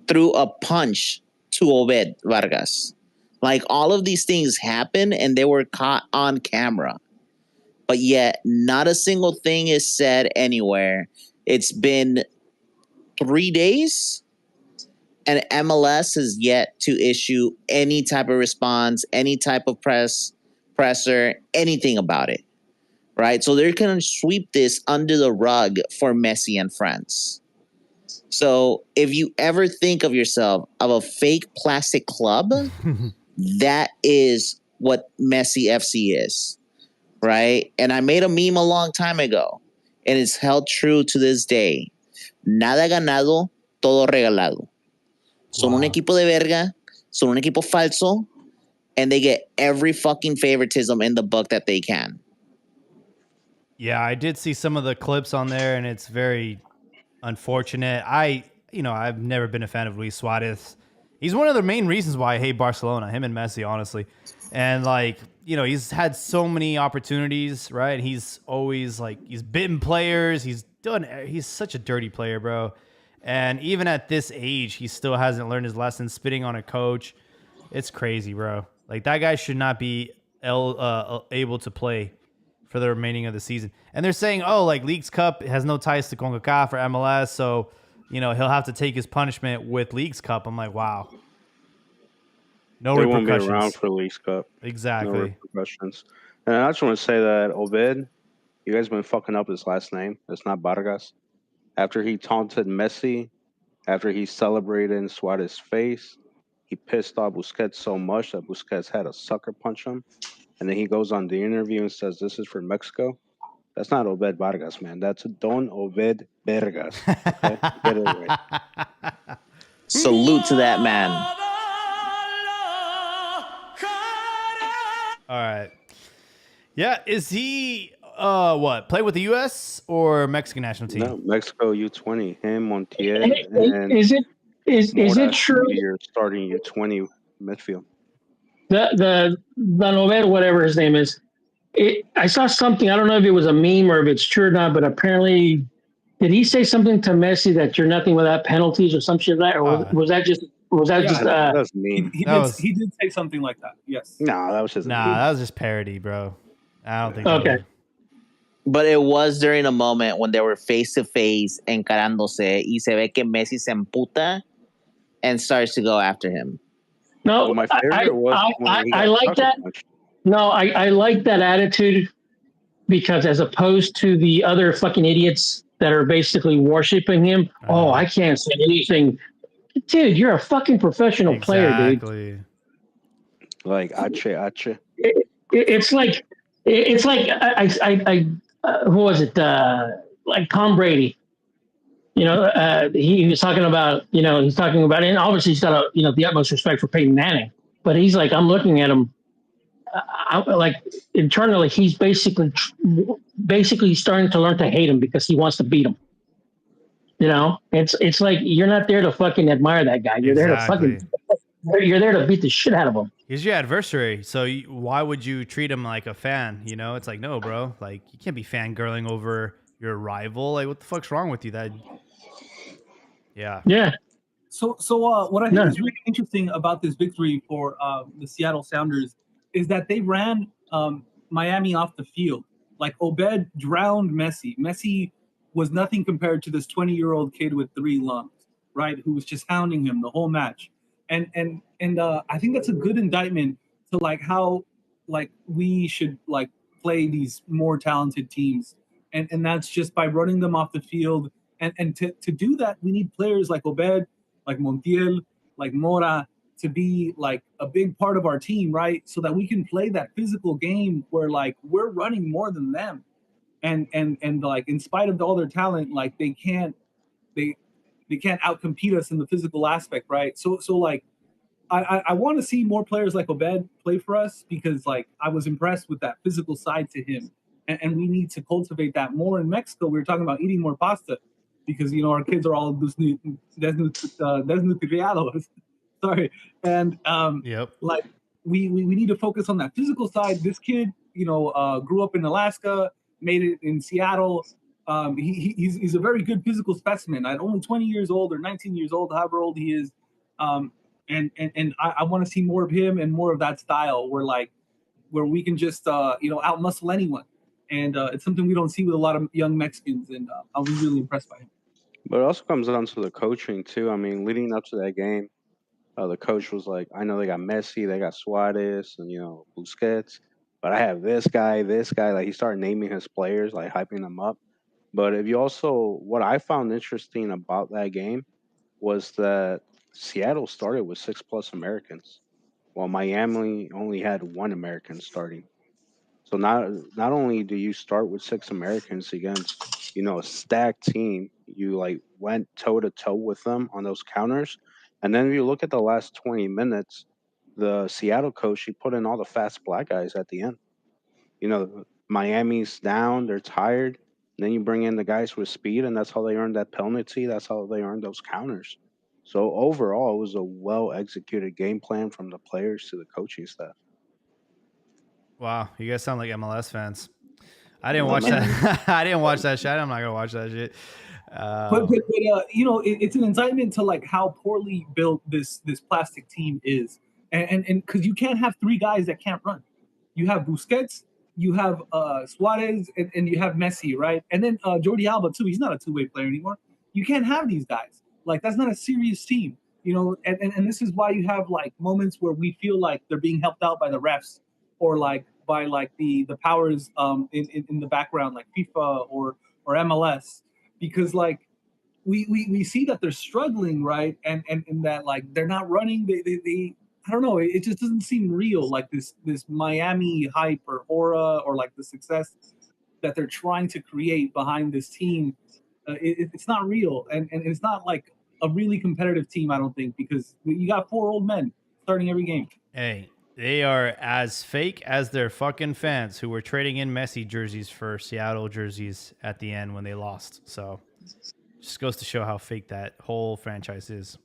threw a punch to Obed Vargas. Like, all of these things happened and they were caught on camera. But yet, not a single thing is said anywhere. It's been 3 days and MLS has yet to issue any type of response, any type of presser, anything about it. Right? So they're going to sweep this under the rug for Messi and friends. So if you ever think of yourself of a fake plastic club, that is what Messi FC is. Right? And I made a meme a long time ago, and it's held true to this day. Nada ganado, todo regalado. Son un equipo de verga, son un equipo falso, and they get every fucking favoritism in the book that they can. Yeah, I did see some of the clips on there, and it's very unfortunate. I've never been a fan of Luis Suarez. He's one of the main reasons why I hate Barcelona, him and Messi, honestly. And he's had so many opportunities, right? He's always he's bitten players. He's such a dirty player, bro. And even at this age, he still hasn't learned his lesson, spitting on a coach. It's crazy, bro. Like, that guy should not be able to play for the remaining of the season. And they're saying, Leagues Cup has no ties to CONCACAF or MLS, so, he'll have to take his punishment with Leagues Cup. I'm like, wow. No they repercussions. Won't be around for Leagues Cup. Exactly. No repercussions. And I just want to say that Obed, you guys been fucking up his last name. It's not Vargas. After he taunted Messi, after he celebrated in Suarez's face, he pissed off Busquets so much that Busquets had a sucker punch him. And then he goes on the interview and says, "This is for Mexico." That's not Obed Vargas, man. That's Don Obed Vargas. Okay? Get it right. Salute to that man. All right. Yeah, is he play with the U.S. or Mexican national team? No, Mexico U20. Him, Montiel, and Is it true? You're starting U20 midfield. The Novel, whatever his name is, I saw something. I don't know if it was a meme or if it's true or not, but apparently, did he say something to Messi that you're nothing without penalties or some shit like that, or was that just? That's mean. He did say something like that. Yes. No, that was just that was just parody, bro. I don't think. Okay. But it was during a moment when they were face to face, encarándose, y se ve que Messi se emputa and starts to go after him. No, my favorite I like that. No, I like that attitude because as opposed to the other fucking idiots that are basically worshiping him, I can't say anything. Dude, you're a fucking professional player, dude. Like, ache. It's like I who was it? Like Tom Brady. He was talking about, and obviously he's got the utmost respect for Peyton Manning, but he's like, I'm looking at him, like internally, he's basically starting to learn to hate him because he wants to beat him. It's like, you're not there to fucking admire that guy. You're there to beat the shit out of him. He's your adversary, so why would you treat him like a fan? It's like, no, bro. Like, you can't be fangirling over your rival. Like, what the fuck's wrong with you? Yeah. So what I think is really interesting about this victory for the Seattle Sounders is that they ran Miami off the field. Like, Obed drowned Messi. Messi was nothing compared to this 20-year-old kid with 3 lungs, right? Who was just hounding him the whole match. And I think that's a good indictment to how we should play these more talented teams, and that's just by running them off the field. And to do that, we need players like Obed, like Montiel, like Mora to be like a big part of our team, right? So that we can play that physical game where like we're running more than them, and like in spite of all their talent, like they they can't outcompete us in the physical aspect, right? So like I want to see more players like Obed play for us because like I was impressed with that physical side to him, and we need to cultivate that more in Mexico. We were talking about eating more pasta because our kids are all desnutriados. Sorry, and Yep. like we need to focus on that physical side. This kid, grew up in Alaska, made it in Seattle. He's a very good physical specimen. At only 20 years old or 19 years old, however old he is. Um, and I want to see more of him and more of that style where we can just out muscle anyone, and it's something we don't see with a lot of young Mexicans, and I was really impressed by him. But it also comes down to the coaching too. I mean, leading up to that game, the coach was like, "I know they got Messi, they got Suarez, and Busquets, but I have this guy, this guy." Like he started naming his players, like hyping them up. But if you also, what I found interesting about that game was that Seattle started with 6+ Americans, while Miami only had one American starting. So not only do you start with 6 Americans against a stacked team, you like went toe to toe with them on those counters, and then if you look at the last 20 minutes, the Seattle coach he put in all the fast black guys at the end. Miami's down, they're tired. Then you bring in the guys with speed, and that's how they earned that penalty. That's how they earned those counters. So overall, it was a well executed game plan from the players to the coaching staff. Wow, you guys sound like MLS fans. I didn't Well, watch man, that. I didn't watch that shit. I'm not gonna watch that shit. It's an indictment to like how poorly built this plastic team is, and because you can't have three guys that can't run. You have Busquets, you have Suarez, and you have Messi, right? And then Jordi Alba too. He's not a two-way player anymore. You can't have these guys. Like that's not a serious team, and this is why you have like moments where we feel like they're being helped out by the refs or like by like the powers in the background like FIFA or MLS because like we see that they're struggling, right? And that like they're not running. They I don't know. It just doesn't seem real. Like this Miami hype or aura or like the success that they're trying to create behind this team. It's not real, and it's not like a really competitive team. I don't think because you got four old men starting every game. Hey, they are as fake as their fucking fans who were trading in Messi jerseys for Seattle jerseys at the end when they lost. So just goes to show how fake that whole franchise is.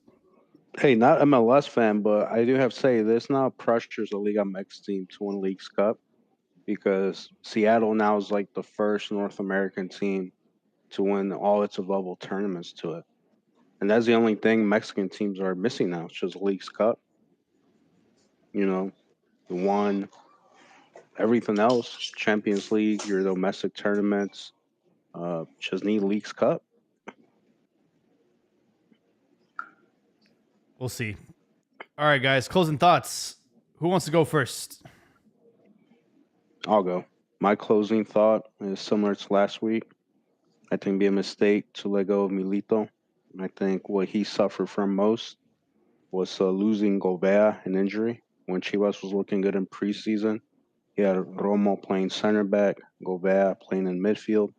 Hey, not MLS fan, but I do have to say this now pressures the Liga MX team to win League's Cup because Seattle now is like the first North American team to win all its available tournaments to it. And that's the only thing Mexican teams are missing now. It's just League's Cup. The one, everything else, Champions League, your domestic tournaments, just need League's Cup. We'll see. All right, guys, closing thoughts. Who wants to go first? I'll go. My closing thought is similar to last week. I think it'd be a mistake to let go of Milito. I think what he suffered from most was losing Gobea, an injury. When Chivas was looking good in preseason, he had Romo playing center back, Gobea playing in midfield.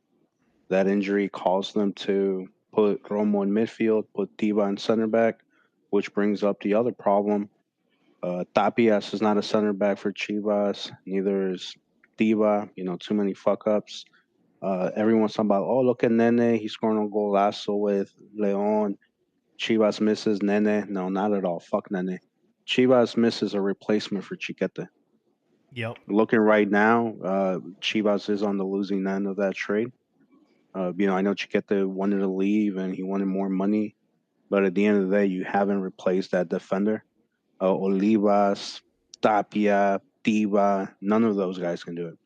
That injury caused them to put Romo in midfield, put Diva in center back, which brings up the other problem. Tapias is not a center back for Chivas. Neither is Diva. Too many fuck ups. Everyone's talking about, oh, look at Nene. He's scoring a golazo with Leon. Chivas misses Nene. No, not at all. Fuck Nene. Chivas misses a replacement for Chiquete. Yep. Looking right now, Chivas is on the losing end of that trade. I know Chiquete wanted to leave and he wanted more money, but at the end of the day, you haven't replaced that defender. Olivas, Tapia, Diva, none of those guys can do it.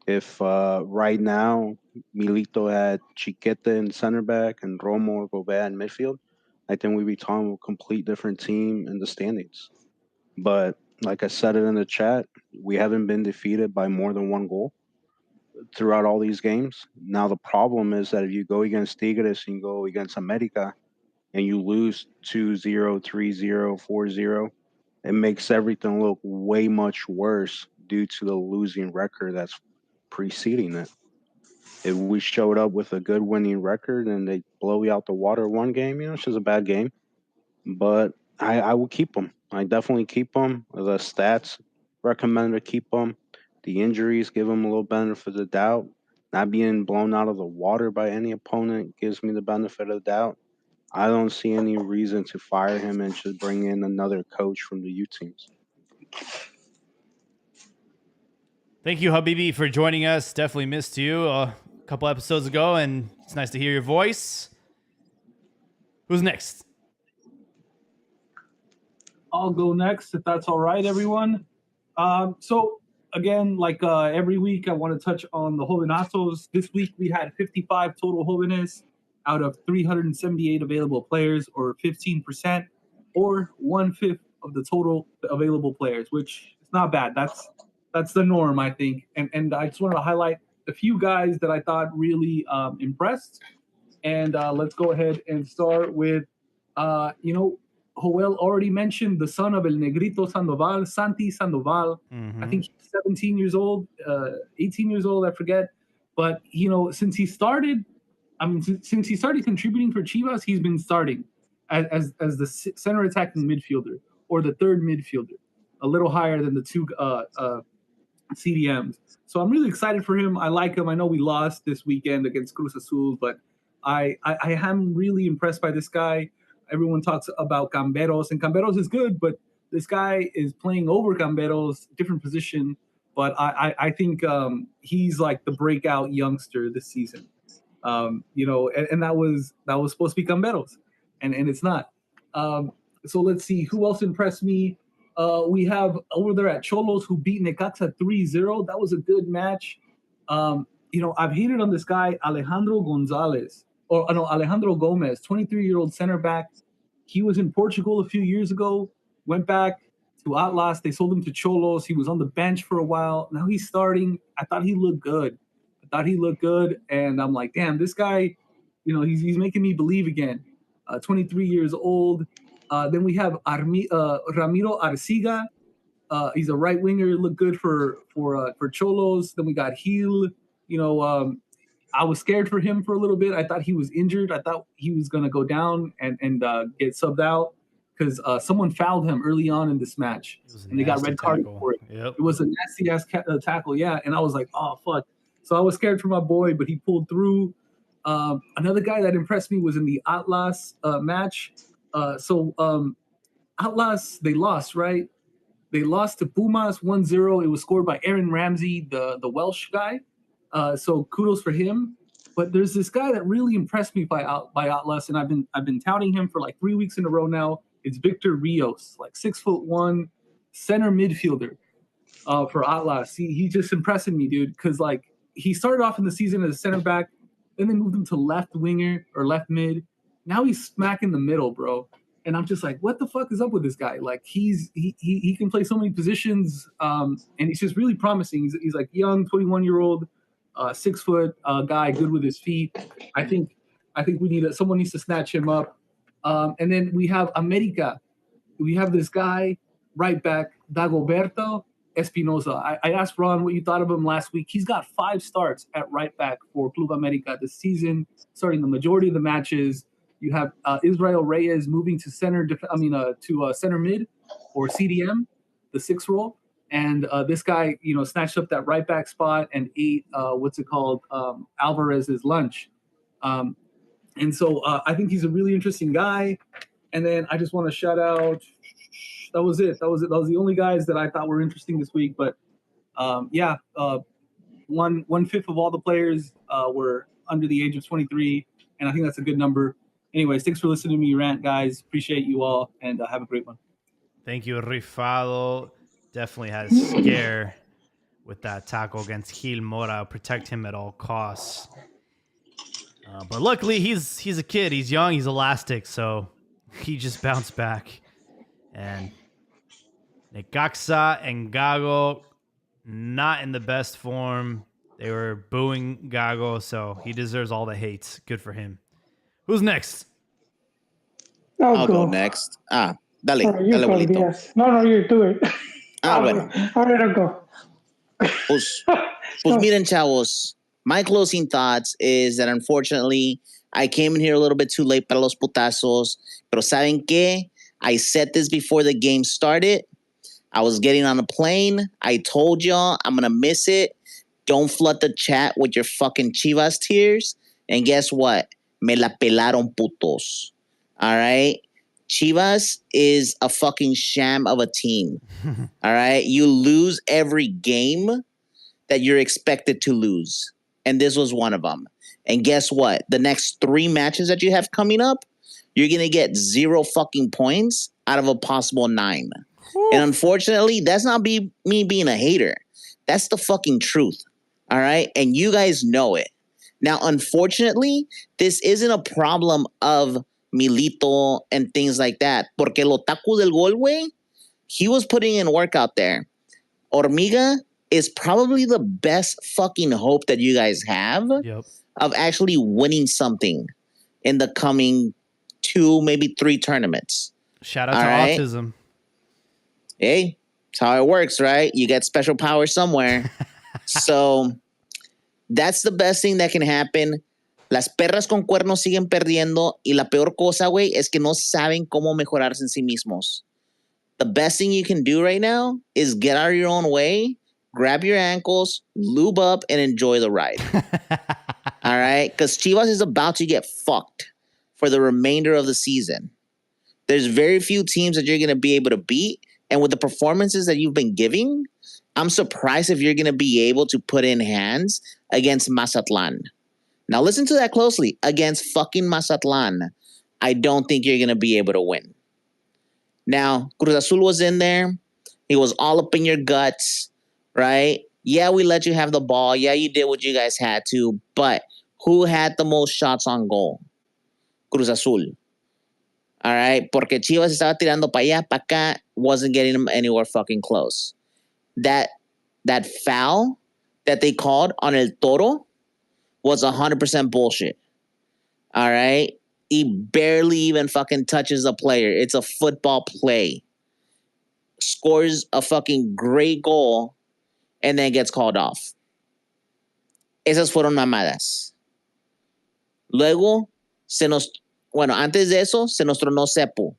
If right now Milito had Chiquete in center back and Romo or Gobea in midfield, I think we'd be talking about a complete different team in the standings. But like I said it in the chat, we haven't been defeated by more than one goal. throughout all these games. Now the problem is that if you go against Tigres and you go against America and you lose 2-0, 3-0, 4-0, it makes everything look way much worse due to the losing record that's preceding it. If we showed up with a good winning record and they blow you out the water one game, it's just a bad game. But I will keep them. I definitely keep them. The stats recommend to keep them. The injuries give them a little benefit of the doubt. Not being blown out of the water by any opponent gives me the benefit of the doubt. I don't see any reason to fire him and just bring in another coach from the U teams. Thank you, Habibi, for joining us. Definitely missed you a couple episodes ago, and it's nice to hear your voice. Who's next? I'll go next if that's all right, everyone. So again, like every week, I want to touch on the jovenazos. This week we had 55 total jóvenes out of 378 available players, or 15%, or 1/5 of the total available players, which is not bad. That's the norm, I think. And I just wanted to highlight a few guys that I thought really impressed. And let's go ahead and start with, Joel already mentioned the son of El Negrito Sandoval, Santi Sandoval. I think he's 17 years old, 18 years old, I forget. But, since he started contributing for Chivas, he's been starting as the center attacking midfielder, or the third midfielder, a little higher than the two CDMs. So I'm really excited for him. I like him. I know we lost this weekend against Cruz Azul, but I am really impressed by this guy. Everyone talks about Camberos, and Camberos is good, but this guy is playing over Camberos, different position. But I think he's like the breakout youngster this season. And that was supposed to be Camberos, and it's not. So let's see who else impressed me. We have over there at Cholos, who beat Necaxa 3-0. That was a good match. I've hated on this guy, Alejandro Gomez, 23-year-old center back. He was in Portugal a few years ago, went back to Atlas. They sold him to Cholos. He was on the bench for a while. Now he's starting. I thought he looked good. And I'm like, damn, this guy, he's making me believe again. 23 years old. Then we have Ramiro Arciga. He's a right winger. Looked good for Cholos. Then we got Gil. I was scared for him for a little bit. I thought he was injured. I thought he was gonna go down and get subbed out because someone fouled him early on in this match, and they got red carded for it. Yep. It was a nasty ass tackle, yeah. And I was like, oh fuck. So I was scared for my boy, but he pulled through. Another guy that impressed me was in the Atlas match. Atlas, they lost, right? They lost to Pumas 1-0. It was scored by Aaron Ramsey, the Welsh guy. So kudos for him. But there's this guy that really impressed me by Atlas, and I've been touting him for like 3 weeks in a row now. It's Victor Rios, like 6'1" center midfielder for Atlas. He just impressing me, dude, because like he started off in the season as a center back, then they moved him to left winger or left mid. Now he's smack in the middle, bro. And I'm just like, what the fuck is up with this guy? Like he can play so many positions, and he's just really promising. He's like young, 21-year-old, 6 foot guy, good with his feet. I think someone needs to snatch him up. And then we have America. We have this guy right back, Dagoberto Espinosa. I asked Ron what you thought of him last week. He's got 5 starts at right back for Club America this season, starting the majority of the matches. You have Israel Reyes moving to center mid or CDM, the 6 role. And this guy, snatched up that right back spot and ate Alvarez's lunch. And so I think he's a really interesting guy. And then I just want to shout out. That was it. That was the only guys that I thought were interesting this week. But 1/5 of all the players were under the age of 23, and I think that's a good number. Anyways, thanks for listening to me rant, guys. Appreciate you all, and have a great one. Thank you, Rifado. Definitely had a scare with that tackle against Gil Mora. Protect him at all costs. But luckily, he's a kid. He's young. He's elastic, so he just bounced back. And Necaxa and Gago, not in the best form. They were booing Gago, so he deserves all the hate. Good for him. Who's next? I'll go next. Dale, All right, you dale, go, abuelito. Diaz. No, you do it. Bueno. All right, I'll go. Pues Go. miren, chavos. My closing thoughts is that unfortunately I came in here a little bit too late para los putazos. Pero ¿saben qué? I said this before the game started. I was getting on a plane. I told y'all I'm going to miss it. Don't flood the chat with your fucking Chivas tears. And guess what? Me la pelaron putos. All right? Chivas is a fucking sham of a team. All right? You lose every game that you're expected to lose. And this was one of them. And guess what? The next 3 matches that you have coming up, you're going to get 0 fucking points out of a possible 9. And unfortunately, that's not me being a hater. That's the fucking truth. All right? And you guys know it. Now, unfortunately, this isn't a problem of Milito and things like that. Porque el otaku del gol, güey, he was putting in work out there. Hormiga is probably the best fucking hope that you guys have of actually winning something in the coming 2, maybe 3 tournaments. Shout out to autism. Hey, that's how it works, right? You get special power somewhere. So that's the best thing that can happen. Las perras con cuernos siguen perdiendo y la peor cosa, güey, es que no saben cómo mejorarse en sí mismos. The best thing you can do right now is get out of your own way, grab your ankles, lube up, and enjoy the ride. All right? Because Chivas is about to get fucked for the remainder of the season. There's very few teams that you're going to be able to beat. And with the performances that you've been giving, I'm surprised if you're going to be able to put in hands against Mazatlan. Now, listen to that closely. Against fucking Mazatlan, I don't think you're going to be able to win. Now, Cruz Azul was in there. He was all up in your guts, right? Yeah, we let you have the ball. Yeah, you did what you guys had to. But who had the most shots on goal? Cruz Azul. All right? Porque Chivas estaba tirando para allá, para acá, wasn't getting them anywhere fucking close. That foul that they called on El Toro was 100% bullshit. All right? He barely even fucking touches the player. It's a football play. Scores a fucking great goal and then gets called off. Esas fueron mamadas. Luego, antes de eso, se nos tronó Cepu.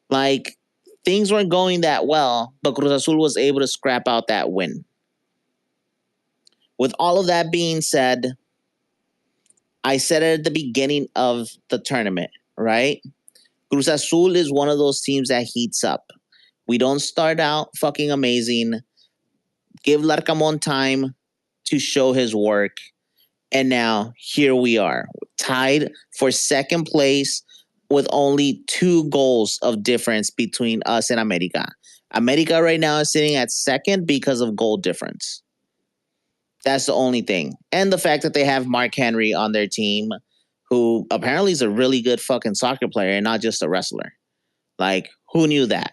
Like, things weren't going that well, but Cruz Azul was able to scrap out that win. With all of that being said, I said it at the beginning of the tournament, right? Cruz Azul is one of those teams that heats up. We don't start out fucking amazing. Give Larcamon time to show his work. And now, here we are, tied for second place with only 2 goals of difference between us and America. America right now is sitting at second because of goal difference. That's the only thing. And the fact that they have Mark Henry on their team, who apparently is a really good fucking soccer player and not just a wrestler. Like, who knew that?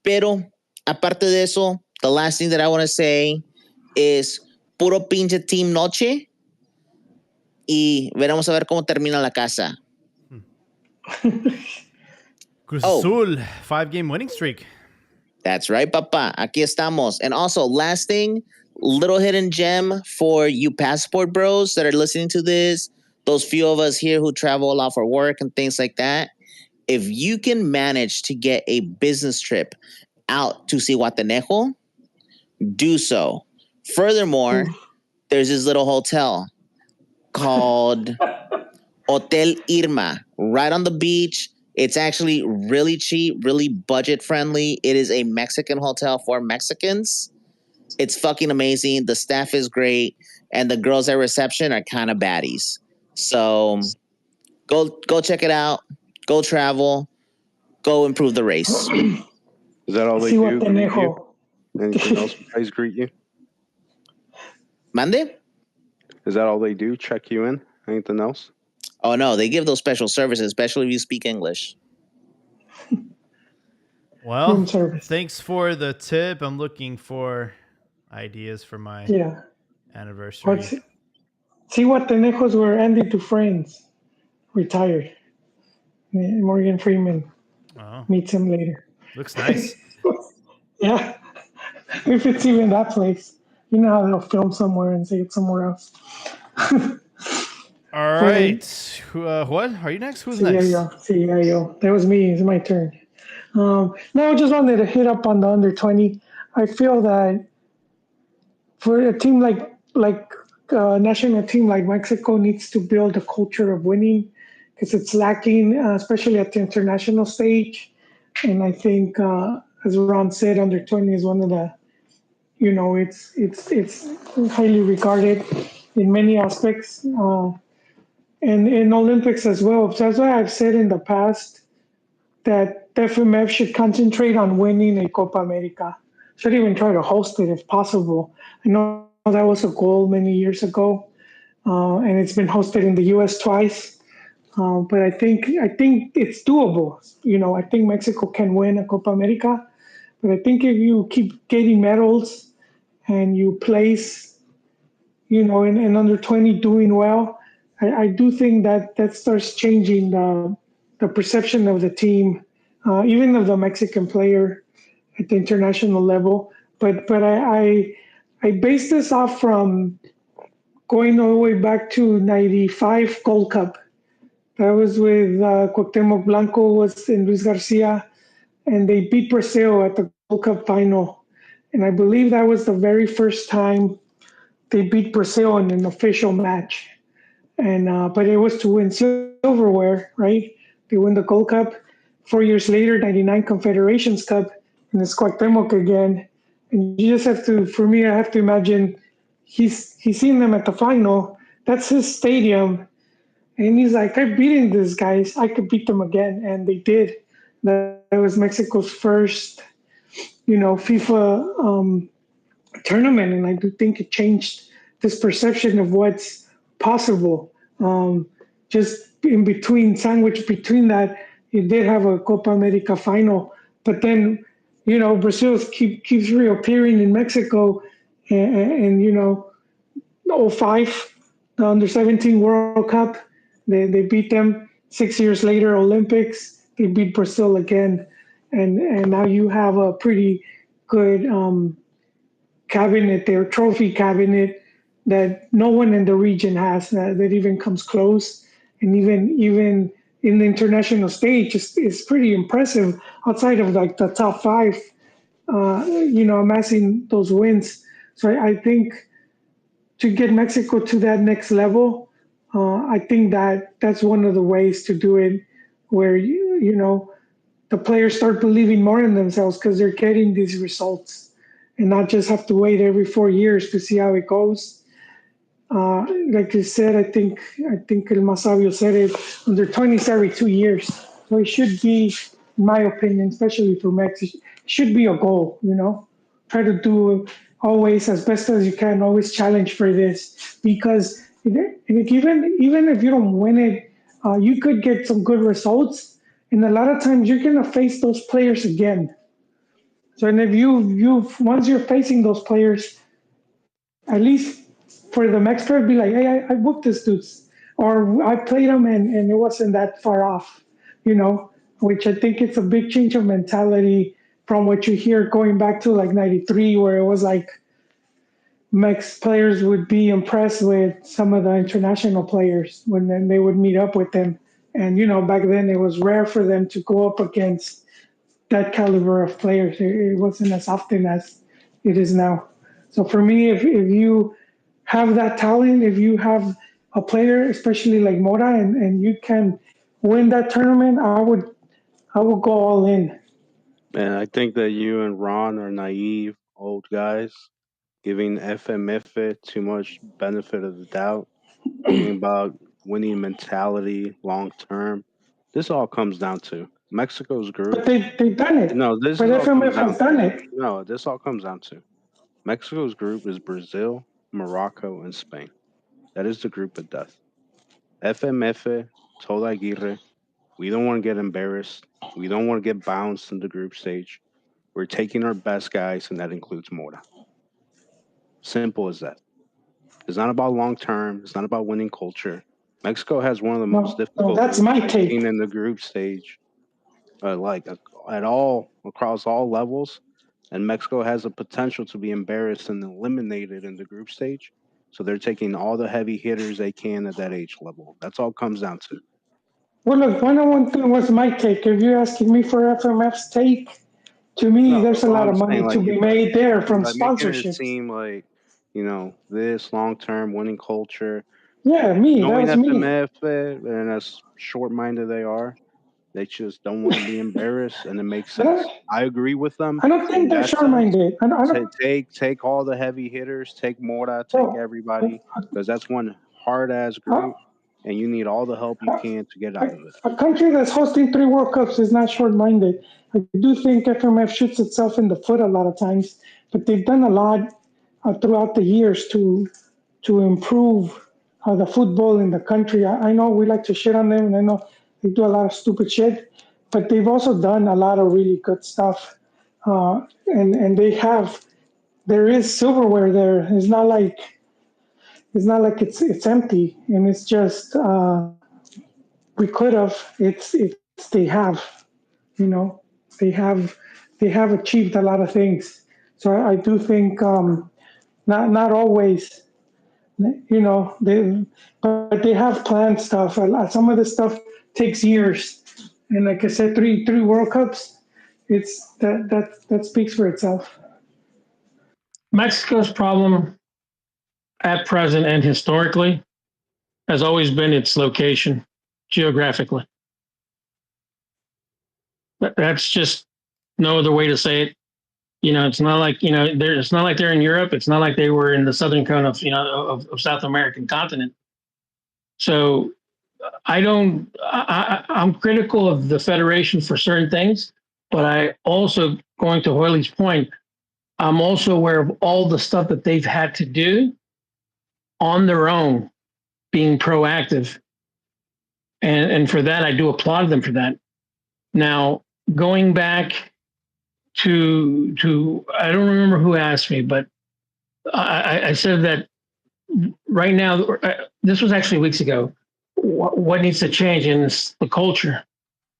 Pero, aparte de eso, the last thing that I want to say is puro pinche team noche y veremos a ver cómo termina la casa. Cruz Azul, 5-game winning streak. That's right, papa. Aquí estamos. And also, last thing, little hidden gem for you passport bros that are listening to this, those few of us here who travel a lot for work and things like that. If you can manage to get a business trip out to Zihuatanejo, do so. Furthermore, there's this little hotel called Hotel Irma right on the beach. It's actually really cheap, really budget friendly. It is a Mexican hotel for Mexicans. It's fucking amazing. The staff is great, and the girls at reception are kind of baddies. So go check it out. Go travel. Go improve the race. Is that all they do? Greet you? Anything else besides greet you? Mande? Is that all they do? Check you in? Anything else? Oh, no. They give those special services, especially if you speak English. Well, thanks for the tip. I'm looking for ideas for my anniversary. What's see what the Nejos were Andy Dufresne's retired. Morgan Freeman Oh, meets him later. looks nice. Yeah, if it's even that place. You know how they'll film somewhere and say it's somewhere else. All But right. What? Are you next? Who's see, yeah, next? yo, see, yeah, yo. That was me. It's my turn. No, I just wanted to hit up on the under 20. I feel that for a team like national team like Mexico needs to build a culture of winning because it's lacking, especially at the international stage. And I think, as Ron said, under 20 is one of the it's highly regarded in many aspects, and in Olympics as well. So that's why I've said in the past that FMF should concentrate on winning a Copa America. Should even try to host it if possible. I know that was a goal many years ago, and it's been hosted in the U.S. twice. But I think it's doable. I think Mexico can win a Copa America. But I think if you keep getting medals and you place, in under 20 doing well, I do think that starts changing the perception of the team, even of the Mexican player at the international level. But I base this off from going all the way back to '95 Gold Cup. That was with Cuauhtemoc Blanco was in Luis Garcia, and they beat Brazil at the Gold Cup final. And I believe that was the very first time they beat Brazil in an official match. And but it was to win silverware, right? They win the Gold Cup. 4 years later, '99 Confederations Cup, and it's Cuauhtemoc again. And you just have to, for me, I have to imagine he's seen them at the final. That's his stadium, and he's like, I've beaten these guys. I could beat them again, and they did. That was Mexico's first, FIFA tournament, and I do think it changed this perception of what's possible. Just in between, sandwich between that, you did have a Copa America final, but then Brazil keeps reappearing in Mexico, and '05, the under 17 World Cup, they beat them. 6 years later, Olympics, they beat Brazil again, and now you have a pretty good cabinet, their trophy cabinet that no one in the region has that even comes close, and even in the international stage is pretty impressive outside of like the top five, amassing those wins. So I think to get Mexico to that next level, I think that's one of the ways to do it, where the players start believing more in themselves because they're getting these results, and not just have to wait every 4 years to see how it goes. Like you said, I think El Masavio said it, under 20s every 2 years. So it should be, in my opinion, especially for Mexico, it should be a goal. Try to do always as best as you can. Always challenge for this, because even if you don't win it, you could get some good results, and a lot of times you're gonna face those players again. So, and if you once you're facing those players, at least for the next player, be like, hey, I whooped this dudes, or I played them and it wasn't that far off, which I think it's a big change of mentality from what you hear going back to like '93, where it was like Mex players would be impressed with some of the international players when then they would meet up with them. And, back then it was rare for them to go up against that caliber of players. It wasn't as often as it is now. So for me, if you have that talent, if you have a player, especially like Mora, and you can win that tournament, I would go all in. And I think that you and Ron are naive old guys, giving FMF too much benefit of the doubt, thinking about winning mentality long term. This all comes down to Mexico's But group. they've done it. No, this But is all comes FMF down has done to. it. No, this all comes down to Mexico's group is Brazil, Morocco, and Spain. That is the group of death. FMF told Aguirre, we don't want to get embarrassed. We don't want to get bounced in the group stage. We're taking our best guys, and that includes Mora. Simple as that. It's not about long term. It's not about winning culture. Mexico has one of the most No, difficult that's groups my I've take. seen in the group stage, at all across all levels. And Mexico has a potential to be embarrassed and eliminated in the group stage. So they're taking all the heavy hitters they can at that age level. That's all it comes down to. Well, look, 101 was my take. If you're asking me for FMF's take, to me, No, there's that's a all lot I'm of money saying. to Like be made there you from like making it sponsorships. seem like, this long term winning culture. Yeah, me. That Knowing was me. FMF and as short minded they are, they just don't want to be embarrassed, and it makes I sense. don't. I agree with them I don't in think they're that sense. short-minded. I don't. Take all the heavy hitters, take Mora, take Bro, everybody, because that's one hard ass a, group, and you need all the help you can to get out of it. a country that's hosting 3 World Cups is not short-minded. I do think FMF shoots itself in the foot a lot of times, but they've done a lot throughout the years to improve the football in the country. I know we like to shit on them, and I know they do a lot of stupid shit, but they've also done a lot of really good stuff. And they have there is silverware there. It's not like it's empty, and it's just we could have. It's they have, you know, they have they have achieved a lot of things. So I do think not always, but they have planned stuff. Some of the stuff takes years, and like I said, three World Cups. It's that speaks for itself. Mexico's problem at present and historically has always been its location geographically. That's just no other way to say it. It's not like it's not like they're in Europe. It's not like they were in the southern cone of of South American continent. So I don't. I'm critical of the federation for certain things, but I also, going to Hoyley's point, I'm also aware of all the stuff that they've had to do on their own, being proactive, and for that I do applaud them for that. Now, going back to I don't remember who asked me, but I said that right now, this was actually weeks ago. What needs to change is the culture,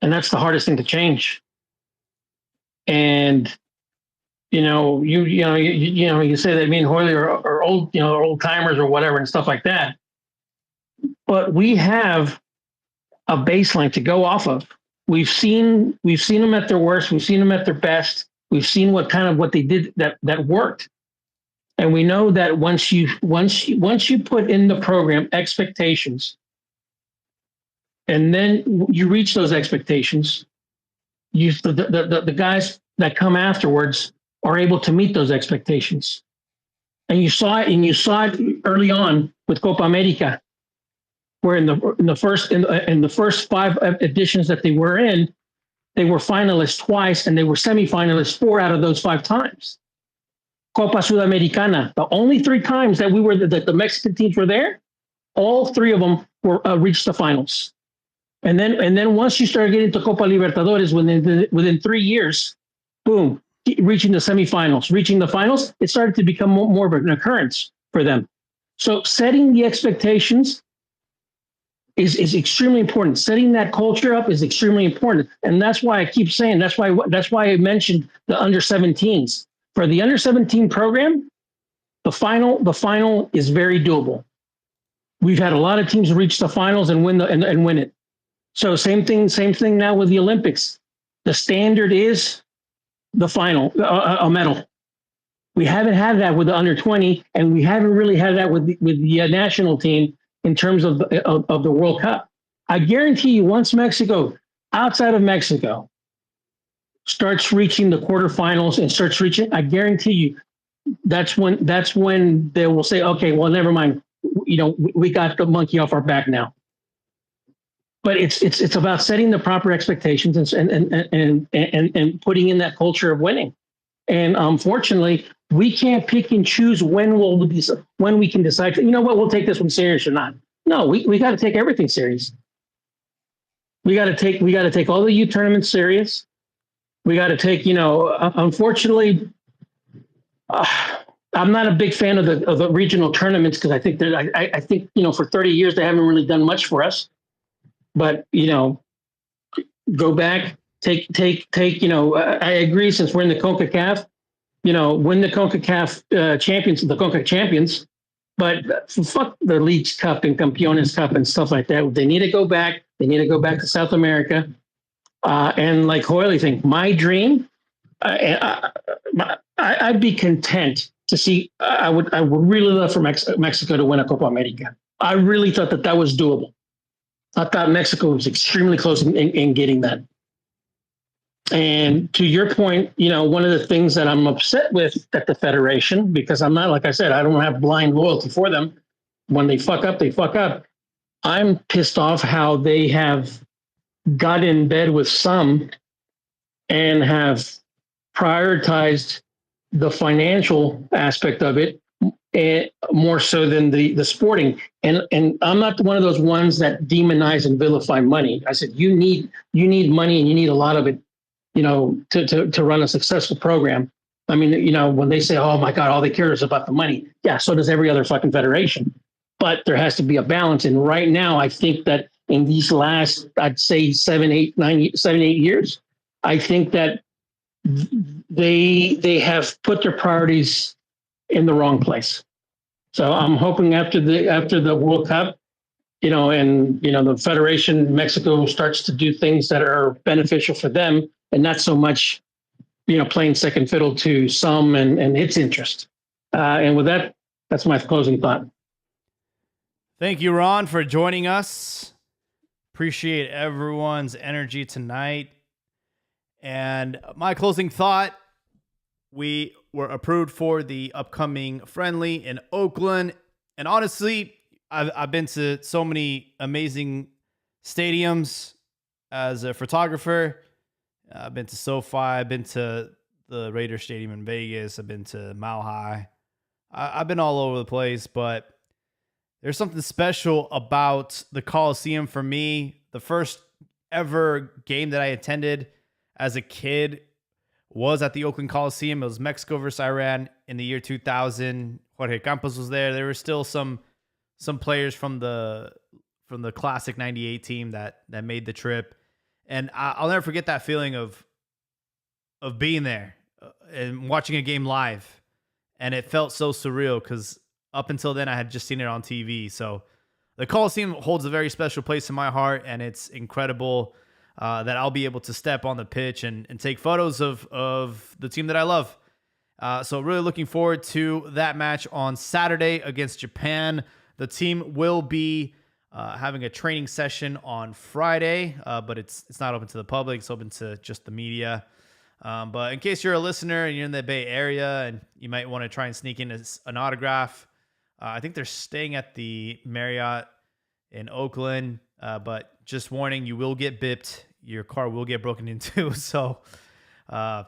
and that's the hardest thing to change. And you say that me and Hoyley are old, old timers or whatever and stuff like that. But we have a baseline to go off of. We've seen them at their worst. We've seen them at their best. We've seen what they did that worked. And we know that once you put in the program expectations, and then you reach those expectations, the guys that come afterwards are able to meet those expectations. And you saw it early on with Copa America, where in the first 5 editions that they were in, they were finalists twice, and they were semifinalists 4 out of those 5 times. Copa Sudamericana, the only 3 times that the Mexican teams were there, all 3 of them were reached the finals. And then once you start getting to Copa Libertadores, within 3 years, boom, reaching the semifinals, reaching the finals, it started to become more of an occurrence for them. So setting the expectations is extremely important. Setting that culture up is extremely important, and that's why I keep saying that's why I mentioned the under 17s. For the under 17 program, the final is very doable. We've had a lot of teams reach the finals and win it. So same thing now with the Olympics. The standard is the final, a medal. We haven't had that with the under 20, and we haven't really had that with the national team in terms of the World Cup. I guarantee you, once Mexico, outside of Mexico, starts reaching the quarterfinals and starts reaching, I guarantee you, that's when they will say, okay, well, never mind. We got the monkey off our back now. But it's about setting the proper expectations and putting in that culture of winning. And unfortunately, we can't pick and choose when we can decide, we'll take this one serious or not. No, we got to take everything serious. We got to take all the youth tournaments serious. We got to take, unfortunately, I'm not a big fan of the regional tournaments because I think that I think for 30 years they haven't really done much for us. But go back, take. I agree. Since we're in the CONCACAF, win the CONCACAF champions, the CONCACAF champions. But fuck the Leagues Cup and Campeones Cup and stuff like that. They need to go back. They need to go back to South America. And like Hoyle, think my dream. I'd be content to see. I would really love for Mexico to win a Copa America. I really thought that was doable. I thought Mexico was extremely close in getting that. And to your point, one of the things that I'm upset with at the Federation, because I'm not, like I said, I don't have blind loyalty for them. When they fuck up, they fuck up. I'm pissed off how they have got in bed with some and have prioritized the financial aspect of it more so than the sporting. And I'm not one of those ones that demonize and vilify money. I said, you need money, and you need a lot of it, to run a successful program. I mean, when they say, oh my God, all they care is about the money. Yeah, so does every other fucking federation. But there has to be a balance. And right now, I think that in these last, I'd say 7, 8 years, I think that they have put their priorities in the wrong place. So I'm hoping after the World Cup, and the Federation Mexico starts to do things that are beneficial for them, and not so much, playing second fiddle to some and its interest. And with that, that's my closing thought. Thank you, Ron, for joining us. Appreciate everyone's energy tonight. And my closing thought, we were approved for the upcoming friendly in Oakland. And honestly, I've been to so many amazing stadiums as a photographer. I've been to SoFi. I've been to the Raiders Stadium in Vegas. I've been to Mile High. I've been all over the place, but there's something special about the Coliseum for me. The first ever game that I attended as a kid was at the Oakland Coliseum. It was Mexico versus Iran in the year 2000. Jorge Campos was there. There were still some players from the classic 98 team that made the trip. And I'll never forget that feeling of being there and watching a game live. And it felt so surreal because up until then I had just seen it on TV. So the Coliseum holds a very special place in my heart, and it's incredible that I'll be able to step on the pitch and take photos of the team that I love. So really looking forward to that match on Saturday against Japan. The team will be having a training session on Friday, but it's not open to the public. It's open to just the media. But in case you're a listener and you're in the Bay Area and you might want to try and sneak in an autograph, I think they're staying at the Marriott in Oakland. But just warning, you will get bipped. Your car will get broken into. So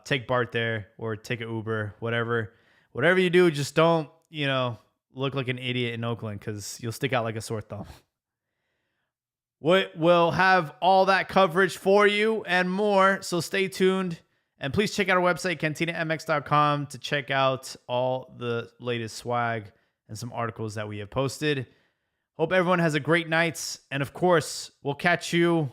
take BART there or take an Uber, whatever you do, just don't, look like an idiot in Oakland because you'll stick out like a sore thumb. We'll have all that coverage for you and more. So stay tuned. And please check out our website, cantinamx.com, to check out all the latest swag and some articles that we have posted. Hope everyone has a great night. And of course, we'll catch you